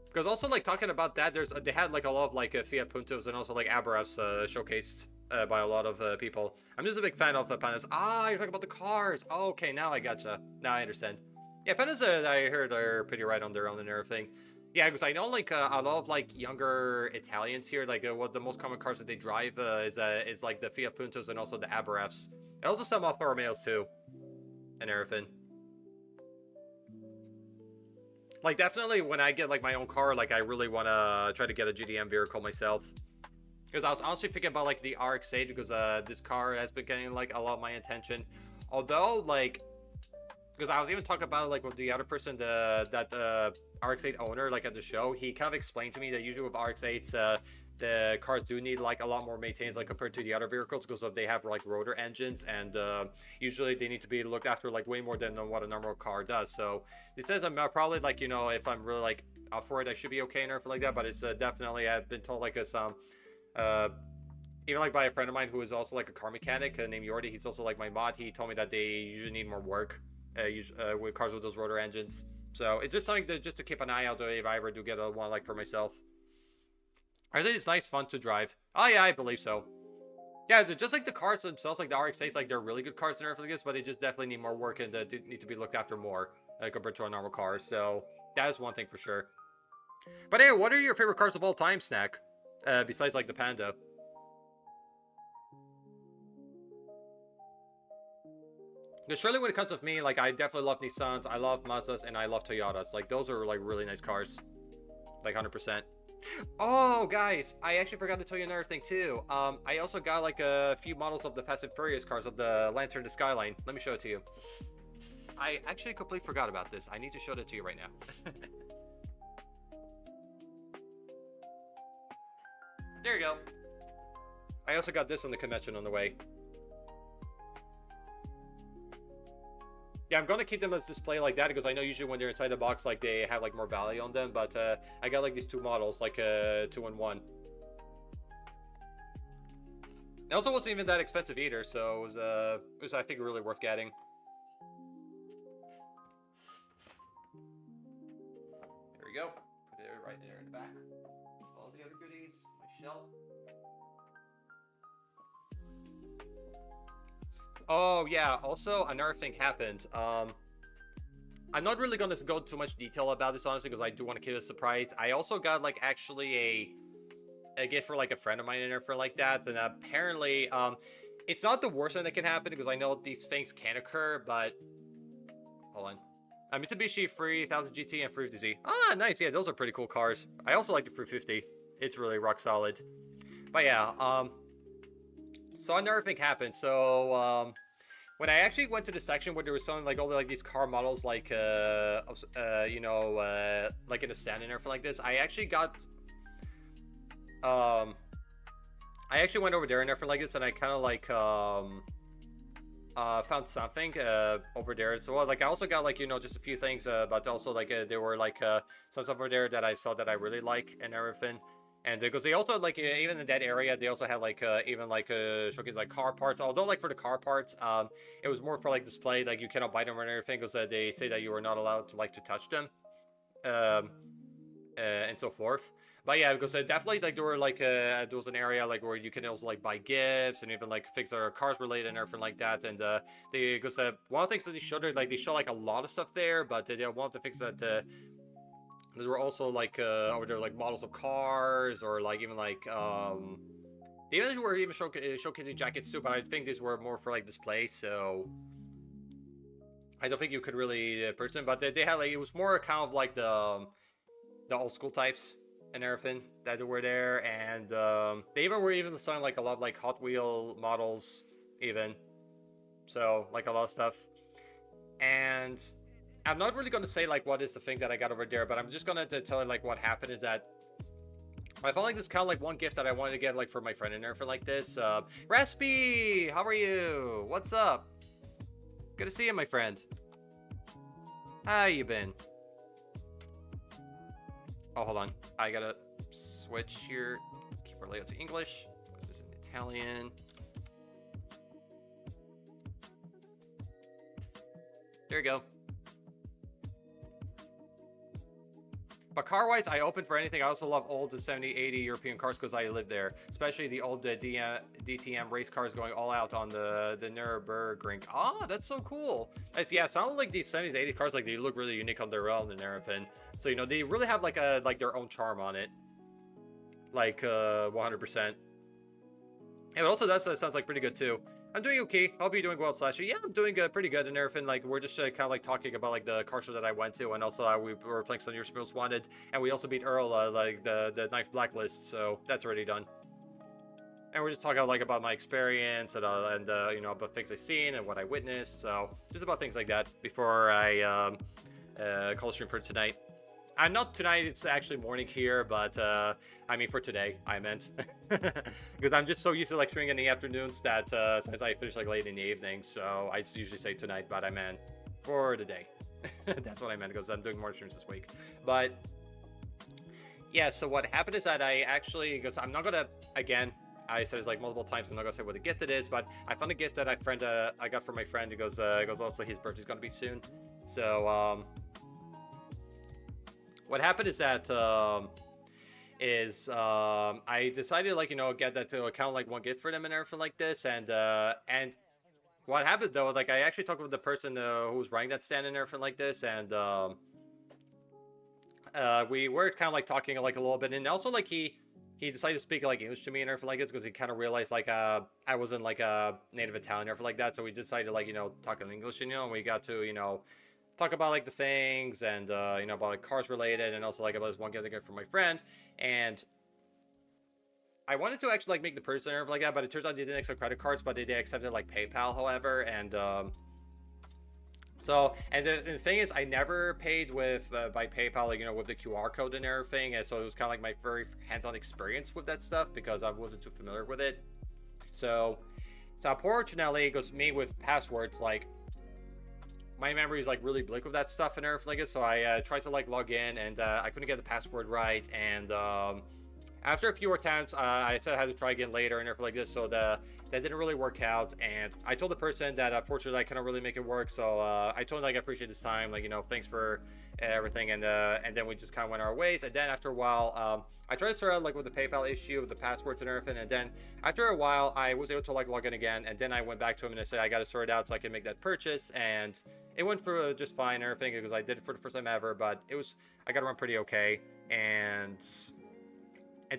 Because also like talking about that, they had like a lot of like Fiat Puntos and also like Abarths showcased by a lot of people. I'm just a big fan of Pandas. Ah, you're talking about the cars. Oh, okay, now I gotcha. Now I understand. Yeah, Pandas, I heard, are pretty right on their own and everything. Yeah, because I know like a lot of like younger Italians here, like what the most common cars that they drive is like the Fiat Puntos and also the Abarefs, and also some Alfa Romeos too, and everything. Like definitely when I get like my own car, like I really want to try to get a GDM vehicle myself. Because I was honestly thinking about like the RX-8 because this car has been getting like a lot of my attention. Although like, because I was even talking about it, like with the other person, that RX-8 owner, like at the show, he kind of explained to me that usually with RX-8s, the cars do need like a lot more maintenance like compared to the other vehicles because they have like rotor engines, and usually they need to be looked after like way more than what a normal car does. So it says I'm probably like, you know, if I'm really like up for it, I should be okay and everything like that. But it's definitely, I've been told like some even like by a friend of mine who is also like a car mechanic named Yordi. He's also like my mod. He told me that they usually need more work with cars with those rotor engines. So it's just something to just to keep an eye out if I ever do get a one like for myself. I think it's nice, fun to drive. Oh yeah, I believe so. Yeah, just like the cars themselves, like the RX-8s, like they're really good cars and everything like this, but they just definitely need more work and need to be looked after more compared to a normal car. So that is one thing for sure. But hey, what are your favorite cars of all time, Snack? Besides like the Panda. Because surely when it comes with me, like I definitely love Nissans, I love Mazdas, and I love Toyotas. Like those are like really nice cars. Like 100%. Oh, guys, I actually forgot to tell you another thing too. I also got like a few models of the Fast and Furious cars of the Lantern, the Skyline. Let me show it to you. I actually completely forgot about this. I need to show it to you right now. There you go. I also got this on the convention on the way. Yeah, I'm gonna keep them as display like that because I know usually when they're inside the box, like they have like more value on them. But I got like these two models, like 2-in-1. It also wasn't even that expensive either, so it was I think really worth getting. There we go. Put it right there in the back. All the other goodies, my shelf. Oh yeah, also another thing happened. I'm not really gonna go too much detail about this honestly because I do want to keep it a surprise. I also got like actually a gift for like a friend of mine and everything like that, and apparently it's not the worst thing that can happen because I know these things can occur, but hold on. Mitsubishi 3000 GT and 350Z. Ah, nice. Yeah, those are pretty cool cars. I also like the 350. It's really rock solid. But yeah, so another thing happened. So when I actually went to the section where there was something like all the, like these car models, like you know, like in a stand and everything like this, I actually got I actually went over there and everything like this, and I kind of like found something over there. So like I also got like, you know, just a few things, but also like there were like some stuff over there that I saw that I really like and everything. And because they also like even in that area they also had like even like showcase like car parts, although like for the car parts it was more for like display, like you cannot buy them or anything because they say that you are not allowed to like to touch them and so forth. But yeah, because definitely like there were like there was an area like where you can also like buy gifts and even like things that are cars related and everything like that. And they because one of the things that they showed like they show like a lot of stuff there, but one of the things that there were also like over there like models of cars or like even like even were even showcasing jackets too, but I think these were more for like display, so I don't think you could really purchase them. But they had like, it was more kind of like the old school types and everything that were there, and they even were even selling like a lot of like Hot Wheel models even, so like a lot of stuff. And I'm not really going to say like what is the thing that I got over there, but I'm just going to tell you like what happened is that I felt like this kind of like one gift that I wanted to get like for my friend and everything like this. Raspy, how are you? What's up? Good to see you, my friend. How you been? Oh, hold on. I gotta switch here. Keyboard layout to English. This is in Italian. There you go. But car-wise, I open for anything. I also love old 70, 80 European cars because I live there. Especially the old DTM race cars going all out on the Nürburgring. Ah, that's so cool. Yeah, sounds like these 70s, 80s cars, like they look really unique on their own and everything. So, you know, they really have like their own charm on it. Like 100%. And also that sounds like pretty good too. I'm doing okay. Hope you're doing well, Slashy. Yeah, I'm doing pretty good and everything. Like, we're just kind of like talking about like the car show that I went to, and also we were playing some Your Most Wanted, and we also beat Earl like the Knife Blacklist, so that's already done. And we're just talking like about my experience and you know, about things I've seen and what I witnessed. So just about things like that before I call the stream for tonight. Not tonight, it's actually morning here, but I mean for today, I meant. Because I'm just so used to like streaming in the afternoons that since I finish like late in the evening, so I usually say tonight, but I meant for the day. That's what I meant, because I'm doing more streams this week. But yeah, so what happened is that I actually, because I'm not gonna, again, I said it's like multiple times, I'm not gonna say what the gift it is, but I found a gift that I got from my friend. He goes also his birthday's gonna be soon. So what happened is that I decided, like, you know, get that to account like one gift for them and everything like this, and what happened though, like, I actually talked with the person who was running that stand and everything like this, and we were kind of like talking like a little bit, and also like he decided to speak like English to me and everything like this because he kind of realized like I wasn't like a native Italian or everything like that, so we decided like, you know, talk in English, you know, and we got to, you know, talk about like the things and you know, about like cars related, and also like about this one gift I got from my friend. And I wanted to actually like make the purchase and everything like that, but it turns out they didn't accept credit cards, but they accepted like PayPal, however. And so, and the thing is, I never paid with by PayPal, like, you know, with the QR code and everything, and so it was kind of like my very hands-on experience with that stuff because I wasn't too familiar with it. So unfortunately, it goes me with passwords, like, my memory is like really bleak with that stuff and everything like it, so I tried to like log in, and I couldn't get the password right, and after a few attempts, I said I had to try again later and everything like this, so that didn't really work out, and I told the person that unfortunately I cannot really make it work, so I told him like I appreciate his time, like, you know, thanks for everything, and then we just kind of went our ways. And then after a while, I tried to sort out like with the PayPal issue with the passwords and everything, and then after a while I was able to like log in again, and then I went back to him and I said I got to sort it out so I can make that purchase, and it went through just fine and everything because I did it for the first time ever, but I got to run pretty okay, and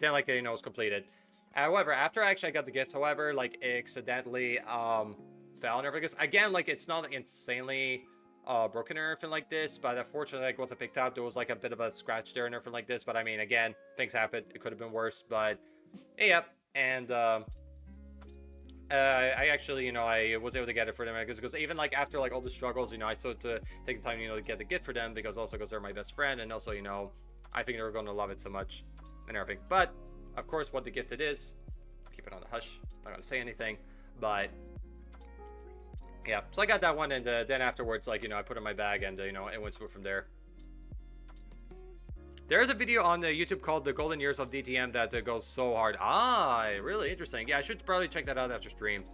then like, you know, it was completed. However, after I got the gift, however, like, it accidentally fell and everything, because again, like, it's not insanely broken or anything like this, but unfortunately, like, once I picked up, there was like a bit of a scratch there and everything like this. But I mean, again, things happen, it could have been worse, but yep. And I actually, you know, I was able to get it for them because even like after like all the struggles, you know, I still had to take the time, you know, to get the gift for them, because they're my best friend, and also, you know, I think they were going to love it so much and everything. But of course, what the gift it is, keep it on the hush, not gonna say anything. But yeah, so I got that one, and then afterwards, like, you know, I put it in my bag, and you know, it went through from there. There's a video on the YouTube called The Golden Years of DTM that goes so hard. Ah, really interesting. Yeah, I should probably check that out after stream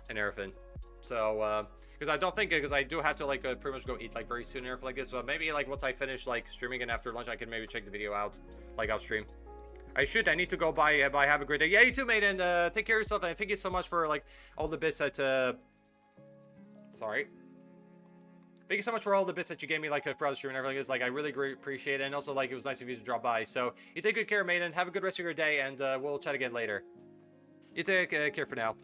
and everything. So because I don't think, because I do have to like pretty much go eat like very soon and everything like this, but maybe like once I finish like streaming and after lunch, I can maybe check the video out like off stream. I need to go bye. Have a great day. Yeah, you too, mate, and take care of yourself, and thank you so much for like all the bits that sorry, thank you so much for all the bits that you gave me like throughout the stream and everything. It's like, I really appreciate it, and also like it was nice of you to drop by. So you take good care, mate, and have a good rest of your day, and we'll chat again later. You take care for now.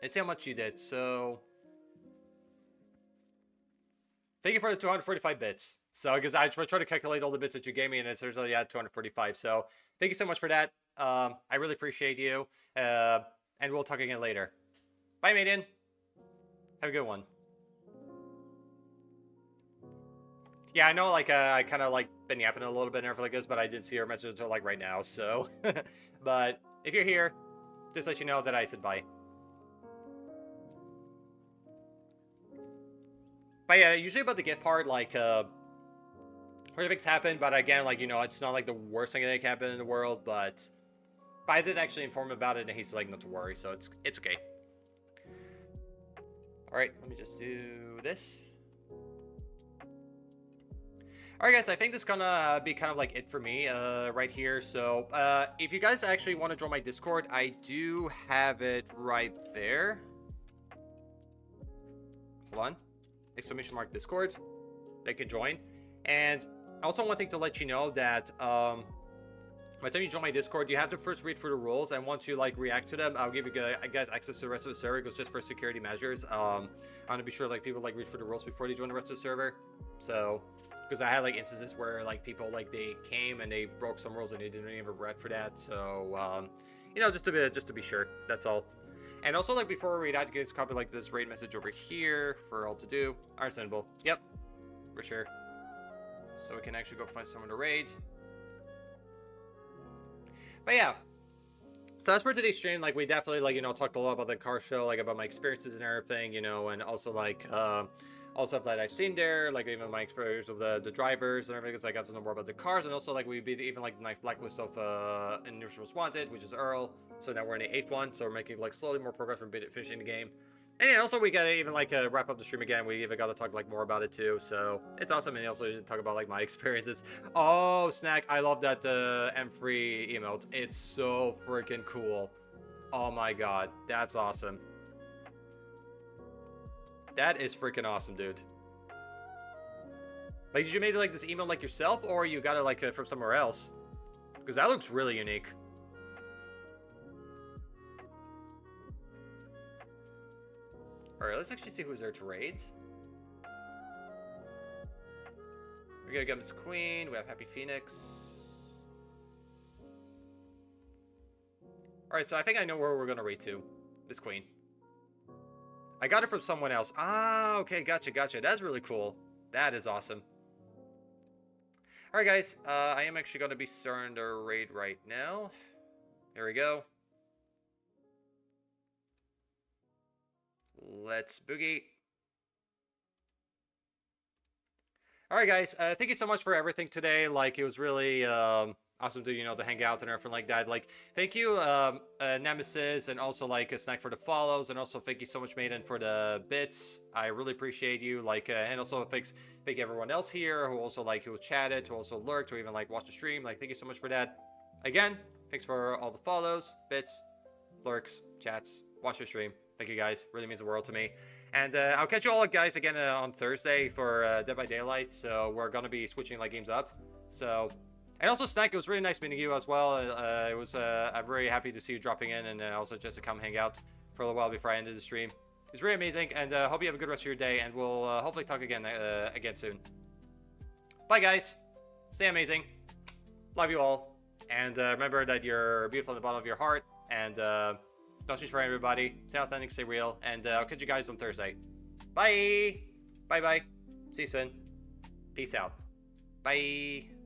Let's see how much you did. So thank you for the 245 bits. So, because I tried to calculate all the bits that you gave me, and it turns out you had 245. So, thank you so much for that. I really appreciate you. And we'll talk again later. Bye, Maiden. Have a good one. Yeah, I know, like, I kind of, like, been yapping a little bit and everything like this, but I didn't see your message until, like, right now, so. But, if you're here, just let you know that I said bye. But yeah, usually about the gift part, like, horrific things happen, but again, like, you know, it's not like the worst thing that can happen in the world, but I did actually inform him about it, and he's like, not to worry, so it's okay. Alright, let me just do this. Alright guys, I think this is gonna be kind of like it for me right here. So if you guys actually want to join my Discord, I do have it right there. Hold on. Exclamation mark Discord. They can join. And also one thing to let you know that by the time you join my Discord, you have to first read through the rules, and once you like react to them, I'll give you guys access to the rest of the server. It goes just for security measures. I want to be sure like people like read through the rules before they join the rest of the server. So, because I had like instances where like people like they came and they broke some rules and they didn't even read for that. So, you know, just to be sure. That's all. And also like before we read out, you guys copy like this raid message over here for all to do. Understandable. Yep, for sure. So we can actually go find someone to raid. But yeah, so as for today's stream, like we definitely like, you know, talked a lot about the car show, like about my experiences and everything, you know, and also like all stuff that I've seen there, like even my experience of the drivers and everything, because I got to know more about the cars, and also like we beat even like the ninth blacklist of in Need for Most Wanted, which is Earl. So now we're in the 8th one, so we're making like slowly more progress from finishing the game. And yeah, also we gotta even like wrap up the stream again. We even got to talk like more about it too, so it's awesome. And also talk about like my experiences. Oh, Snack, I love that M3 emote. It's so freaking cool. Oh my god, that's awesome. That is freaking awesome, dude. Like, did you make like this emote like yourself, or you got it like from somewhere else? Because that looks really unique. Alright, let's actually see who's there to raid. We gotta get Miss Queen, we have Happy Phoenix. Alright, so I think I know where we're gonna raid to. Miss Queen. I got it from someone else. Ah, okay, gotcha. That's really cool. That is awesome. Alright guys, I am actually gonna be starting the raid right now. Here we go. Let's boogie. Alright guys, thank you so much for everything today. Like, it was really awesome to, you know, to hang out and everything like that. Like, thank you Nemesis, and also like a Snack for the follows, and also thank you so much Maiden for the bits. I really appreciate you. Like, and also thank everyone else here who also like who chatted, who also lurked, who even like watched the stream. Like, thank you so much for that. Again, thanks for all the follows, bits, lurks, chats, watch the stream. Thank you guys, really means the world to me. And I'll catch you all guys again on Thursday for Dead by Daylight. So we're gonna be switching like games up. So, and also Snack, it was really nice meeting you as well. It was I'm very happy to see you dropping in, and also just to come hang out for a little while before I ended the stream. It's really amazing, and hope you have a good rest of your day, and we'll hopefully talk again soon. Bye guys, stay amazing, love you all, and remember that you're beautiful in the bottom of your heart, and don't change for everybody. Stay authentic, stay real, and I'll catch you guys on Thursday. Bye! Bye-bye. See you soon. Peace out. Bye.